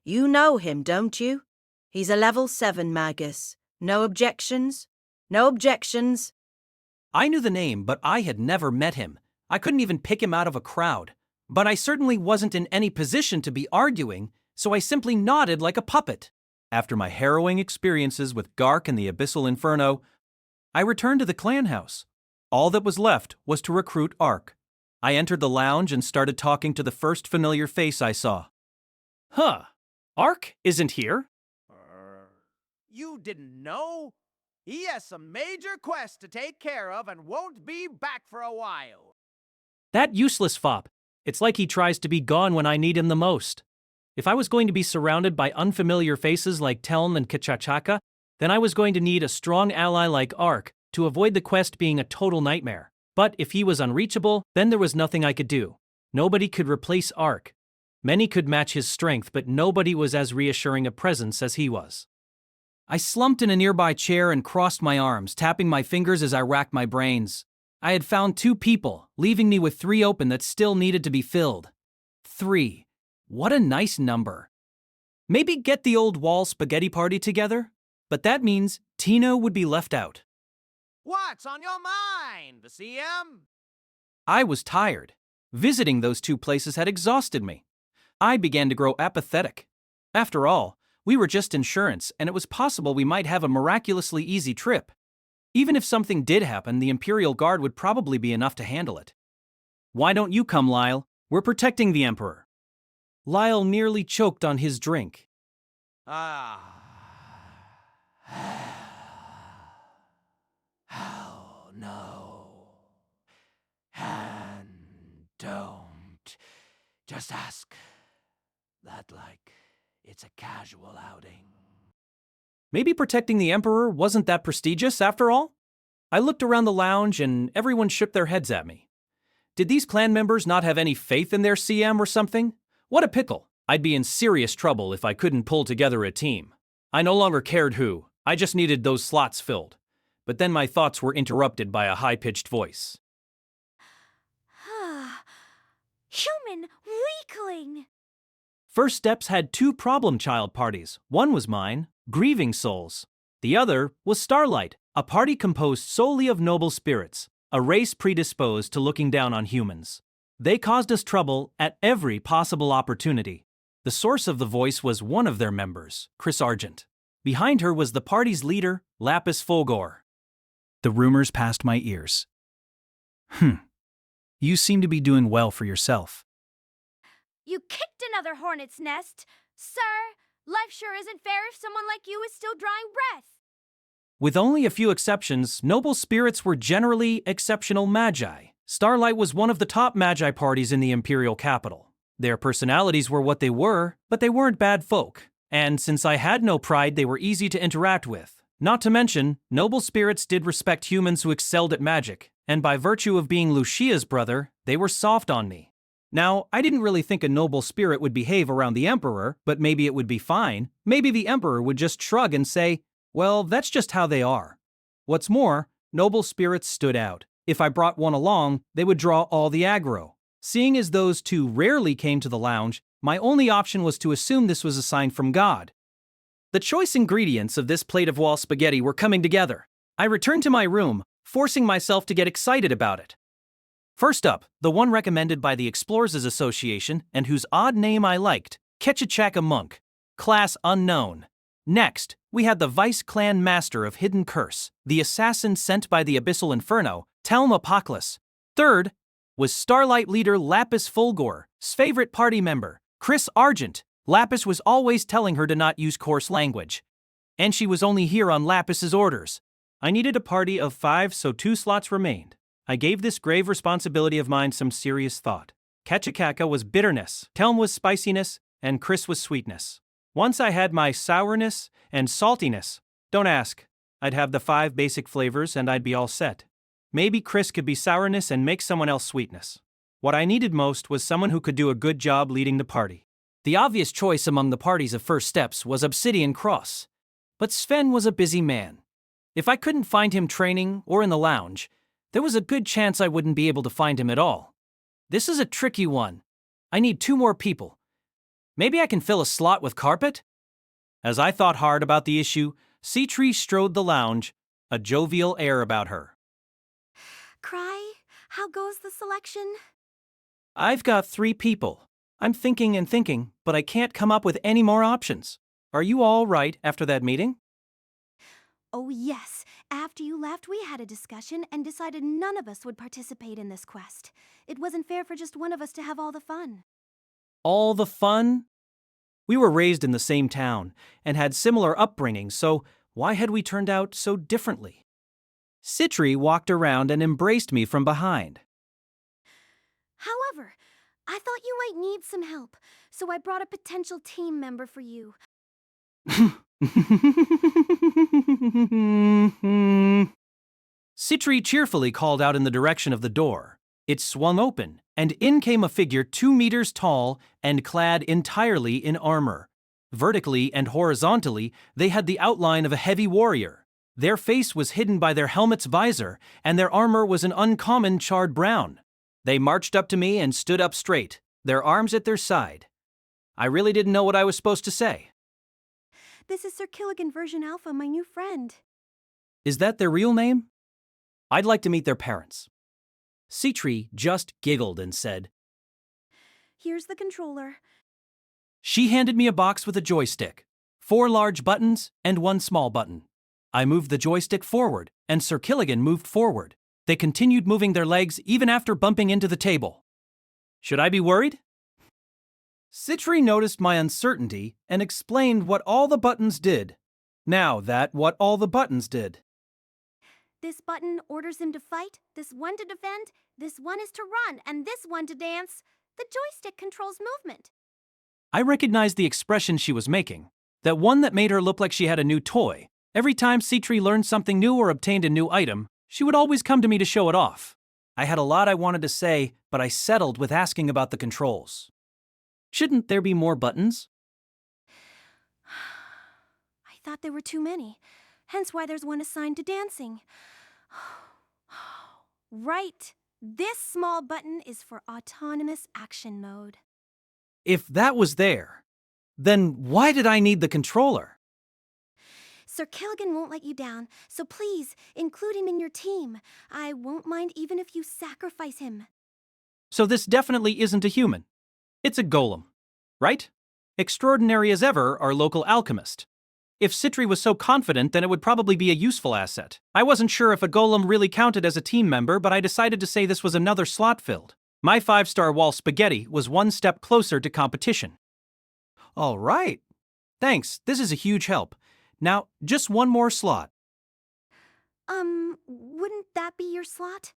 Speaker 12: You know him, don't you? He's a level 7 magus. No objections? No objections?
Speaker 1: I knew the name, but I had never met him. I couldn't even pick him out of a crowd. But I certainly wasn't in any position to be arguing, so I simply nodded like a puppet. After my harrowing experiences with Gark and the Abyssal Inferno, I returned to the clan house. All that was left was to recruit Ark. I entered the lounge and started talking to the first familiar face I saw. Huh, Ark isn't here?
Speaker 9: You didn't know? He has some major quests to take care of and won't be back for a while.
Speaker 1: That useless fop. It's like he tries to be gone when I need him the most. If I was going to be surrounded by unfamiliar faces like Telm and Kachachaka, then I was going to need a strong ally like Ark to avoid the quest being a total nightmare. But if he was unreachable, then there was nothing I could do. Nobody could replace Ark. Many could match his strength, but nobody was as reassuring a presence as he was. I slumped in a nearby chair and crossed my arms, tapping my fingers as I racked my brains. I had found 2 people, leaving me with 3 open that still needed to be filled. 3. What a nice number. Maybe get the old wall spaghetti party together? But that means Tino would be left out.
Speaker 9: What's on your mind, the CM?
Speaker 1: I was tired. Visiting those 2 places had exhausted me. I began to grow apathetic. After all, we were just insurance, and it was possible we might have a miraculously easy trip. Even if something did happen, the Imperial Guard would probably be enough to handle it. Why don't you come, Lyle? We're protecting the Emperor. Lyle nearly choked on his drink.
Speaker 9: Oh, no. And don't. Just ask that like it's a casual outing.
Speaker 1: Maybe protecting the Emperor wasn't that prestigious after all? I looked around the lounge and everyone shook their heads at me. Did these clan members not have any faith in their CM or something? What a pickle. I'd be in serious trouble if I couldn't pull together a team. I no longer cared who, I just needed those slots filled. But then my thoughts were interrupted by a high-pitched voice.
Speaker 3: Human weakling!
Speaker 1: First Steps had 2 problem child parties. One was mine, Grieving Souls. The other was Starlight, a party composed solely of noble spirits, a race predisposed to looking down on humans. They caused us trouble at every possible opportunity. The source of the voice was one of their members, Chris Argent. Behind her was the party's leader, Lapis Fulgor. The rumors passed my ears. You seem to be doing well for yourself.
Speaker 3: You kicked another hornet's nest. Sir, life sure isn't fair if someone like you is still drawing breath.
Speaker 1: With only a few exceptions, noble spirits were generally exceptional magi. Starlight was one of the top magi parties in the imperial capital. Their personalities were what they were, but they weren't bad folk. And since I had no pride, they were easy to interact with. Not to mention, noble spirits did respect humans who excelled at magic, and by virtue of being Lucia's brother, they were soft on me. Now, I didn't really think a noble spirit would behave around the Emperor, but maybe it would be fine. Maybe the Emperor would just shrug and say, well, that's just how they are. What's more, noble spirits stood out. If I brought one along, they would draw all the aggro. Seeing as those 2 rarely came to the lounge, my only option was to assume this was a sign from God. The choice ingredients of this plate of wall spaghetti were coming together. I returned to my room, forcing myself to get excited about it. First up, the one recommended by the Explorers Association and whose odd name I liked, Ketchachaka Monk, class unknown. Next, we had the Vice Clan Master of Hidden Curse, the assassin sent by the Abyssal Inferno, Talm Apoclus. Third was Starlight leader Lapis Fulgor's favorite party member, Chris Argent. Lapis was always telling her to not use coarse language. And she was only here on Lapis's orders. I needed a party of 5, so 2 slots remained. I gave this grave responsibility of mine some serious thought. Ketchachaka was bitterness, Telm was spiciness, and Chris was sweetness. Once I had my sourness and saltiness, don't ask, I'd have the 5 basic flavors and I'd be all set. Maybe Chris could be sourness and make someone else sweetness. What I needed most was someone who could do a good job leading the party. The obvious choice among the parties of First Steps was Obsidian Cross. But Sven was a busy man. If I couldn't find him training or in the lounge, there was a good chance I wouldn't be able to find him at all. This is a tricky one. I need 2 more people. Maybe I can fill a slot with Carpet? As I thought hard about the issue, Seatree strode the lounge, a jovial air about her.
Speaker 3: Krai, how goes the selection?
Speaker 1: I've got 3 people. I'm thinking and thinking, but I can't come up with any more options. Are you all right after that meeting?
Speaker 3: Oh yes, after you left we had a discussion and decided none of us would participate in this quest. It wasn't fair for just one of us to have all the fun.
Speaker 1: All the fun? We were raised in the same town and had similar upbringings, so why had we turned out so differently? Citri walked around and embraced me from behind.
Speaker 3: However, I thought you might need some help, so I brought a potential team member for you.
Speaker 1: Citri cheerfully called out in the direction of the door. It swung open, and in came a figure 2 meters tall and clad entirely in armor. Vertically and horizontally, they had the outline of a heavy warrior. Their face was hidden by their helmet's visor, and their armor was an uncommon charred brown. They marched up to me and stood up straight, their arms at their side. I really didn't know what I was supposed to say.
Speaker 3: This is Sir Killigan Version Alpha, my new friend.
Speaker 1: Is that their real name? I'd like to meet their parents. Citri just giggled and said,
Speaker 3: Here's the controller.
Speaker 1: She handed me a box with a joystick, 4 large buttons and 1 small button. I moved the joystick forward, and Sir Killigan moved forward. They continued moving their legs even after bumping into the table. Should I be worried? Citri noticed my uncertainty and explained what all the buttons did. What all the buttons did.
Speaker 3: This button orders him to fight, this one to defend, this one is to run, and this one to dance. The joystick controls movement.
Speaker 1: I recognized the expression she was making, that one that made her look like she had a new toy. Every time Citri learned something new or obtained a new item, She would always come to me to show it off. I had a lot I wanted to say, but I settled with asking about the controls. Shouldn't there be more buttons?
Speaker 3: I thought there were too many, hence why there's one assigned to dancing. Right. This small button is for autonomous action mode.
Speaker 1: If that was there, then why did I need the controller?
Speaker 3: Sir Killigan won't let you down, so please include him in your team. I won't mind even if you sacrifice him.
Speaker 1: So this definitely isn't a human. It's a golem, right? Extraordinary as ever, our local alchemist. If Citri was so confident, then it would probably be a useful asset. I wasn't sure if a golem really counted as a team member, but I decided to say this was another slot filled. My 5-star wall spaghetti was one step closer to competition. All right. Thanks, this is a huge help. Now, just one more slot.
Speaker 3: Wouldn't that be your slot?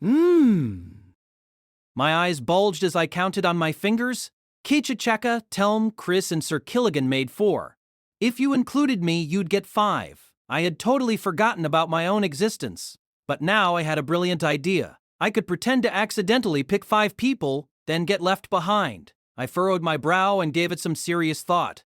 Speaker 1: My eyes bulged as I counted on my fingers. Kichachaka, Telm, Chris, and Sir Killigan made 4. If you included me, you'd get 5. I had totally forgotten about my own existence. But now I had a brilliant idea. I could pretend to accidentally pick 5 people, then get left behind. I furrowed my brow and gave it some serious thought.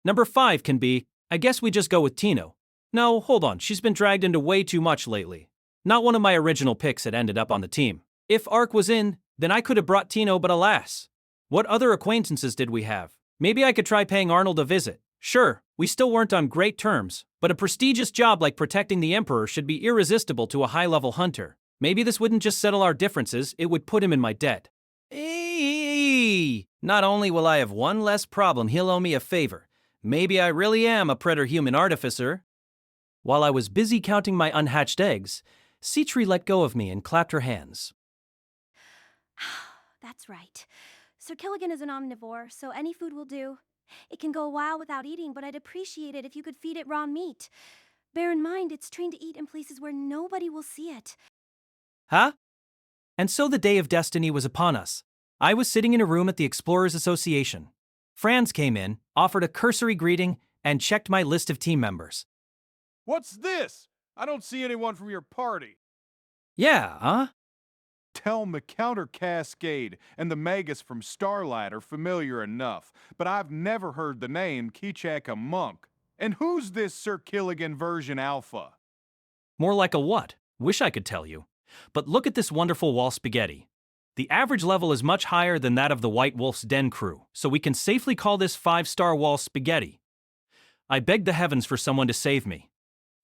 Speaker 1: Number 5 can be, I guess we just go with Tino. No, hold on, she's been dragged into way too much lately. Not one of my original picks had ended up on the team. If Ark was in, then I could have brought Tino, but alas. What other acquaintances did we have? Maybe I could try paying Arnold a visit. Sure, we still weren't on great terms, but a prestigious job like protecting the Emperor should be irresistible to a high-level hunter. Maybe this wouldn't just settle our differences, it would put him in my debt. Not only will I have one less problem, he'll owe me a favor. Maybe I really am a preter-human artificer. While I was busy counting my unhatched eggs, Citri let go of me and clapped her hands.
Speaker 3: That's right. Sir Killigan is an omnivore, so any food will do. It can go a while without eating, but I'd appreciate it if you could feed it raw meat. Bear in mind, it's trained to eat in places where nobody will see it.
Speaker 1: Huh? And so the day of destiny was upon us. I was sitting in a room at the Explorers Association. Franz came in, offered a cursory greeting, and checked my list of team members.
Speaker 17: What's this? I don't see anyone from your party.
Speaker 1: Yeah, huh?
Speaker 17: Telm the Counter Cascade and the Magus from Starlight are familiar enough, but I've never heard the name Kichaka Monk. And who's this Sir Killigan version Alpha?
Speaker 1: More like a what? Wish I could tell you. But look at this wonderful wall spaghetti. The average level is much higher than that of the White Wolf's Den crew, so we can safely call this 5-star wall spaghetti. I begged the heavens for someone to save me.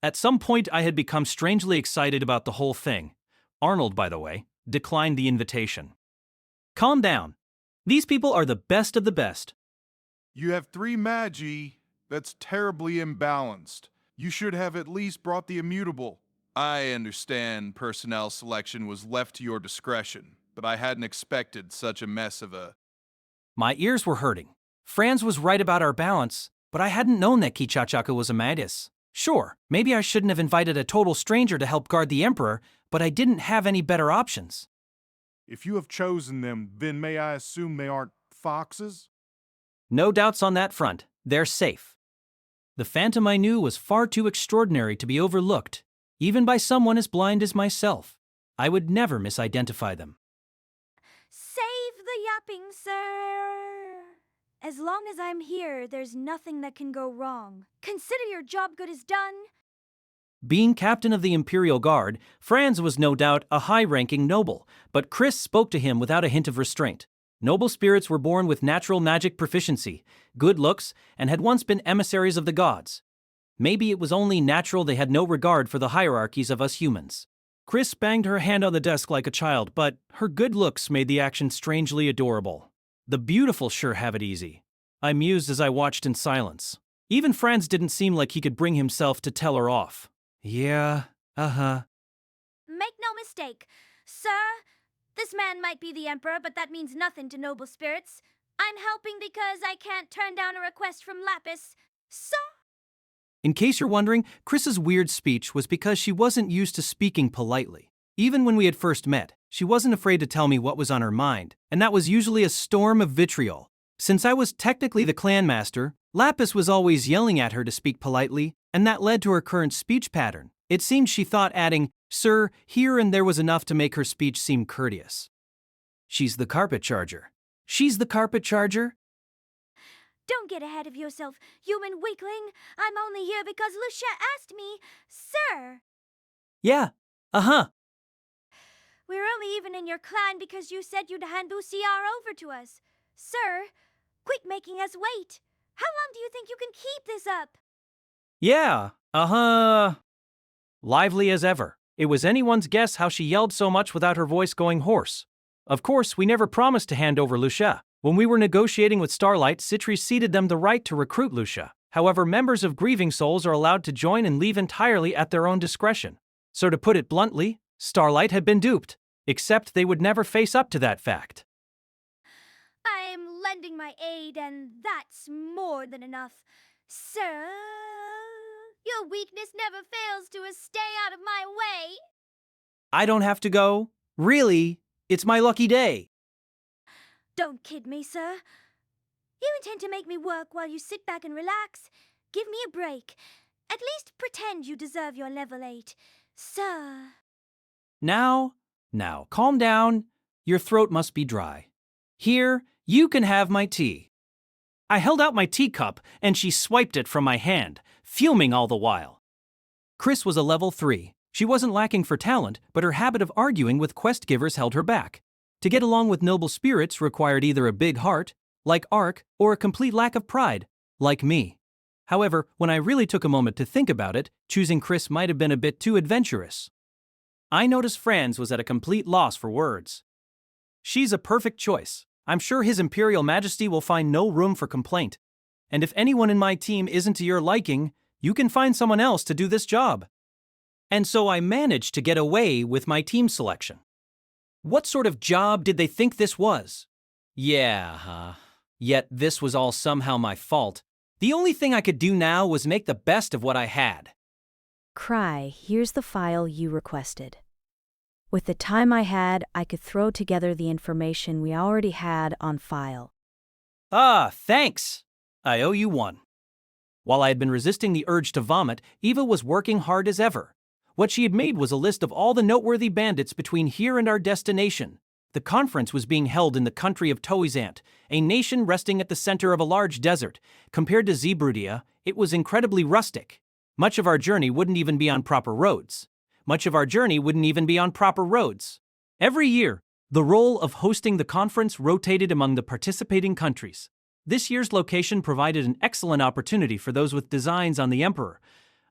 Speaker 1: At some point, I had become strangely excited about the whole thing. Arnold, by the way, declined the invitation. Calm down. These people are the best of the best.
Speaker 17: You have 3 magi. That's terribly imbalanced. You should have at least brought the immutable. I understand personnel selection was left to your discretion, but I hadn't expected such a mess of a...
Speaker 1: My ears were hurting. Franz was right about our balance, but I hadn't known that Kichachaka was a Magus. Sure, maybe I shouldn't have invited a total stranger to help guard the Emperor, but I didn't have any better options.
Speaker 17: If you have chosen them, then may I assume they aren't foxes?
Speaker 1: No doubts on that front. They're safe. The phantom I knew was far too extraordinary to be overlooked, even by someone as blind as myself. I would never misidentify them.
Speaker 3: Save the yapping, sir. As long as I'm here, there's nothing that can go wrong. Consider your job good as done.
Speaker 1: Being captain of the Imperial Guard, Franz was no doubt a high-ranking noble, but Chris spoke to him without a hint of restraint. Noble spirits were born with natural magic proficiency, good looks, and had once been emissaries of the gods. Maybe it was only natural they had no regard for the hierarchies of us humans. Chris banged her hand on the desk like a child, but her good looks made the action strangely adorable. The beautiful sure have it easy. I mused as I watched in silence. Even Franz didn't seem like he could bring himself to tell her off. Yeah,
Speaker 3: Make no mistake, sir. This man might be the Emperor, but that means nothing to noble spirits. I'm helping because I can't turn down a request from Lapis, sir.
Speaker 1: In case you're wondering, Chris's weird speech was because she wasn't used to speaking politely. Even when we had first met, she wasn't afraid to tell me what was on her mind, and that was usually a storm of vitriol. Since I was technically the clan master, Lapis was always yelling at her to speak politely, and that led to her current speech pattern. It seemed she thought adding, "Sir," here and there was enough to make her speech seem courteous. She's the carpet charger. She's the carpet charger?
Speaker 18: Don't get ahead of yourself, human weakling. I'm only here because Lucia asked me, sir.
Speaker 1: Yeah, uh-huh.
Speaker 18: We're only even in your clan because you said you'd hand Luciar over to us. Sir, quit making us wait. How long do you think you can keep this up?
Speaker 1: Yeah, uh-huh. Lively as ever. It was anyone's guess how she yelled so much without her voice going hoarse. Of course, we never promised to hand over Lucia. When we were negotiating with Starlight, Citri ceded them the right to recruit Lucia. However, members of Grieving Souls are allowed to join and leave entirely at their own discretion. So to put it bluntly, Starlight had been duped, except they would never face up to that fact.
Speaker 18: I'm lending my aid, and that's more than enough. Sir, your weakness never fails to stay out of my way.
Speaker 1: I don't have to go. Really, it's my lucky day.
Speaker 18: Don't kid me, sir. You intend to make me work while you sit back and relax? Give me a break. At least pretend you deserve your level 8. Sir.
Speaker 1: Now, calm down. Your throat must be dry. Here, you can have my tea. I held out my teacup, and she swiped it from my hand, fuming all the while. Chris was a level 3. She wasn't lacking for talent, but her habit of arguing with quest givers held her back. To get along with noble spirits required either a big heart, like Ark, or a complete lack of pride, like me. However, when I really took a moment to think about it, choosing Chris might have been a bit too adventurous. I noticed Franz was at a complete loss for words. She's a perfect choice. I'm sure His Imperial Majesty will find no room for complaint. And if anyone in my team isn't to your liking, you can find someone else to do this job. And so I managed to get away with my team selection. What sort of job did they think this was? Yeah, Yet this was all somehow my fault. The only thing I could do now was make the best of what I had.
Speaker 2: Krai, here's the file you requested. With the time I had, I could throw together the information we already had on file.
Speaker 1: Ah, thanks. I owe you one. While I had been resisting the urge to vomit, Eva was working hard as ever. What she had made was a list of all the noteworthy bandits between here and our destination. The conference was being held in the country of Toizant, a nation resting at the center of a large desert. Compared to Zeebrudia, it was incredibly rustic. Much of our journey wouldn't even be on proper roads. Every year, the role of hosting the conference rotated among the participating countries. This year's location provided an excellent opportunity for those with designs on the Emperor.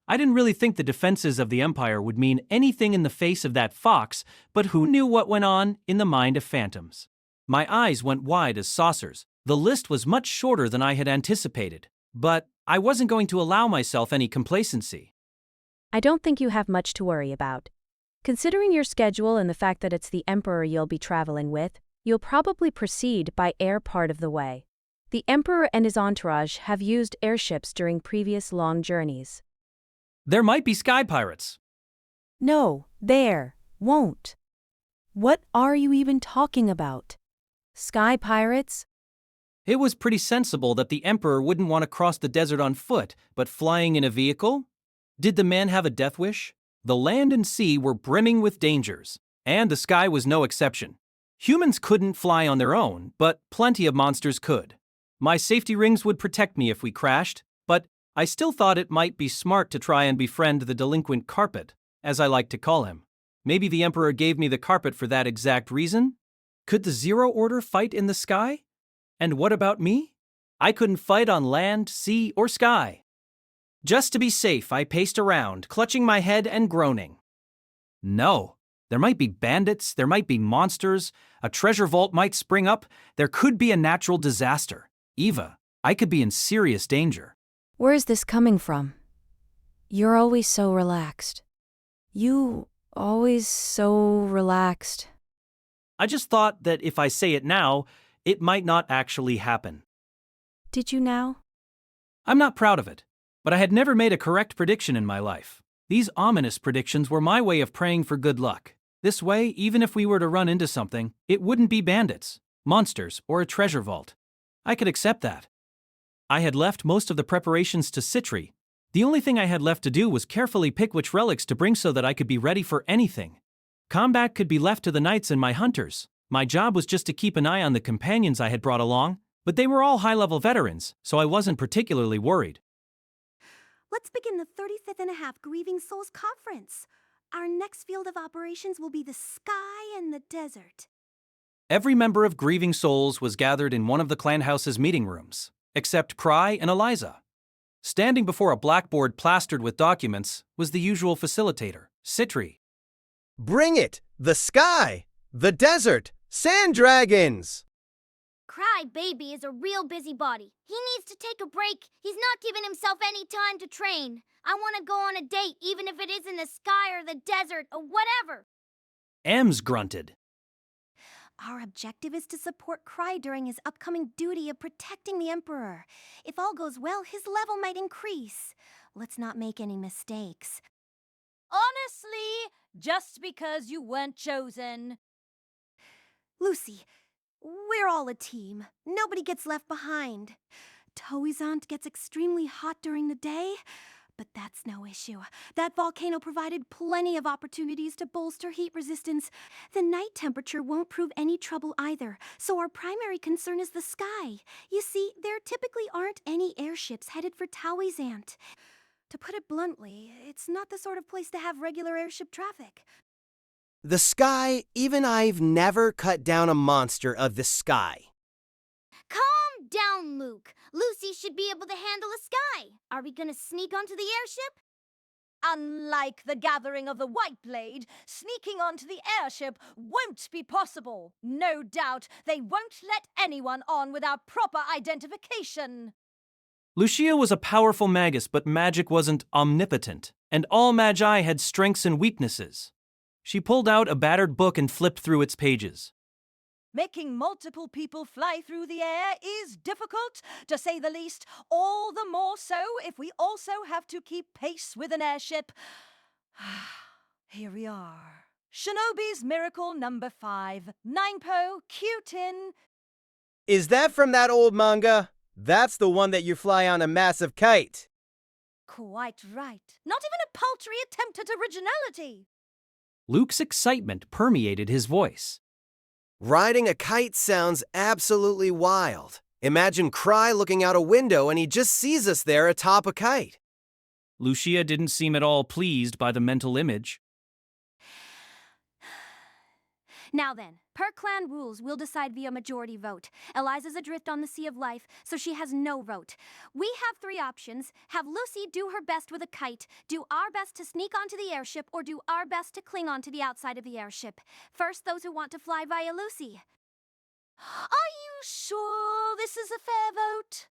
Speaker 1: I didn't really think the defenses of the Empire would mean anything in the face of that fox, but who knew what went on in the mind of phantoms? My eyes went wide as saucers. The list was much shorter than I had anticipated, but I wasn't going to allow myself any complacency.
Speaker 2: I don't think you have much to worry about. Considering your schedule and the fact that it's the Emperor you'll be traveling with, you'll probably proceed by air part of the way. The Emperor and his entourage have used airships during previous long journeys.
Speaker 1: There might be sky pirates.
Speaker 2: No, there won't. What are you even talking about? Sky pirates?
Speaker 1: It was pretty sensible that the Emperor wouldn't want to cross the desert on foot, but flying in a vehicle? Did the man have a death wish? The land and sea were brimming with dangers, and the sky was no exception. Humans couldn't fly on their own, but plenty of monsters could. My safety rings would protect me if we crashed, but I still thought it might be smart to try and befriend the delinquent carpet, as I like to call him. Maybe the Emperor gave me the carpet for that exact reason? Could the Zero Order fight in the sky? And what about me? I couldn't fight on land, sea, or sky. Just to be safe, I paced around, clutching my head and groaning. No, there might be bandits, there might be monsters, a treasure vault might spring up, there could be a natural disaster. Eva, I could be in serious danger.
Speaker 2: Where is this coming from? You're always so relaxed. You always so relaxed.
Speaker 1: I just thought that if I say it now, it might not actually happen.
Speaker 2: Did you now?
Speaker 1: I'm not proud of it, but I had never made a correct prediction in my life. These ominous predictions were my way of praying for good luck. This way, even if we were to run into something, it wouldn't be bandits, monsters, or a treasure vault. I could accept that. I had left most of the preparations to Citri, The only thing I had left to do was carefully pick which relics to bring so that I could be ready for anything. Combat could be left to the knights and my hunters. My job was just to keep an eye on the companions I had brought along, but they were all high-level veterans, so I wasn't particularly worried.
Speaker 3: Let's begin the 35th and a half Grieving Souls Conference. Our next field of operations will be the sky and the desert.
Speaker 1: Every member of Grieving Souls was gathered in one of the clan house's meeting rooms, except Krai and Eliza. Standing before a blackboard plastered with documents was the usual facilitator, Citri.
Speaker 5: Bring it! The sky! The desert! Sand dragons!
Speaker 6: Krai baby is a real busybody. He needs to take a break. He's not giving himself any time to train. I want to go on a date, even if it is in the sky or the desert or whatever.
Speaker 1: Ems grunted.
Speaker 3: Our objective is to support Krai during his upcoming duty of protecting the Emperor. If all goes well, his level might increase. Let's not make any mistakes.
Speaker 14: Honestly, just because you weren't chosen.
Speaker 3: Lucy, we're all a team. Nobody gets left behind. Toizant gets extremely hot during the day, but that's no issue. That volcano provided plenty of opportunities to bolster heat resistance. The night temperature won't prove any trouble either, so our primary concern is the sky. You see, there typically aren't any airships headed for Toizant. To put it bluntly, it's not the sort of place to have regular airship traffic.
Speaker 5: The sky, even I've never cut down a monster of the sky.
Speaker 6: Calm down, Luke. Lucy should be able to handle a sky. Are we gonna sneak onto the airship?
Speaker 14: Unlike the gathering of the White Blade, sneaking onto the airship won't be possible. No doubt they won't let anyone on without proper identification.
Speaker 1: Lucia was a powerful magus, but magic wasn't omnipotent, and all magi had strengths and weaknesses. She pulled out a battered book and flipped through its pages.
Speaker 14: Making multiple people fly through the air is difficult, to say the least, all the more so if we also have to keep pace with an airship. Here we are. Shinobi's Miracle number 5. Ninepo, Q-Tin.
Speaker 5: Is that from that old manga? That's the one that you fly on a massive kite.
Speaker 14: Quite right. Not even a paltry attempt at originality.
Speaker 1: Luke's excitement permeated his voice.
Speaker 5: Riding a kite sounds absolutely wild. Imagine Krai looking out a window and he just sees us there atop a kite.
Speaker 1: Lucia didn't seem at all pleased by the mental image.
Speaker 3: Now then, per clan rules, we'll decide via majority vote. Eliza's adrift on the Sea of Life, so she has no vote. We have 3 options. Have Lucy do her best with a kite, do our best to sneak onto the airship, or do our best to cling onto the outside of the airship. First, those who want to fly via Lucy.
Speaker 14: Are you sure this is a fair vote?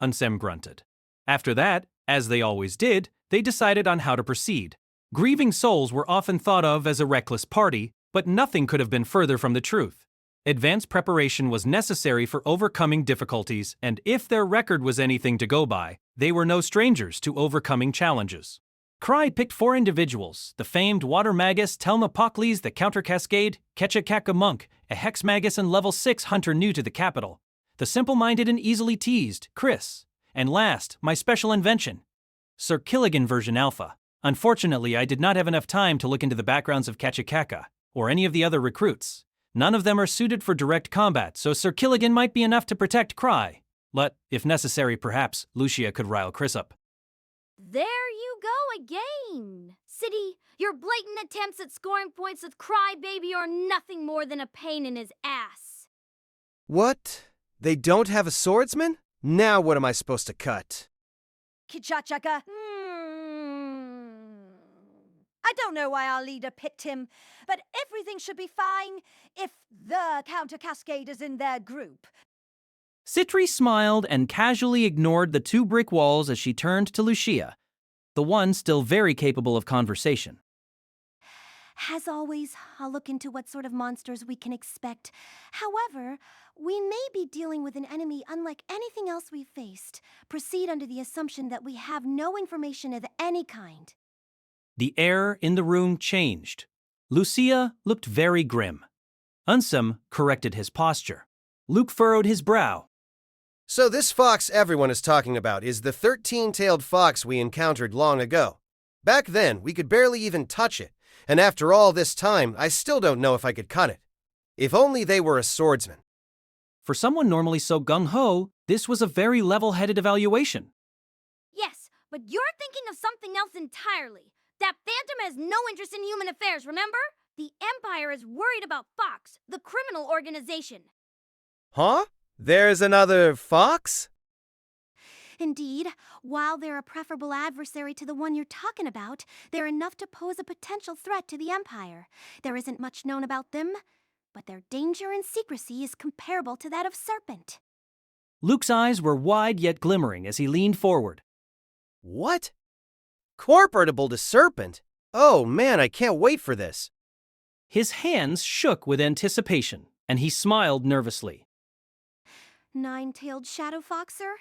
Speaker 1: Ansem grunted. After that, as they always did, they decided on how to proceed. Grieving Souls were often thought of as a reckless party, but nothing could have been further from the truth. Advanced preparation was necessary for overcoming difficulties, and if their record was anything to go by, they were no strangers to overcoming challenges. Krai picked 4 individuals: the famed Water Magus Telmapocles the Counter Cascade, Ketchakaka Monk, a Hex Magus and level 6 hunter new to the capital, the simple-minded and easily teased, Chris, and last, my special invention, Sir Killigan version Alpha. Unfortunately, I did not have enough time to look into the backgrounds of Ketchakaka, or any of the other recruits. None of them are suited for direct combat, so Sir Killigan might be enough to protect Krai. But, if necessary, perhaps Lucia could rile Chris up.
Speaker 6: There you go again. City, your blatant attempts at scoring points with Krai baby are nothing more than a pain in his ass.
Speaker 5: What? They don't have a swordsman? Now what am I supposed to cut?
Speaker 14: Kichachaka. I don't know why our leader picked him, but everything should be fine if the Counter Cascade is in their group.
Speaker 1: Citri smiled and casually ignored the 2 brick walls as she turned to Lucia, the one still very capable of conversation.
Speaker 3: As always, I'll look into what sort of monsters we can expect. However, we may be dealing with an enemy unlike anything else we've faced. Proceed under the assumption that we have no information of any kind.
Speaker 1: The air in the room changed. Lucia looked very grim. Ansem corrected his posture. Luke furrowed his brow.
Speaker 5: So this fox everyone is talking about is the 13-tailed fox we encountered long ago. Back then, we could barely even touch it, and after all this time, I still don't know if I could cut it. If only they were a swordsman.
Speaker 1: For someone normally so gung-ho, this was a very level-headed evaluation.
Speaker 18: Yes, but you're thinking of something else entirely. That phantom has no interest in human affairs, remember? The Empire is worried about Fox, the criminal organization.
Speaker 5: Huh? There's another fox?
Speaker 3: Indeed, while they're a preferable adversary to the one you're talking about, they're enough to pose a potential threat to the Empire. There isn't much known about them, but their danger and secrecy is comparable to that of Serpent.
Speaker 1: Luke's eyes were wide yet glimmering as he leaned forward.
Speaker 5: What? Comparable to Serpent? Oh man, I can't wait for this.
Speaker 1: His hands shook with anticipation, and he smiled nervously.
Speaker 3: Nine-tailed shadow foxer?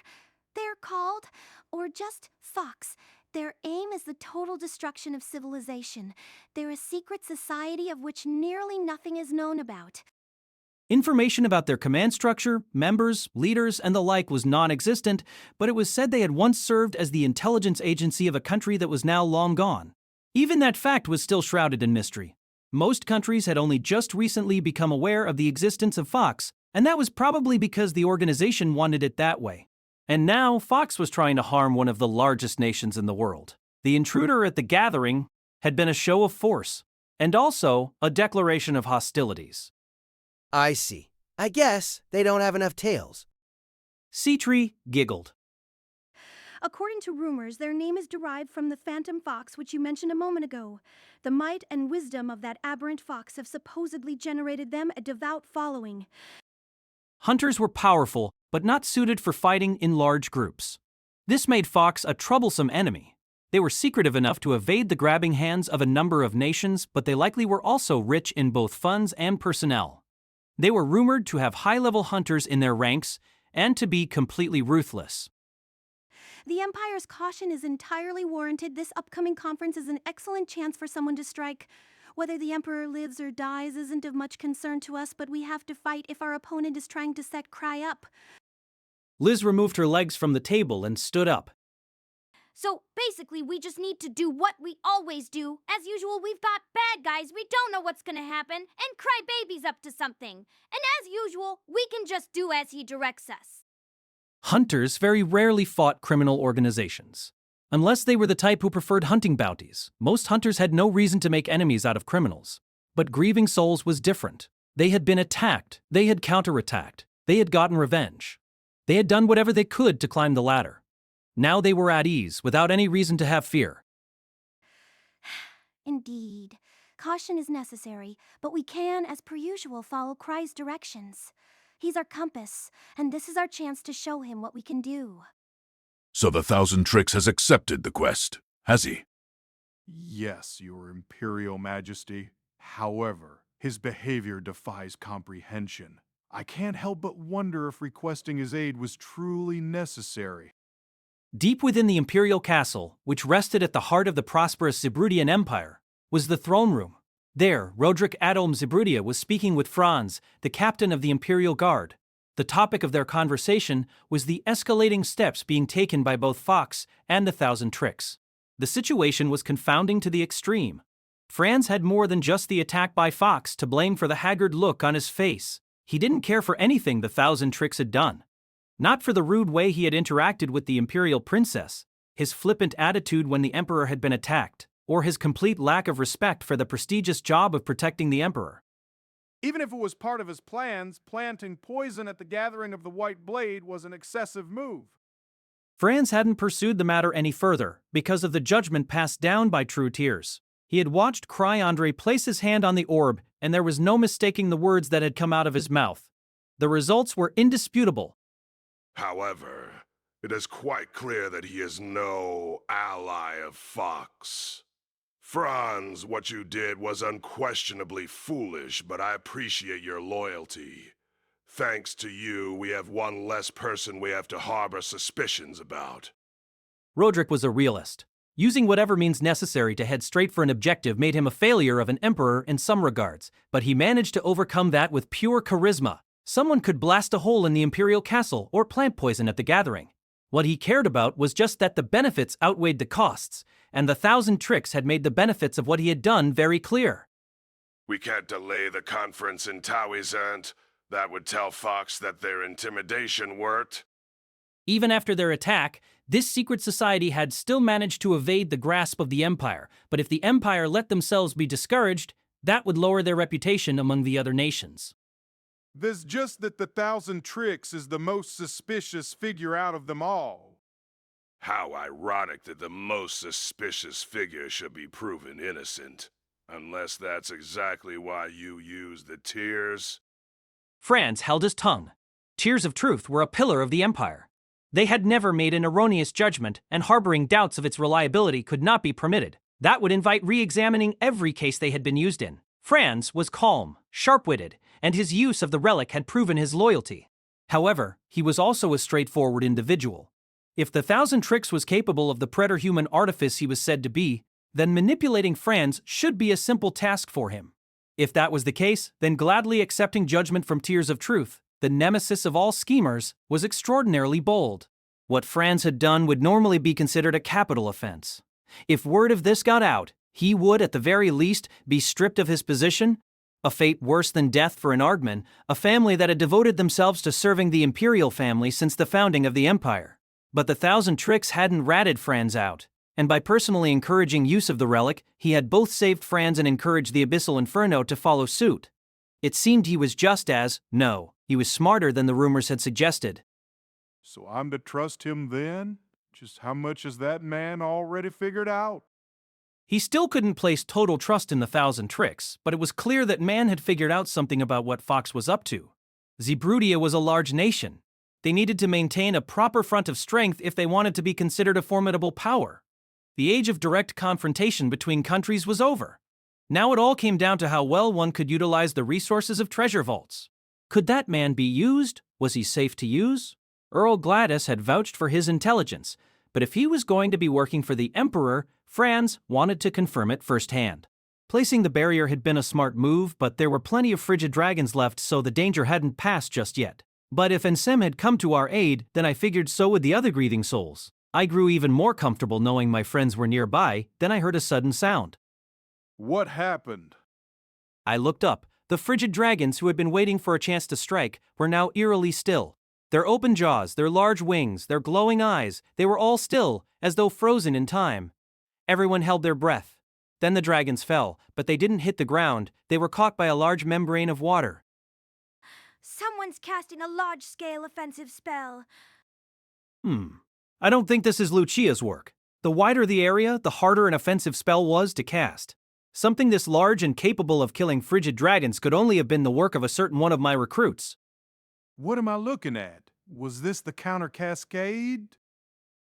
Speaker 3: They're called, or just fox. Their aim is the total destruction of civilization. They're a secret society of which nearly nothing is known about.
Speaker 1: Information about their command structure, members, leaders, and the like was non-existent, but it was said they had once served as the intelligence agency of a country that was now long gone. Even that fact was still shrouded in mystery. Most countries had only just recently become aware of the existence of Fox, and that was probably because the organization wanted it that way. And now Fox was trying to harm one of the largest nations in the world. The intruder at the gathering had been a show of force, and also a declaration of hostilities.
Speaker 5: I see. I guess they don't have enough tails.
Speaker 1: Seatree giggled.
Speaker 3: According to rumors, their name is derived from the phantom fox which you mentioned a moment ago. The might and wisdom of that aberrant fox have supposedly generated them a devout following.
Speaker 1: Hunters were powerful, but not suited for fighting in large groups. This made Fox a troublesome enemy. They were secretive enough to evade the grabbing hands of a number of nations, but they likely were also rich in both funds and personnel. They were rumored to have high-level hunters in their ranks and to be completely ruthless.
Speaker 3: The Empire's caution is entirely warranted. This upcoming conference is an excellent chance for someone to strike. Whether the Emperor lives or dies isn't of much concern to us, but we have to fight if our opponent is trying to set Krai up.
Speaker 1: Liz removed her legs from the table and stood up.
Speaker 18: So basically, we just need to do what we always do. As usual, we've got bad guys, we don't know what's gonna happen, and Crybaby's up to something. And as usual, we can just do as he directs us.
Speaker 1: Hunters very rarely fought criminal organizations. Unless they were the type who preferred hunting bounties, most hunters had no reason to make enemies out of criminals. But Grieving Souls was different. They had been attacked, they had counterattacked, they had gotten revenge. They had done whatever they could to climb the ladder. Now they were at ease, without any reason to have fear.
Speaker 3: Indeed. Caution is necessary, but we can, as per usual, follow Krai's directions. He's our compass, and this is our chance to show him what we can do.
Speaker 11: So the Thousand Tricks has accepted the quest, has he?
Speaker 17: Yes, Your Imperial Majesty. However, his behavior defies comprehension. I can't help but wonder if requesting his aid was truly necessary.
Speaker 1: Deep within the Imperial Castle, which rested at the heart of the prosperous Zibrudian Empire, was the throne room. There, Roderick Adolm Zibrudia was speaking with Franz, the captain of the Imperial Guard. The topic of their conversation was the escalating steps being taken by both Fox and the Thousand Tricks. The situation was confounding to the extreme. Franz had more than just the attack by Fox to blame for the haggard look on his face. He didn't care for anything the Thousand Tricks had done. Not for the rude way he had interacted with the Imperial Princess, his flippant attitude when the Emperor had been attacked, or his complete lack of respect for the prestigious job of protecting the Emperor.
Speaker 17: Even if it was part of his plans, planting poison at the gathering of the White Blade was an excessive move.
Speaker 1: Franz hadn't pursued the matter any further because of the judgment passed down by True Tears. He had watched Krai Andre place his hand on the orb, and there was no mistaking the words that had come out of his mouth. The results were indisputable.
Speaker 8: However, it is quite clear that he is no ally of Fox. Franz, what you did was unquestionably foolish, but I appreciate your loyalty. Thanks to you, we have one less person we have to harbor suspicions about.
Speaker 1: Roderick was a realist. Using whatever means necessary to head straight for an objective made him a failure of an emperor in some regards, but he managed to overcome that with pure charisma. Someone could blast a hole in the Imperial Castle or plant poison at the gathering. What he cared about was just that the benefits outweighed the costs, and the 1,000 tricks had made the benefits of what he had done very clear.
Speaker 8: We can't delay the conference in Tawizant. That would tell Fox that their intimidation worked.
Speaker 1: Even after their attack, this secret society had still managed to evade the grasp of the Empire, but if the Empire let themselves be discouraged, that would lower their reputation among the other nations.
Speaker 17: There's just that the 1,000 tricks is the most suspicious figure out of them all.
Speaker 8: How ironic that the most suspicious figure should be proven innocent. Unless that's exactly why you used the tears.
Speaker 1: Franz held his tongue. Tears of Truth were a pillar of the Empire. They had never made an erroneous judgment, and harboring doubts of its reliability could not be permitted. That would invite re-examining every case they had been used in. Franz was calm, sharp-witted, and his use of the relic had proven his loyalty. However, he was also a straightforward individual. If the 1,000 tricks was capable of the preter-human artifice he was said to be, then manipulating Franz should be a simple task for him. If that was the case, then gladly accepting judgment from Tears of Truth, the nemesis of all schemers, was extraordinarily bold. What Franz had done would normally be considered a capital offense. If word of this got out, he would, at the very least, be stripped of his position, a fate worse than death for an Ardman, a family that had devoted themselves to serving the Imperial family since the founding of the Empire. But the 1,000 tricks hadn't ratted Franz out, and by personally encouraging use of the relic, he had both saved Franz and encouraged the Abyssal Inferno to follow suit. It seemed he was just as, no, he was smarter than the rumors had suggested.
Speaker 17: So I'm to trust him then? Just how much has that man already figured out?
Speaker 1: He still couldn't place total trust in the 1,000 tricks, but it was clear that man had figured out something about what Fox was up to. Zeebrudia was a large nation. They needed to maintain a proper front of strength if they wanted to be considered a formidable power. The age of direct confrontation between countries was over. Now it all came down to how well one could utilize the resources of treasure vaults. Could that man be used? Was he safe to use? Earl Gladys had vouched for his intelligence, but if he was going to be working for the Emperor, Franz wanted to confirm it firsthand. Placing the barrier had been a smart move, but there were plenty of frigid dragons left, so the danger hadn't passed just yet. But if Ensem had come to our aid, then I figured so would the other Grieving Souls. I grew even more comfortable knowing my friends were nearby, then I heard a sudden sound.
Speaker 17: What happened?
Speaker 1: I looked up. The frigid dragons who had been waiting for a chance to strike were now eerily still. Their open jaws, their large wings, their glowing eyes, they were all still, as though frozen in time. Everyone held their breath. Then the dragons fell, but they didn't hit the ground. They were caught by a large membrane of water.
Speaker 18: Someone's casting a large-scale offensive spell.
Speaker 1: I don't think this is Lucia's work. The wider the area, the harder an offensive spell was to cast. Something this large and capable of killing frigid dragons could only have been the work of a certain one of my recruits.
Speaker 17: What am I looking at? Was this the counter cascade?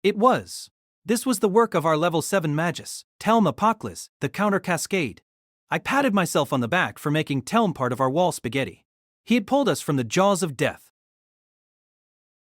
Speaker 1: It was. This was the work of our level 7 Magus, Telm Apoklis, the counter cascade. I patted myself on the back for making Telm part of our wall spaghetti. He had pulled us from the jaws of death.